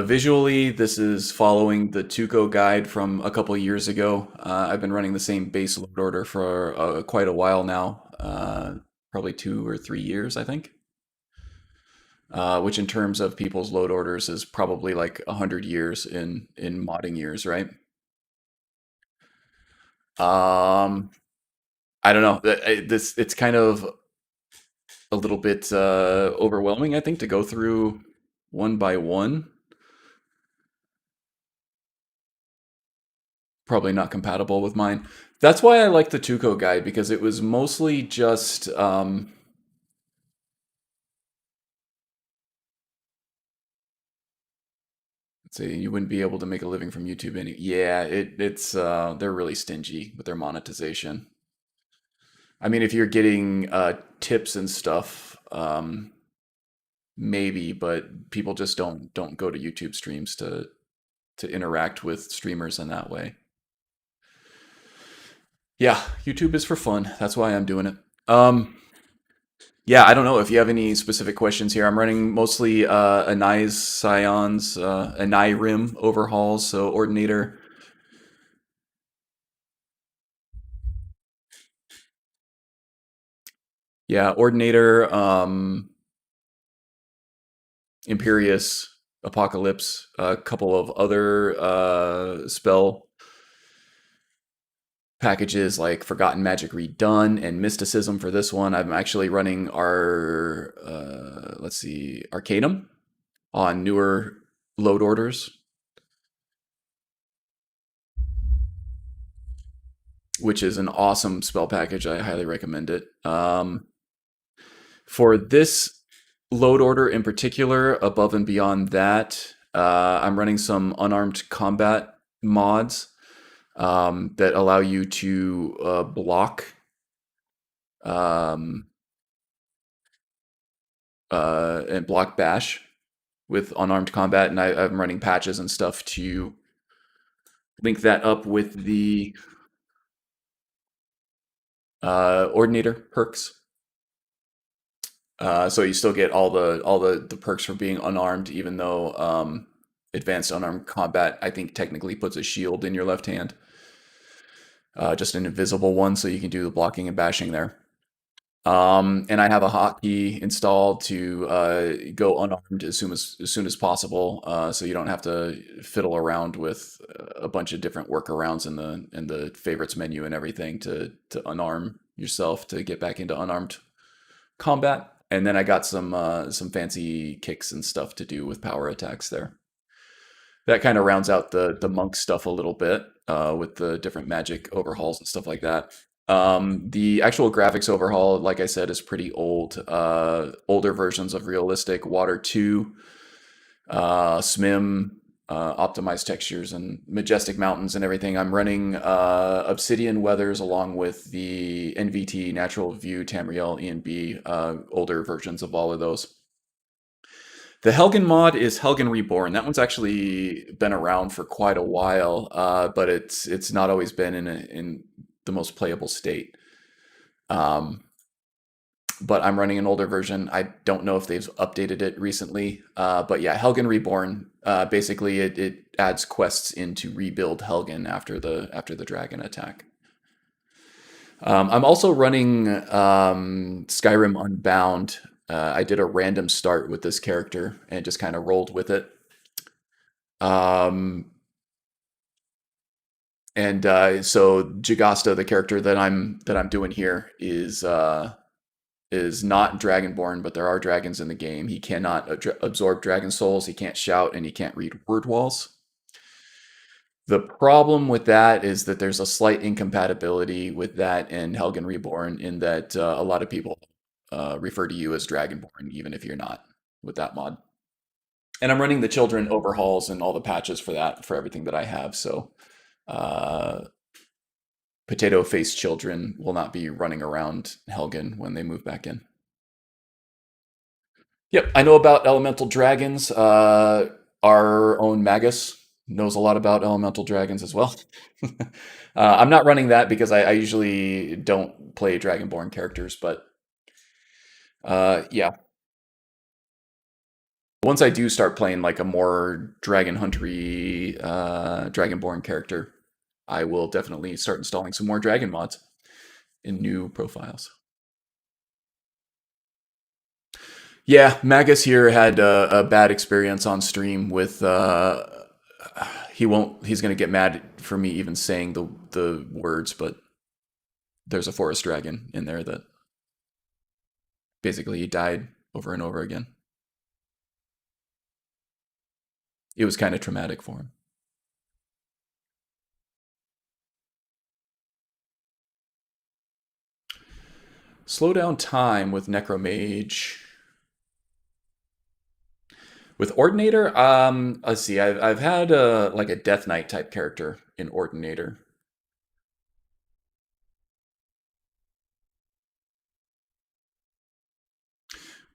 Visually, this is following the Tuco guide from a couple years ago. I've been running the same base load order for quite a while now, probably 2 or 3 years, I think. Which in terms of people's load orders is probably like 100 years in modding years, right? I don't know. It's kind of a little bit overwhelming, I think, to go through one by one. Probably not compatible with mine. That's why I like the Tuco guide, because it was mostly just let's see, you wouldn't be able to make a living from YouTube yeah, it's they're really stingy with their monetization. I mean, if you're getting tips and stuff, maybe, but people just don't go to YouTube streams to interact with streamers in that way. Yeah, YouTube is for fun. That's why I'm doing it. Yeah, I don't know if you have any specific questions here. I'm running mostly Anai's Scions, Anai overhauls, so Ordinator. Yeah, Ordinator, Imperius, Apocalypse, a couple of other spell packages like Forgotten Magic Redone and Mysticism for this one. I'm actually running our, let's see, Arcanum on newer load orders, which is an awesome spell package. I highly recommend it. For this load order in particular, above and beyond that, I'm running some unarmed combat mods that allow you to block and block bash with unarmed combat, and I'm running patches and stuff to link that up with the Ordinator perks. So you still get all the perks for being unarmed, even though advanced unarmed combat, I think, technically puts a shield in your left hand. Just an invisible one, so you can do the blocking and bashing there. And I have a hotkey installed to go unarmed as soon as possible, so you don't have to fiddle around with a bunch of different workarounds in the favorites menu and everything to unarm yourself to get back into unarmed combat. And then I got some fancy kicks and stuff to do with power attacks there. that kind of rounds out the monk stuff a little bit with the different magic overhauls and stuff like that. The actual graphics overhaul, like I said, is pretty old. Older versions of Realistic, Water 2, SMIM, optimized textures and majestic mountains and everything. I'm running Obsidian Weathers along with the NVT, Natural View, Tamriel, ENB, older versions of all of those. The Helgen mod is Helgen Reborn. That one's actually been around for quite a while, but it's not always been in the most playable state. But I'm running an older version. I don't know if they've updated it recently. But yeah, Helgen Reborn. Basically, it adds quests in to rebuild Helgen after the dragon attack. I'm also running Skyrim Unbound. I did a random start with this character and just kind of rolled with it. So Jagasta, the character that I'm doing here, is not Dragonborn, but there are dragons in the game. He cannot absorb dragon souls. He can't shout, and he can't read word walls. The problem with that is that there's a slight incompatibility with that and Helgen Reborn, in that a lot of people refer to you as Dragonborn, even if you're not, with that mod. And I'm running the children overhauls and all the patches for that, for everything that I have. So potato-faced children will not be running around Helgen when they move back in. Yep, I know about elemental dragons. Our own Magus knows a lot about elemental dragons as well. I'm not running that because I usually don't play Dragonborn characters, but yeah. Once I do start playing like a more dragon huntery Dragonborn character, I will definitely start installing some more dragon mods in new profiles. Yeah, Magus here had a bad experience on stream with he's going to get mad for me even saying the words, but there's a forest dragon in there that basically he died over and over again. It was kind of traumatic for him. Slow down time with Necromage. With Ordinator, let's see. I've had like a Death Knight type character in Ordinator.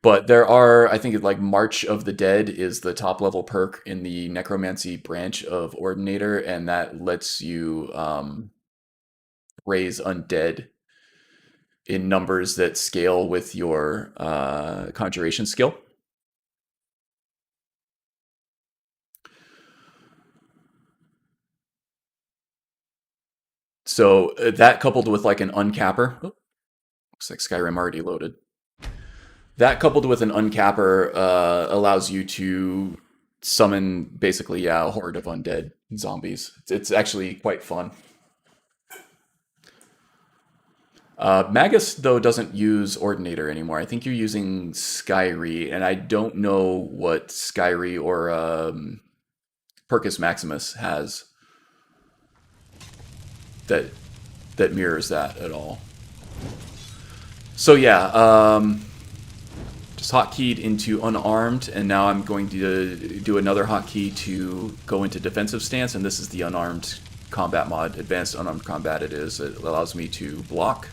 But there are, I think, like March of the Dead is the top level perk in the Necromancy branch of Ordinator, and that lets you raise undead in numbers that scale with your conjuration skill. So that coupled with like an uncapper, looks like Skyrim already loaded. That coupled with an uncapper allows you to summon basically a horde of undead zombies. It's actually quite fun. Magus, though, doesn't use Ordinator anymore. I think you're using Skyri, and I don't know what Skyri or Percus Maximus has that mirrors that at all. So yeah, just hotkeyed into Unarmed, and now I'm going to do another hotkey to go into defensive stance, and this is the Unarmed combat mod. Advanced Unarmed Combat it is. It allows me to block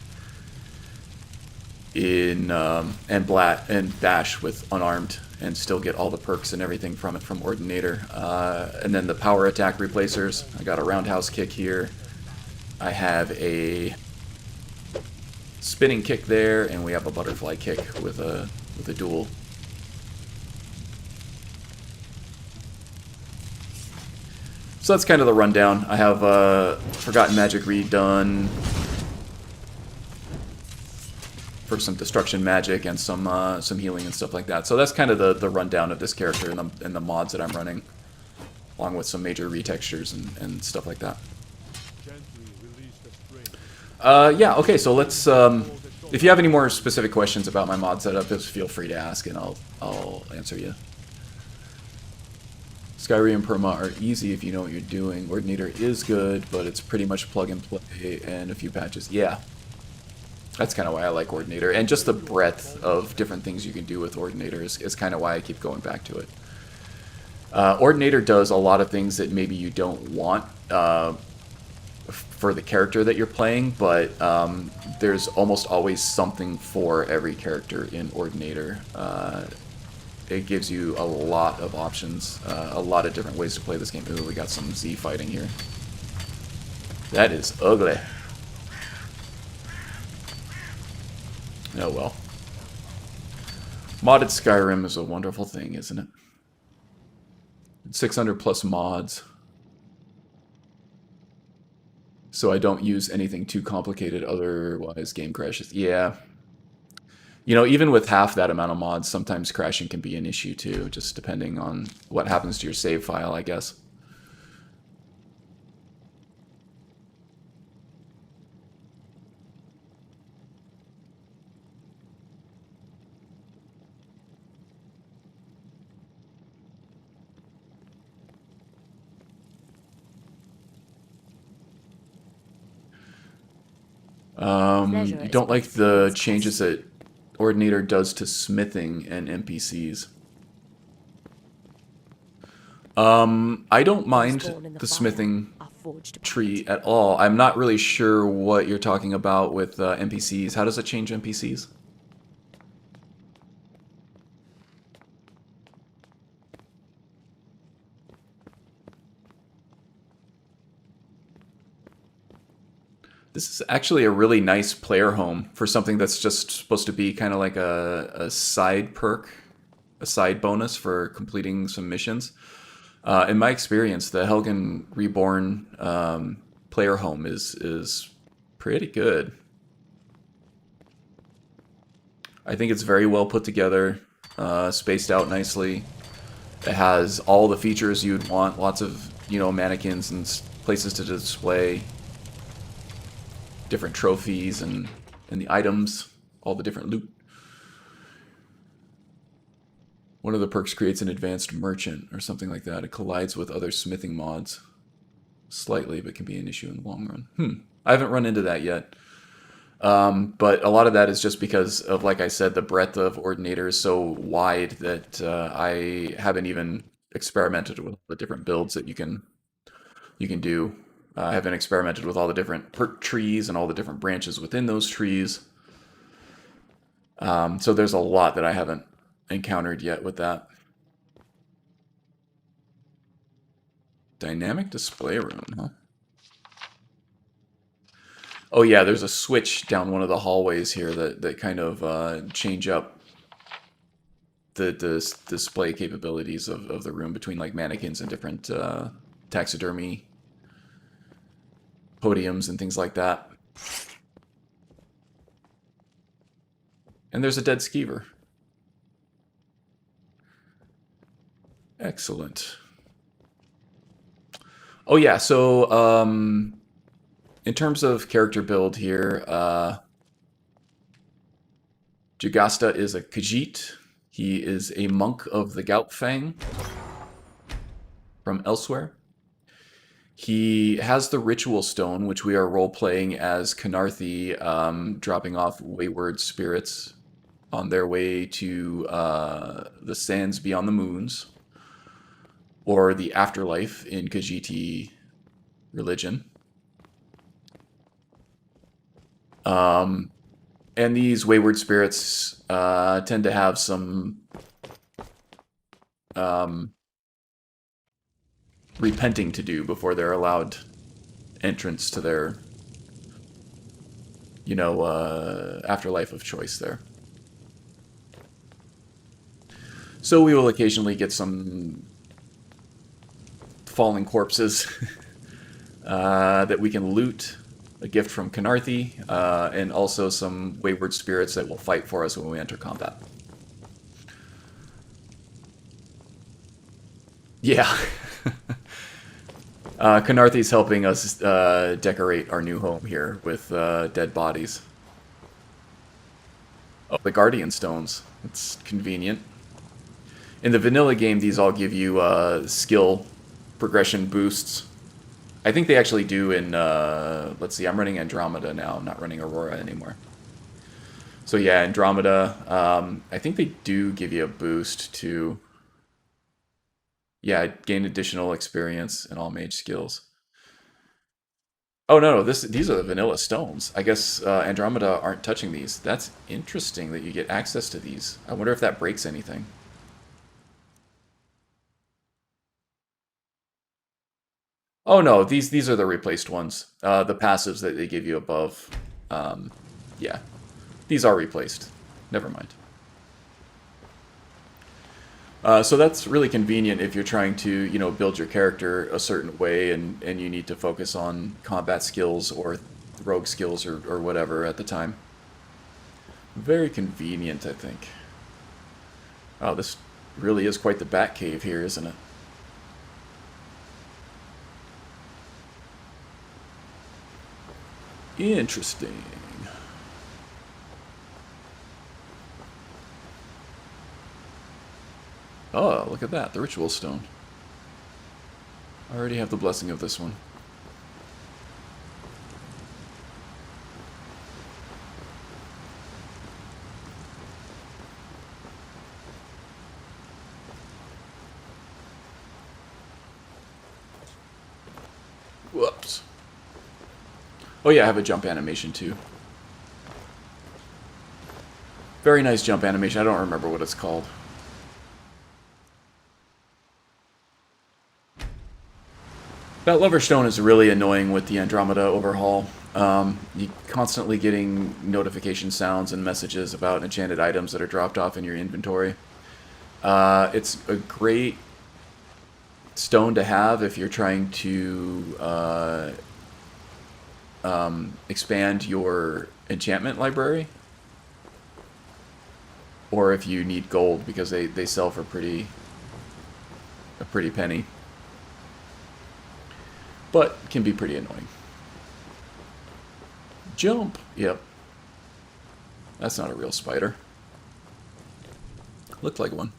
in and bash with Unarmed and still get all the perks and everything from it from Ordinator. And then the power attack replacers. I got a roundhouse kick here. I have a spinning kick there, and we have a butterfly kick with a duel. So that's kind of the rundown. I have Forgotten Magic redone for some destruction magic and some healing and stuff like that. So that's kind of the rundown of this character and the mods that I'm running, along with some major retextures and stuff like that. Yeah, okay, so let's, if you have any more specific questions about my mod setup, just feel free to ask and I'll answer you. Skyrim perma are easy if you know what you're doing. Ordinator is good, but it's pretty much plug and play and a few patches. Yeah. That's kind of why I like Ordinator. And just the breadth of different things you can do with Ordinator is kind of why I keep going back to it. Ordinator does a lot of things that maybe you don't want for the character that you're playing, but there's almost always something for every character in Ordinator. It gives you a lot of options, a lot of different ways to play this game. Ooh, we got some Z fighting here. That is ugly. Oh well. Modded Skyrim is a wonderful thing, isn't it? 600 plus mods. So I don't use anything too complicated, otherwise game crashes. Yeah. You know, even with half that amount of mods, sometimes crashing can be an issue too, just depending on what happens to your save file, I guess. You don't like the changes that Ordinator does to smithing and NPCs. I don't mind the smithing tree at all. I'm not really sure what you're talking about with NPCs. How does it change NPCs? This is actually a really nice player home for something that's just supposed to be kind of like a side perk, a side bonus for completing some missions. In my experience, the Helgen Reborn player home is pretty good. I think it's very well put together, spaced out nicely. It has all the features you'd want, lots of, you know, mannequins and places to display different trophies and the items, all the different loot. One of the perks creates an advanced merchant or something like that. It collides with other smithing mods slightly, but can be an issue in the long run. I haven't run into that yet. But a lot of that is just because of, like I said, the breadth of Ordinator is so wide that I haven't even experimented with the different builds that you can do. I haven't experimented with all the different perk trees and all the different branches within those trees. So there's a lot that I haven't encountered yet with that. Dynamic display room, huh? Oh yeah, there's a switch down one of the hallways here that kind of change up the display capabilities of the room between like mannequins and different taxidermy podiums and things like that. And there's a dead skeever. Excellent. Oh yeah, so in terms of character build here, Jagasta is a Khajiit. He is a monk of the Goutfang from elsewhere. He has the ritual stone, which we are role-playing as Khanarthi dropping off wayward spirits on their way to the sands beyond the moons, or the afterlife in Khajiiti religion. And these wayward spirits tend to have some repenting to do before they're allowed entrance to their, you know, afterlife of choice there. So we will occasionally get some falling corpses that we can loot, a gift from Khanarthi, and also some wayward spirits that will fight for us when we enter combat. Yeah. Khanarthi's helping us decorate our new home here with dead bodies. Oh, the Guardian Stones. It's convenient. In the vanilla game, these all give you skill progression boosts. I think they actually do in, let's see, I'm running Andromeda now, I'm not running Aurora anymore. So yeah, Andromeda, I think they do give you a boost to, yeah, gain additional experience in all mage skills. Oh no, these are the vanilla stones. I guess Andromeda aren't touching these. That's interesting that you get access to these. I wonder if that breaks anything. Oh no, these are the replaced ones. The passives that they give you above. Yeah, these are replaced. Never mind. So that's really convenient if you're trying to, you know, build your character a certain way and you need to focus on combat skills or rogue skills or whatever at the time. Very convenient, I think. Oh, this really is quite the bat cave here, isn't it? Interesting. Oh, look at that, the ritual stone. I already have the blessing of this one. Whoops. Oh yeah, I have a jump animation too. Very nice jump animation. I don't remember what it's called. That Lover Stone is really annoying with the Andromeda overhaul. You constantly getting notification sounds and messages about enchanted items that are dropped off in your inventory. It's a great stone to have if you're trying to expand your enchantment library, or if you need gold, because they sell for a pretty penny. But can be pretty annoying. Jump! Yep. That's not a real spider. Looked like one.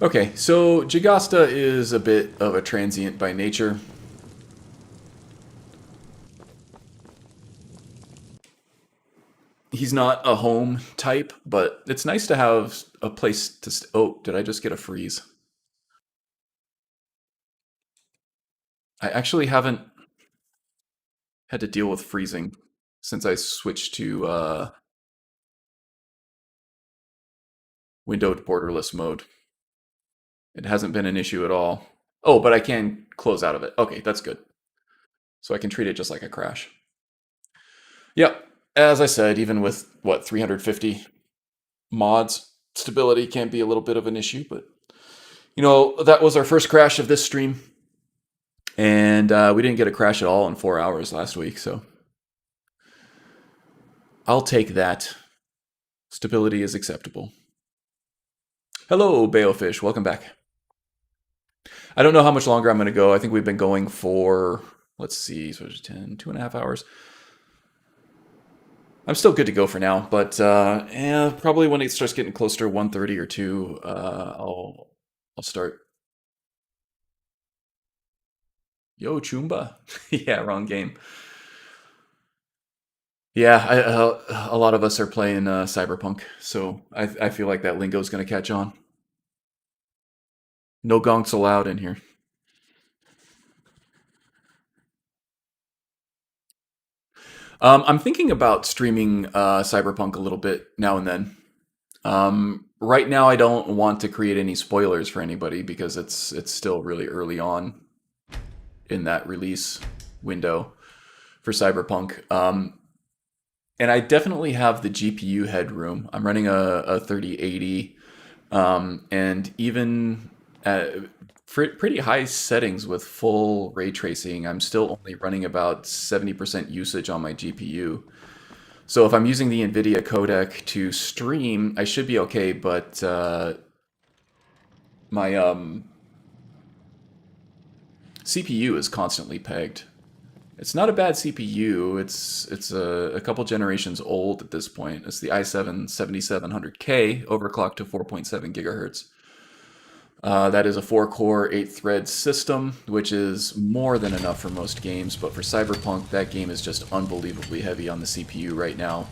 Okay, so Jagasta is a bit of a transient by nature. He's not a home type, but it's nice to have a place to... Oh, did I just get a freeze? I actually haven't had to deal with freezing since I switched to windowed borderless mode. It hasn't been an issue at all. Oh, but I can close out of it. Okay, that's good. So I can treat it just like a crash. Yep, as I said, even with, what, 350 mods, stability can be a little bit of an issue, but, you know, that was our first crash of this stream. And we didn't get a crash at all in 4 hours last week, so I'll take that. Stability is acceptable. Hello, Bayofish. Welcome back. I don't know how much longer I'm going to go. I think we've been going for, let's see, so it's 2.5 hours. I'm still good to go for now, but yeah, probably when it starts getting closer to 1:30 or 2, I'll start. Yo, Chumba. Yeah, wrong game. Yeah, a lot of us are playing Cyberpunk, so I feel like that lingo is going to catch on. No gonks allowed in here. I'm thinking about streaming Cyberpunk a little bit now and then. Right now, I don't want to create any spoilers for anybody because it's still really early on in that release window for Cyberpunk. And I definitely have the GPU headroom. I'm running a 3080, and even at pretty high settings with full ray tracing, I'm still only running about 70% usage on my GPU. So if I'm using the NVIDIA codec to stream, I should be okay, but my CPU is constantly pegged. It's not a bad CPU. It's a couple generations old at this point. It's the i7 7700K overclocked to 4.7 gigahertz. That is a 4-core, 8-thread system, which is more than enough for most games, but for Cyberpunk, that game is just unbelievably heavy on the CPU right now.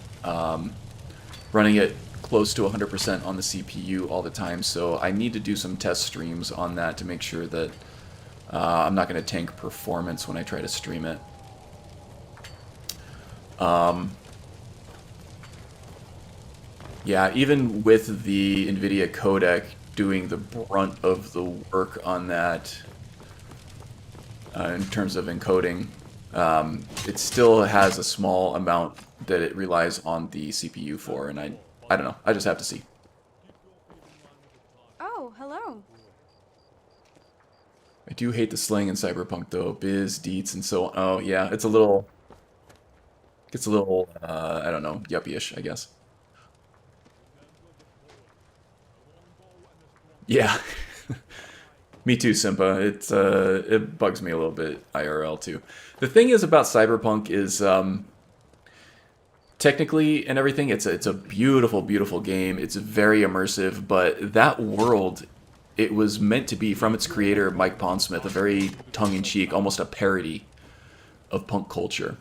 Running it close to 100% on the CPU all the time, so I need to do some test streams on that to make sure that I'm not going to tank performance when I try to stream it. Yeah, even with the NVIDIA codec doing the brunt of the work on that in terms of encoding, it still has a small amount that it relies on the CPU for, and I don't know. I just have to see. Oh, hello. I do hate the slang in Cyberpunk, though. Biz, deets, and so on. Oh, yeah, it's a little... Gets a little, I don't know, yuppie-ish, I guess. Yeah. Me too, Simpa. It bugs me a little bit, IRL, too. The thing is about Cyberpunk is... technically and everything, it's a beautiful, beautiful game. It's very immersive, but that world, it was meant to be, from its creator, Mike Pondsmith, a very tongue-in-cheek, almost a parody of punk culture.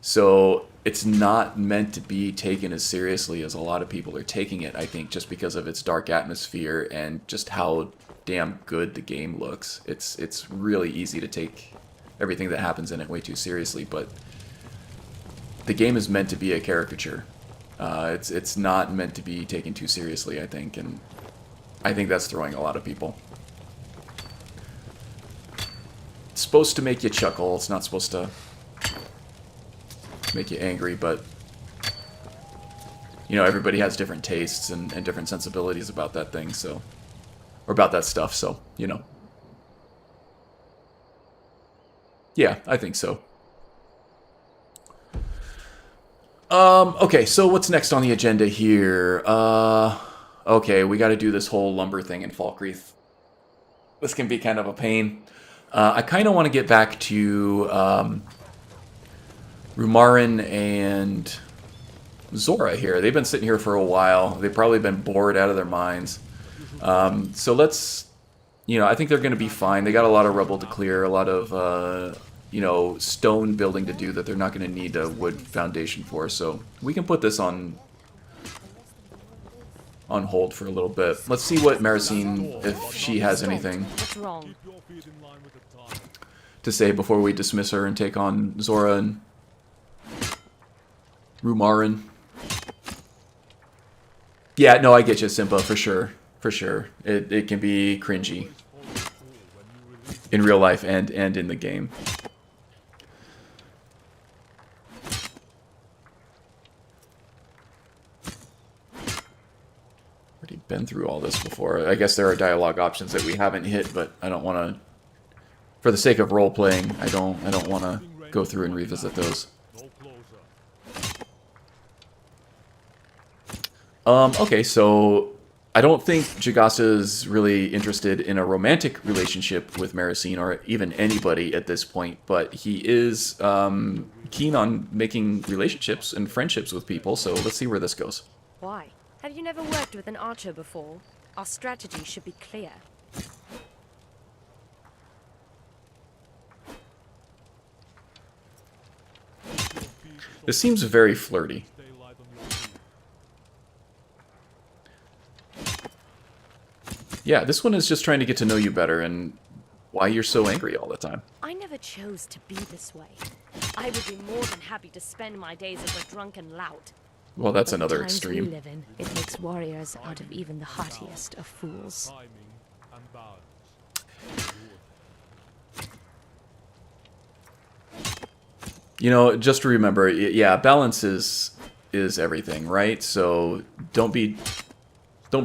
So it's not meant to be taken as seriously as a lot of people are taking it, I think, just because of its dark atmosphere and just how damn good the game looks. It's really easy to take everything that happens in it way too seriously, but the game is meant to be a caricature. It's not meant to be taken too seriously, I think, and I think that's throwing a lot of people. It's supposed to make you chuckle. It's not supposed to make you angry, but you know, everybody has different tastes and different sensibilities about that thing, so, or about that stuff, so, you know. Yeah, I think so. Okay, so what's next on the agenda here? Okay, we gotta do this whole lumber thing in Falkreath. This can be kind of a pain. I kind of want to get back to Rhetoron and Zora here. They've been sitting here for a while. They've probably been bored out of their minds. So let's, you know, I think they're going to be fine. They got a lot of rubble to clear, a lot of, you know, stone building to do that they're not going to need a wood foundation for. So we can put this on hold for a little bit. Let's see what Maricine, if she has anything to say before we dismiss her and take on Zora and Rhetoron. Yeah, no, I get you, Simpa, for sure. For sure. It can be cringy in real life and in the game. Already been through all this before. I guess there are dialogue options that we haven't hit, but I don't want to, for the sake of role-playing, I don't want to go through and revisit those. Okay, so I don't think Jagasa's really interested in a romantic relationship with Maricine or even anybody at this point, but he is keen on making relationships and friendships with people, so let's see where this goes. Why? Have you never worked with an archer before? Our strategy should be clear. This seems very flirty. Yeah, this one is just trying to get to know you better and why you're so angry all the time. I never chose to be this way. I would be more than happy to spend my days as a drunken lout. Well, that's But the another times extreme. we live in, it makes warriors out of even the hardiest of fools. You know, just remember, yeah, balance is everything, right? So don't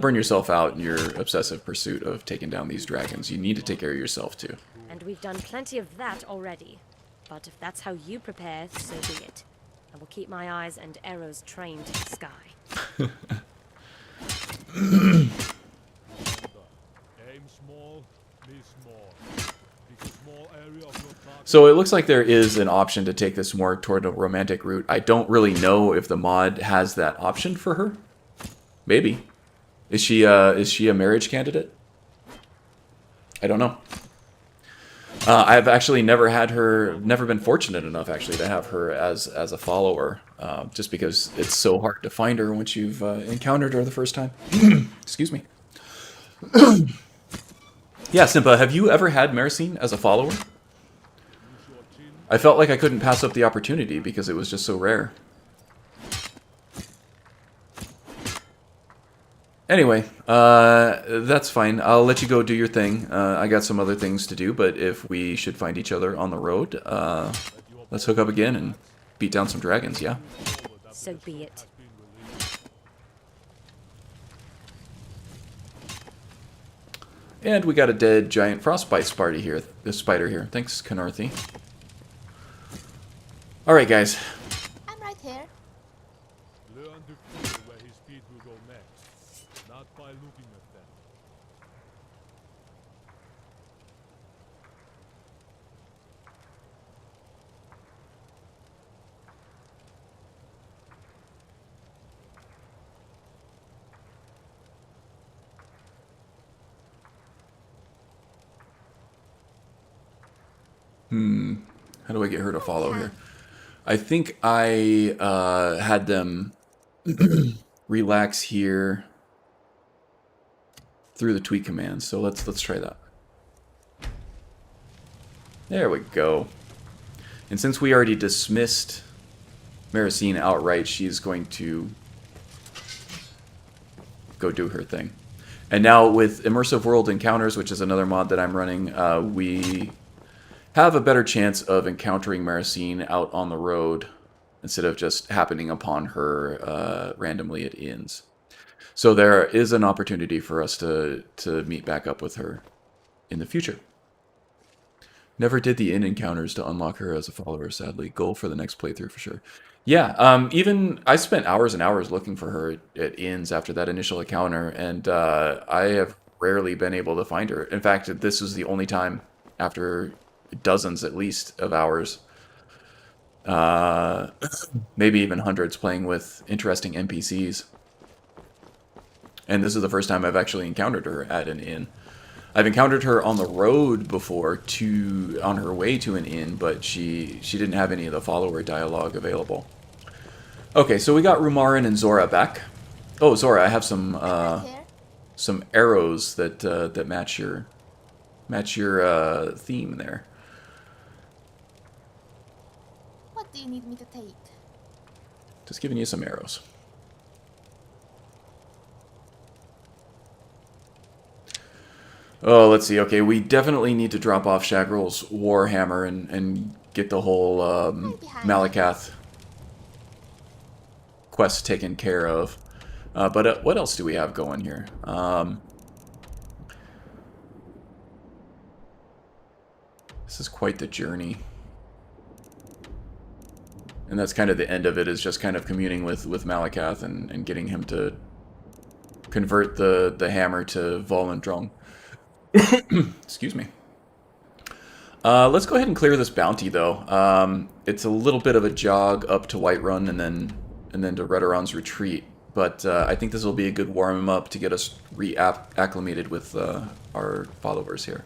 burn yourself out in your obsessive pursuit of taking down these dragons. You need to take care of yourself too. And we've done plenty of that already. But if that's how you prepare, so be it. I will keep my eyes and arrows trained to the sky. Aim small, be small. Be So it looks like there is an option to take this more toward a romantic route. I don't really know if the mod has that option for her. Maybe. Is she a marriage candidate? I don't know. I've actually never been fortunate enough actually to have her as a follower, just because it's so hard to find her once you've encountered her the first time. Excuse me. Yeah, Simpa, have you ever had Maricine as a follower? I felt like I couldn't pass up the opportunity because it was just so rare. Anyway, that's fine. I'll let you go do your thing. I got some other things to do, but if we should find each other on the road, let's hook up again and beat down some dragons, yeah? So be it. And we got a dead giant frostbite spider here. Thanks, Canarthy. Alright, guys. I'm right here. Learn to feel where his feet will go next, not by looking at them. How do I get her to follow here? I think I had them relax here through the tweak command. So let's try that. There we go. And since we already dismissed Maricine outright, she's going to go do her thing. And now with Immersive World Encounters, which is another mod that I'm running, we have a better chance of encountering Maricine out on the road instead of just happening upon her randomly at inns. So there is an opportunity for us to meet back up with her in the future. Never did the inn encounters to unlock her as a follower, sadly. Goal for the next playthrough for sure. Yeah, even I spent hours and hours looking for her at inns after that initial encounter, and I have rarely been able to find her. In fact, this was the only time after dozens at least of hours, maybe even hundreds, playing with interesting NPCs. And this is the first time I've actually encountered her at an inn. I've encountered her on the road before, on her way to an inn, but she didn't have any of the follower dialogue available. Okay, so we got Rumarin and Zora back. Oh, Zora, I have some arrows that match your theme there. What do you need me to take? Just giving you some arrows. Oh, let's see. Okay, we definitely need to drop off Shagrel's Warhammer and get the whole Malakath quest taken care of. But what else do we have going here? This is quite the journey. And that's kind of the end of it, is just kind of communing with Malakath and getting him to convert the hammer to Volendrong. Excuse me. Let's go ahead and clear this bounty, though. It's a little bit of a jog up to Whiterun and then to Rhetoron's retreat. But I think this will be a good warm-up to get us reacclimated with our followers here.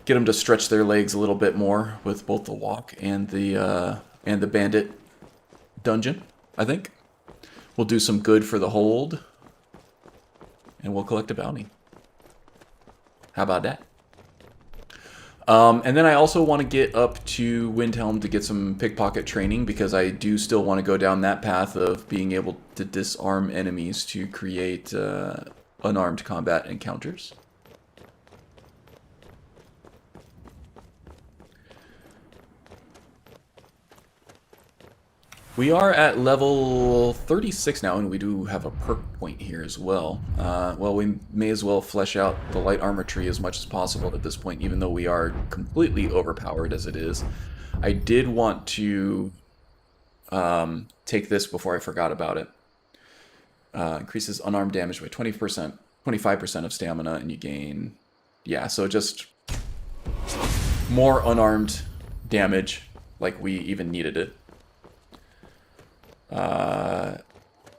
Get them to stretch their legs a little bit more with both the walk and the bandit dungeon, I think. We'll do some good for the hold, and we'll collect a bounty. How about that? And then I also want to get up to Windhelm to get some pickpocket training, because I do still want to go down that path of being able to disarm enemies to create unarmed combat encounters. We are at level 36 now, and we do have a perk point here as well. Well, we may as well flesh out the light armor tree as much as possible at this point, even though we are completely overpowered as it is. I did want to take this before I forgot about it. Increases unarmed damage by 20%, 25% of stamina, and you gain... Yeah, so just more unarmed damage, like we even needed it.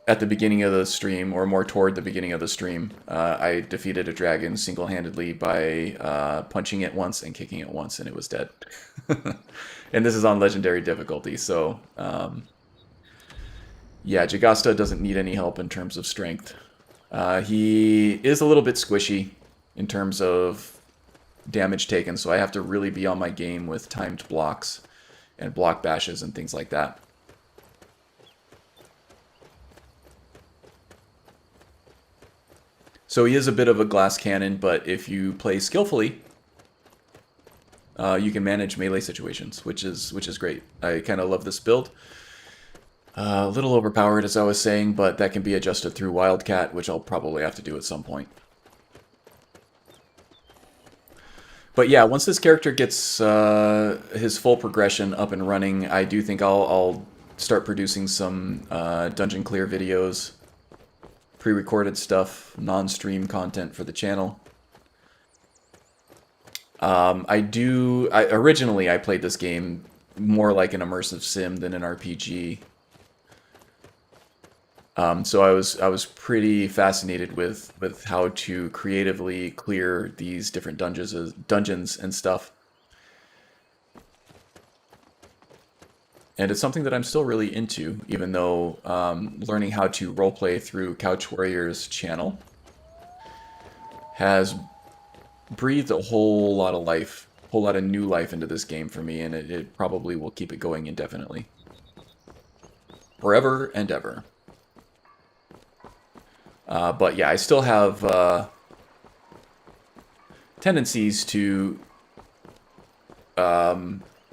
At the beginning of the stream, or more toward the beginning of the stream, I defeated a dragon single-handedly by punching it once and kicking it once, and it was dead. And this is on legendary difficulty, so yeah, Jagasta doesn't need any help in terms of strength. He is a little bit squishy in terms of damage taken, so I have to really be on my game with timed blocks and block bashes and things like that. So he is a bit of a glass cannon, but if you play skillfully, you can manage melee situations, which is great. I kind of love this build. A little overpowered, as I was saying, but that can be adjusted through Wildcat, which I'll probably have to do at some point. But yeah, once this character gets his full progression up and running, I do think I'll start producing some dungeon clear videos, pre-recorded stuff, non-stream content for the channel. Originally I played this game more like an immersive sim than an RPG. So I was pretty fascinated with how to creatively clear these different dungeons and stuff. And it's something that I'm still really into, even though learning how to roleplay through Couch Warrior's channel has breathed a whole lot of life, a whole lot of new life into this game for me, and it probably will keep it going indefinitely. Forever and ever. But yeah, I still have tendencies to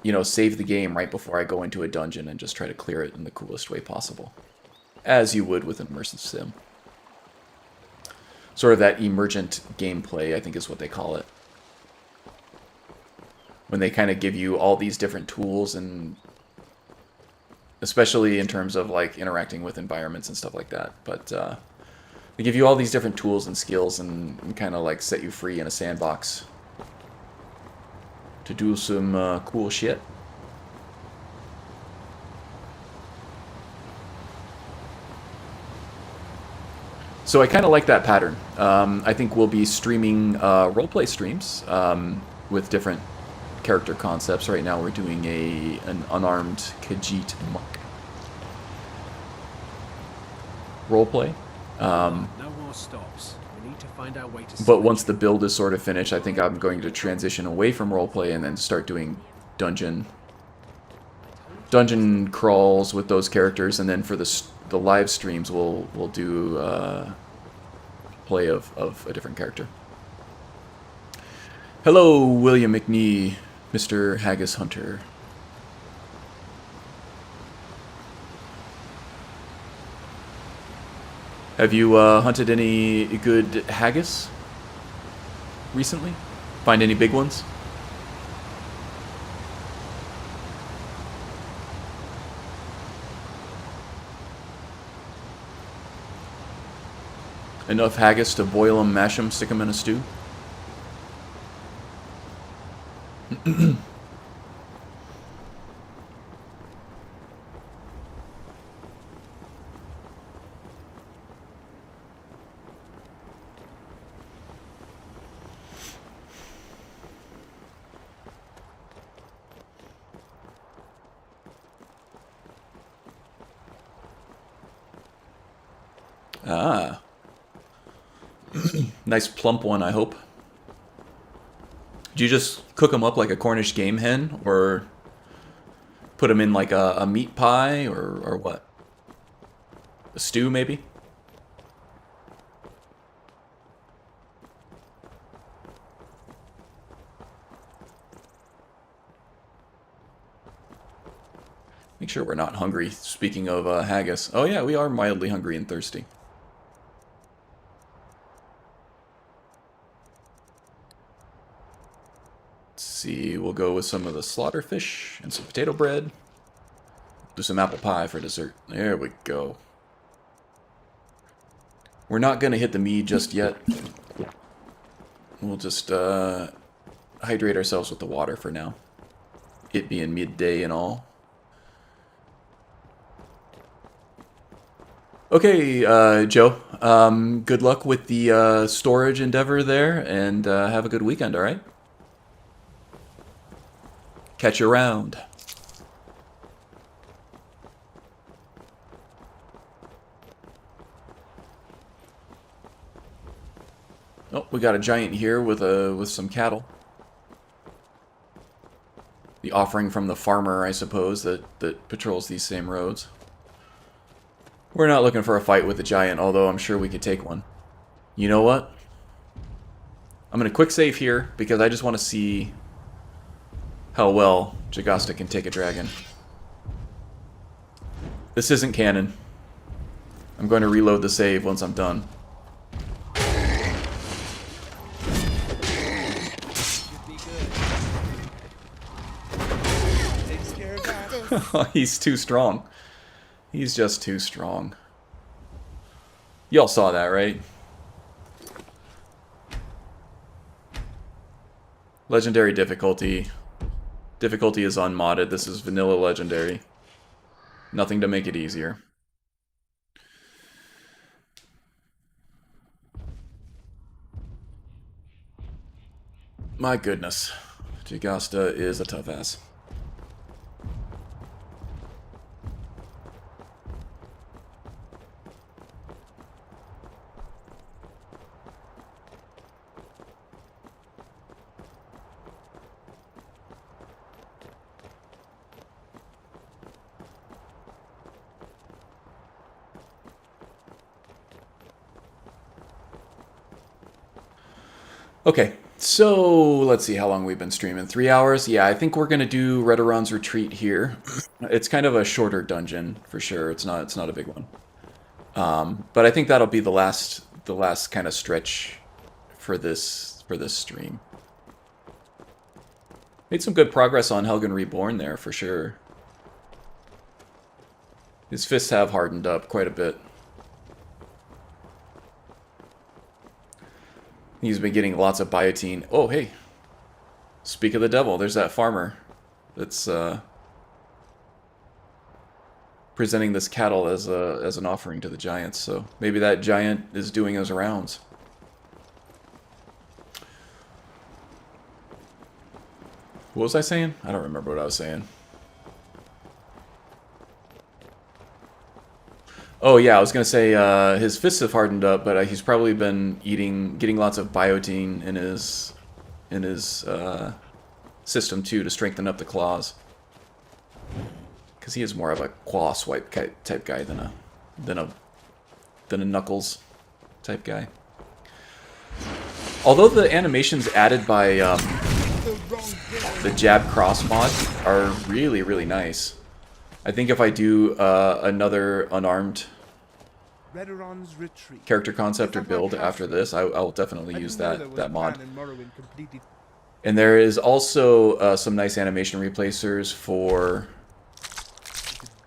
you know, save the game right before I go into a dungeon and just try to clear it in the coolest way possible. As you would with an immersive sim. Sort of that emergent gameplay, I think is what they call it. When they kind of give you all these different tools, and especially in terms of like interacting with environments and stuff like that. But they give you all these different tools and skills and kind of like set you free in a sandbox to do some cool shit. So I kind of like that pattern. I think we'll be streaming roleplay streams with different character concepts. Right now we're doing an unarmed Khajiit monk roleplay. No more stops. We need to find our way to. But once the build is sort of finished, I think I'm going to transition away from roleplay and then start doing dungeon crawls with those characters, and then for the live streams we'll do play of a different character. Hello, William McNee, Mr. Haggis Hunter. Have you hunted any good haggis recently? Find any big ones? Enough haggis to boil them, mash them, stick them in a stew? Ah. Nice plump one, I hope. Do you just cook them up like a Cornish game hen, or put them in like a meat pie, or what? A stew, maybe? Make sure we're not hungry. Speaking of haggis. Oh yeah, we are mildly hungry and thirsty. See, we'll go with some of the slaughterfish and some potato bread. Do some apple pie for dessert. There we go. We're not going to hit the mead just yet. We'll just... I hydrate ourselves with the water for now. It being midday and all. Okay, Joe. Good luck with the storage endeavor there, and have a good weekend, alright? Catch you around. Oh, we got a giant here with some cattle. The offering from the farmer, I suppose, that patrols these same roads. We're not looking for a fight with the giant, although I'm sure we could take one. You know what? I'm going to quick save here, because I just want to see how well Jagasta can take a dragon. This isn't canon. I'm going to reload the save once I'm done. He's too strong. He's just too strong. Y'all saw that, right? Legendary difficulty. Difficulty is unmodded. This is vanilla legendary. Nothing to make it easier. My goodness. Jagasta is a tough ass. Okay, so let's see how long we've been streaming. 3 hours? Yeah, I think we're gonna do Rhetoron's Retreat here. It's kind of a shorter dungeon for sure. It's not a big one. But I think that'll be the last kind of stretch for this stream. Made some good progress on Helgen Reborn there for sure. His fists have hardened up quite a bit. He's been getting lots of biotine. Oh, hey. Speak of the devil, there's that farmer that's presenting this cattle as an offering to the giants. So maybe that giant is doing his rounds. What was I saying? I don't remember what I was saying. Oh yeah, I was gonna say his fists have hardened up, but he's probably been getting lots of biotine in his system too to strengthen up the claws. Because he is more of a claw swipe type guy than a knuckles type guy. Although the animations added by the jab cross mod are really nice. I think if I do another Unarmed character concept or build after this, I'll definitely use that mod. And there is also some nice animation replacers for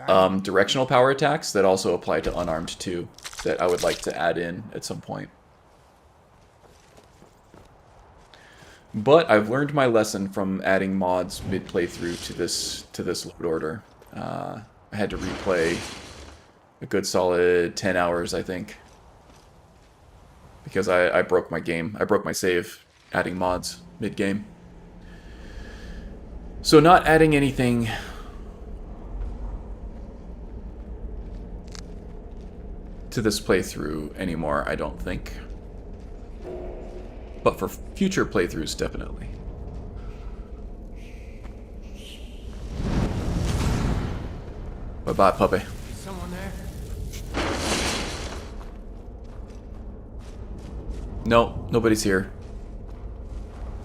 directional power attacks that also apply to Unarmed too, that I would like to add in at some point. But I've learned my lesson from adding mods mid-playthrough to this load order. I had to replay a good solid 10 hours, I think. Because I broke my game. I broke my save adding mods mid-game. So not adding anything to this playthrough anymore, I don't think. But for future playthroughs, definitely. Bye-bye, puppy. Someone there? No, nobody's here.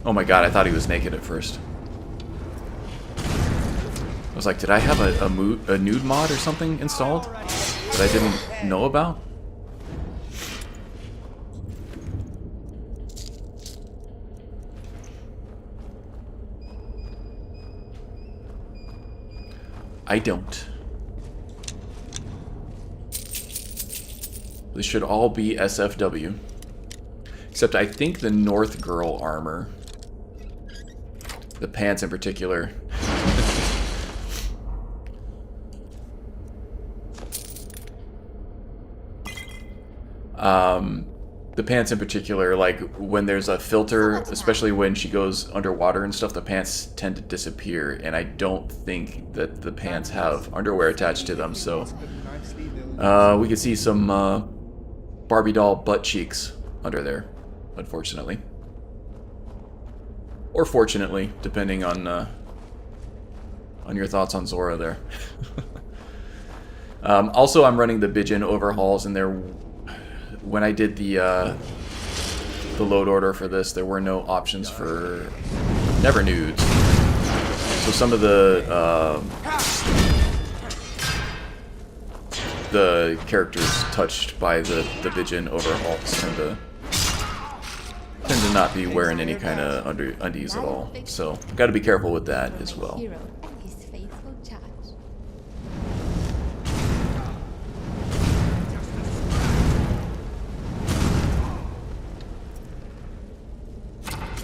Oh my god, I thought he was naked at first. I was like, did I have a nude mod or something installed that I didn't know about? I don't. This should all be SFW. Except I think the North Girl armor The pants in particular. The pants in particular, like when there's a filter, especially when she goes underwater and stuff, the pants tend to disappear, and I don't think that the pants have underwear attached to them, so we could see some Barbie doll butt cheeks under there, unfortunately. Or fortunately, depending on your thoughts on Zora there. Also, I'm running the Bijin overhauls, and there, when I did the load order for this, there were no options for never nudes. So some of the characters touched by the Bijin overhauls tend to not be wearing any kind of undies at all. So got to be careful with that as well.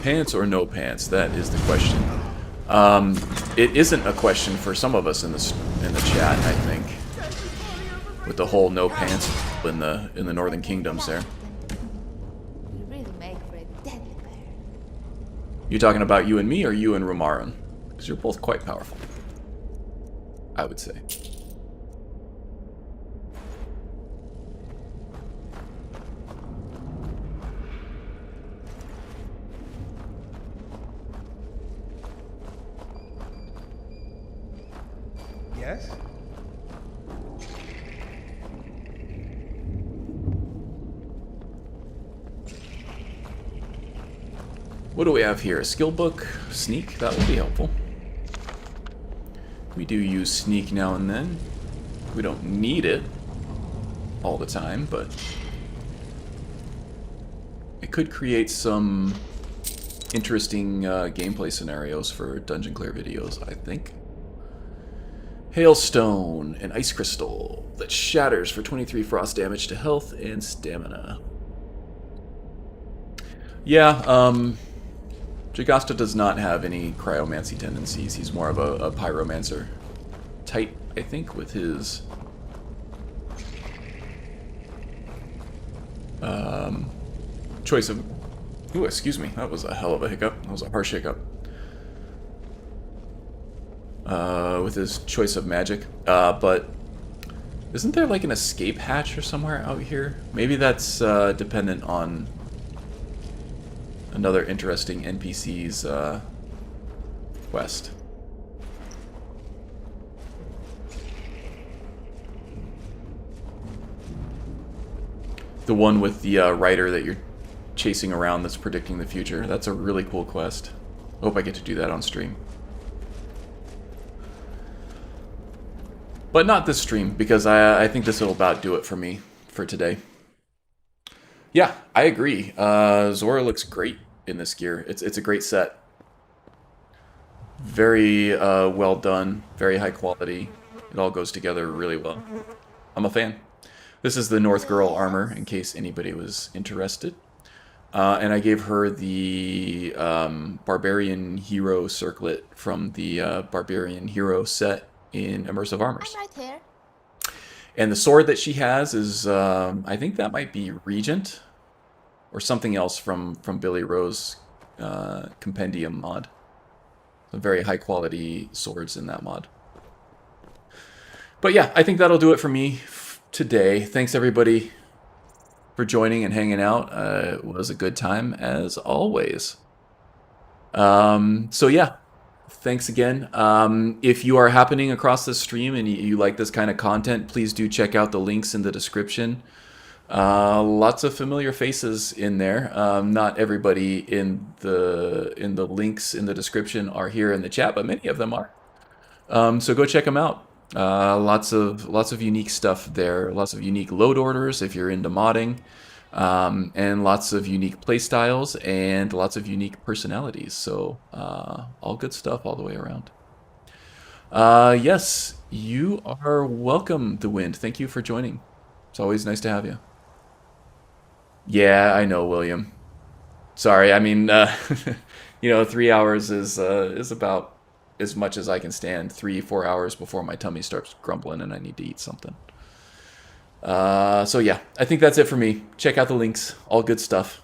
Pants or no pants? That is the question. It isn't a question for some of us in the chat, I think, with the whole no pants in the Northern Kingdoms there. You talking about you and me, or you and Romarin? Because you're both quite powerful, I would say. Yes? What do we have here? A skill book? Sneak? That would be helpful. We do use sneak now and then. We don't need it all the time, but it could create some interesting gameplay scenarios for dungeon clear videos, I think. Hailstone, an ice crystal that shatters for 23 frost damage to health and stamina. Yeah, Jagasta does not have any cryomancy tendencies. He's more of a pyromancer type, I think, with his choice of... Ooh, excuse me. That was a hell of a hiccup. That was a harsh hiccup. With his choice of magic. But isn't there like an escape hatch or somewhere out here? Maybe that's dependent on another interesting NPC's quest. The one with the writer that you're chasing around that's predicting the future. That's a really cool quest. I hope I get to do that on stream. But not this stream, because I think this will about do it for me for today. Yeah, I agree. Zora looks great in this gear. It's a great set. Very well done, very high quality. It all goes together really well. I'm a fan. This is the North Girl armor, in case anybody was interested. And I gave her the Barbarian Hero circlet from the Barbarian Hero set in Immersive Armors. I'm right here. And the sword that she has is, I think that might be Regent, or something else from Billy Rowe's Compendium mod. Some very high quality swords in that mod. But yeah, I think that'll do it for me today. Thanks everybody for joining and hanging out. It was a good time as always. So yeah, thanks again. If you are happening across this stream and you like this kind of content, please do check out the links in the description. Lots of familiar faces in there. Not everybody in the links in the description are here in the chat, but many of them are. So go check them out. Lots of unique stuff there. Lots of unique load orders if you're into modding, and lots of unique playstyles and lots of unique personalities. So all good stuff all the way around. Yes, you are welcome, The Wind. Thank you for joining. It's always nice to have you. Yeah, I know, William. Sorry, I mean, yeah, 3 hours is about as much as I can stand. 3-4 hours before my tummy starts grumbling and I need to eat something. So yeah, I think that's it for me. Check out the links, all good stuff.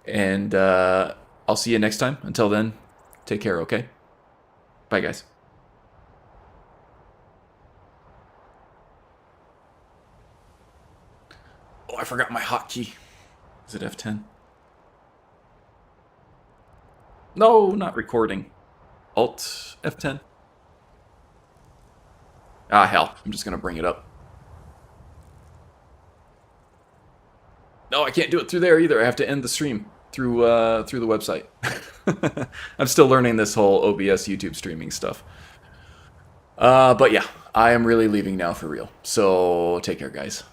And I'll see you next time. Until then, take care, okay? Bye, guys. Oh, I forgot my hotkey. Is it F10? No, not recording. Alt F10. Ah, hell. I'm just going to bring it up. No, I can't do it through there either. I have to end the stream through the website. I'm still learning this whole OBS YouTube streaming stuff. But yeah, I am really leaving now for real. So take care, guys.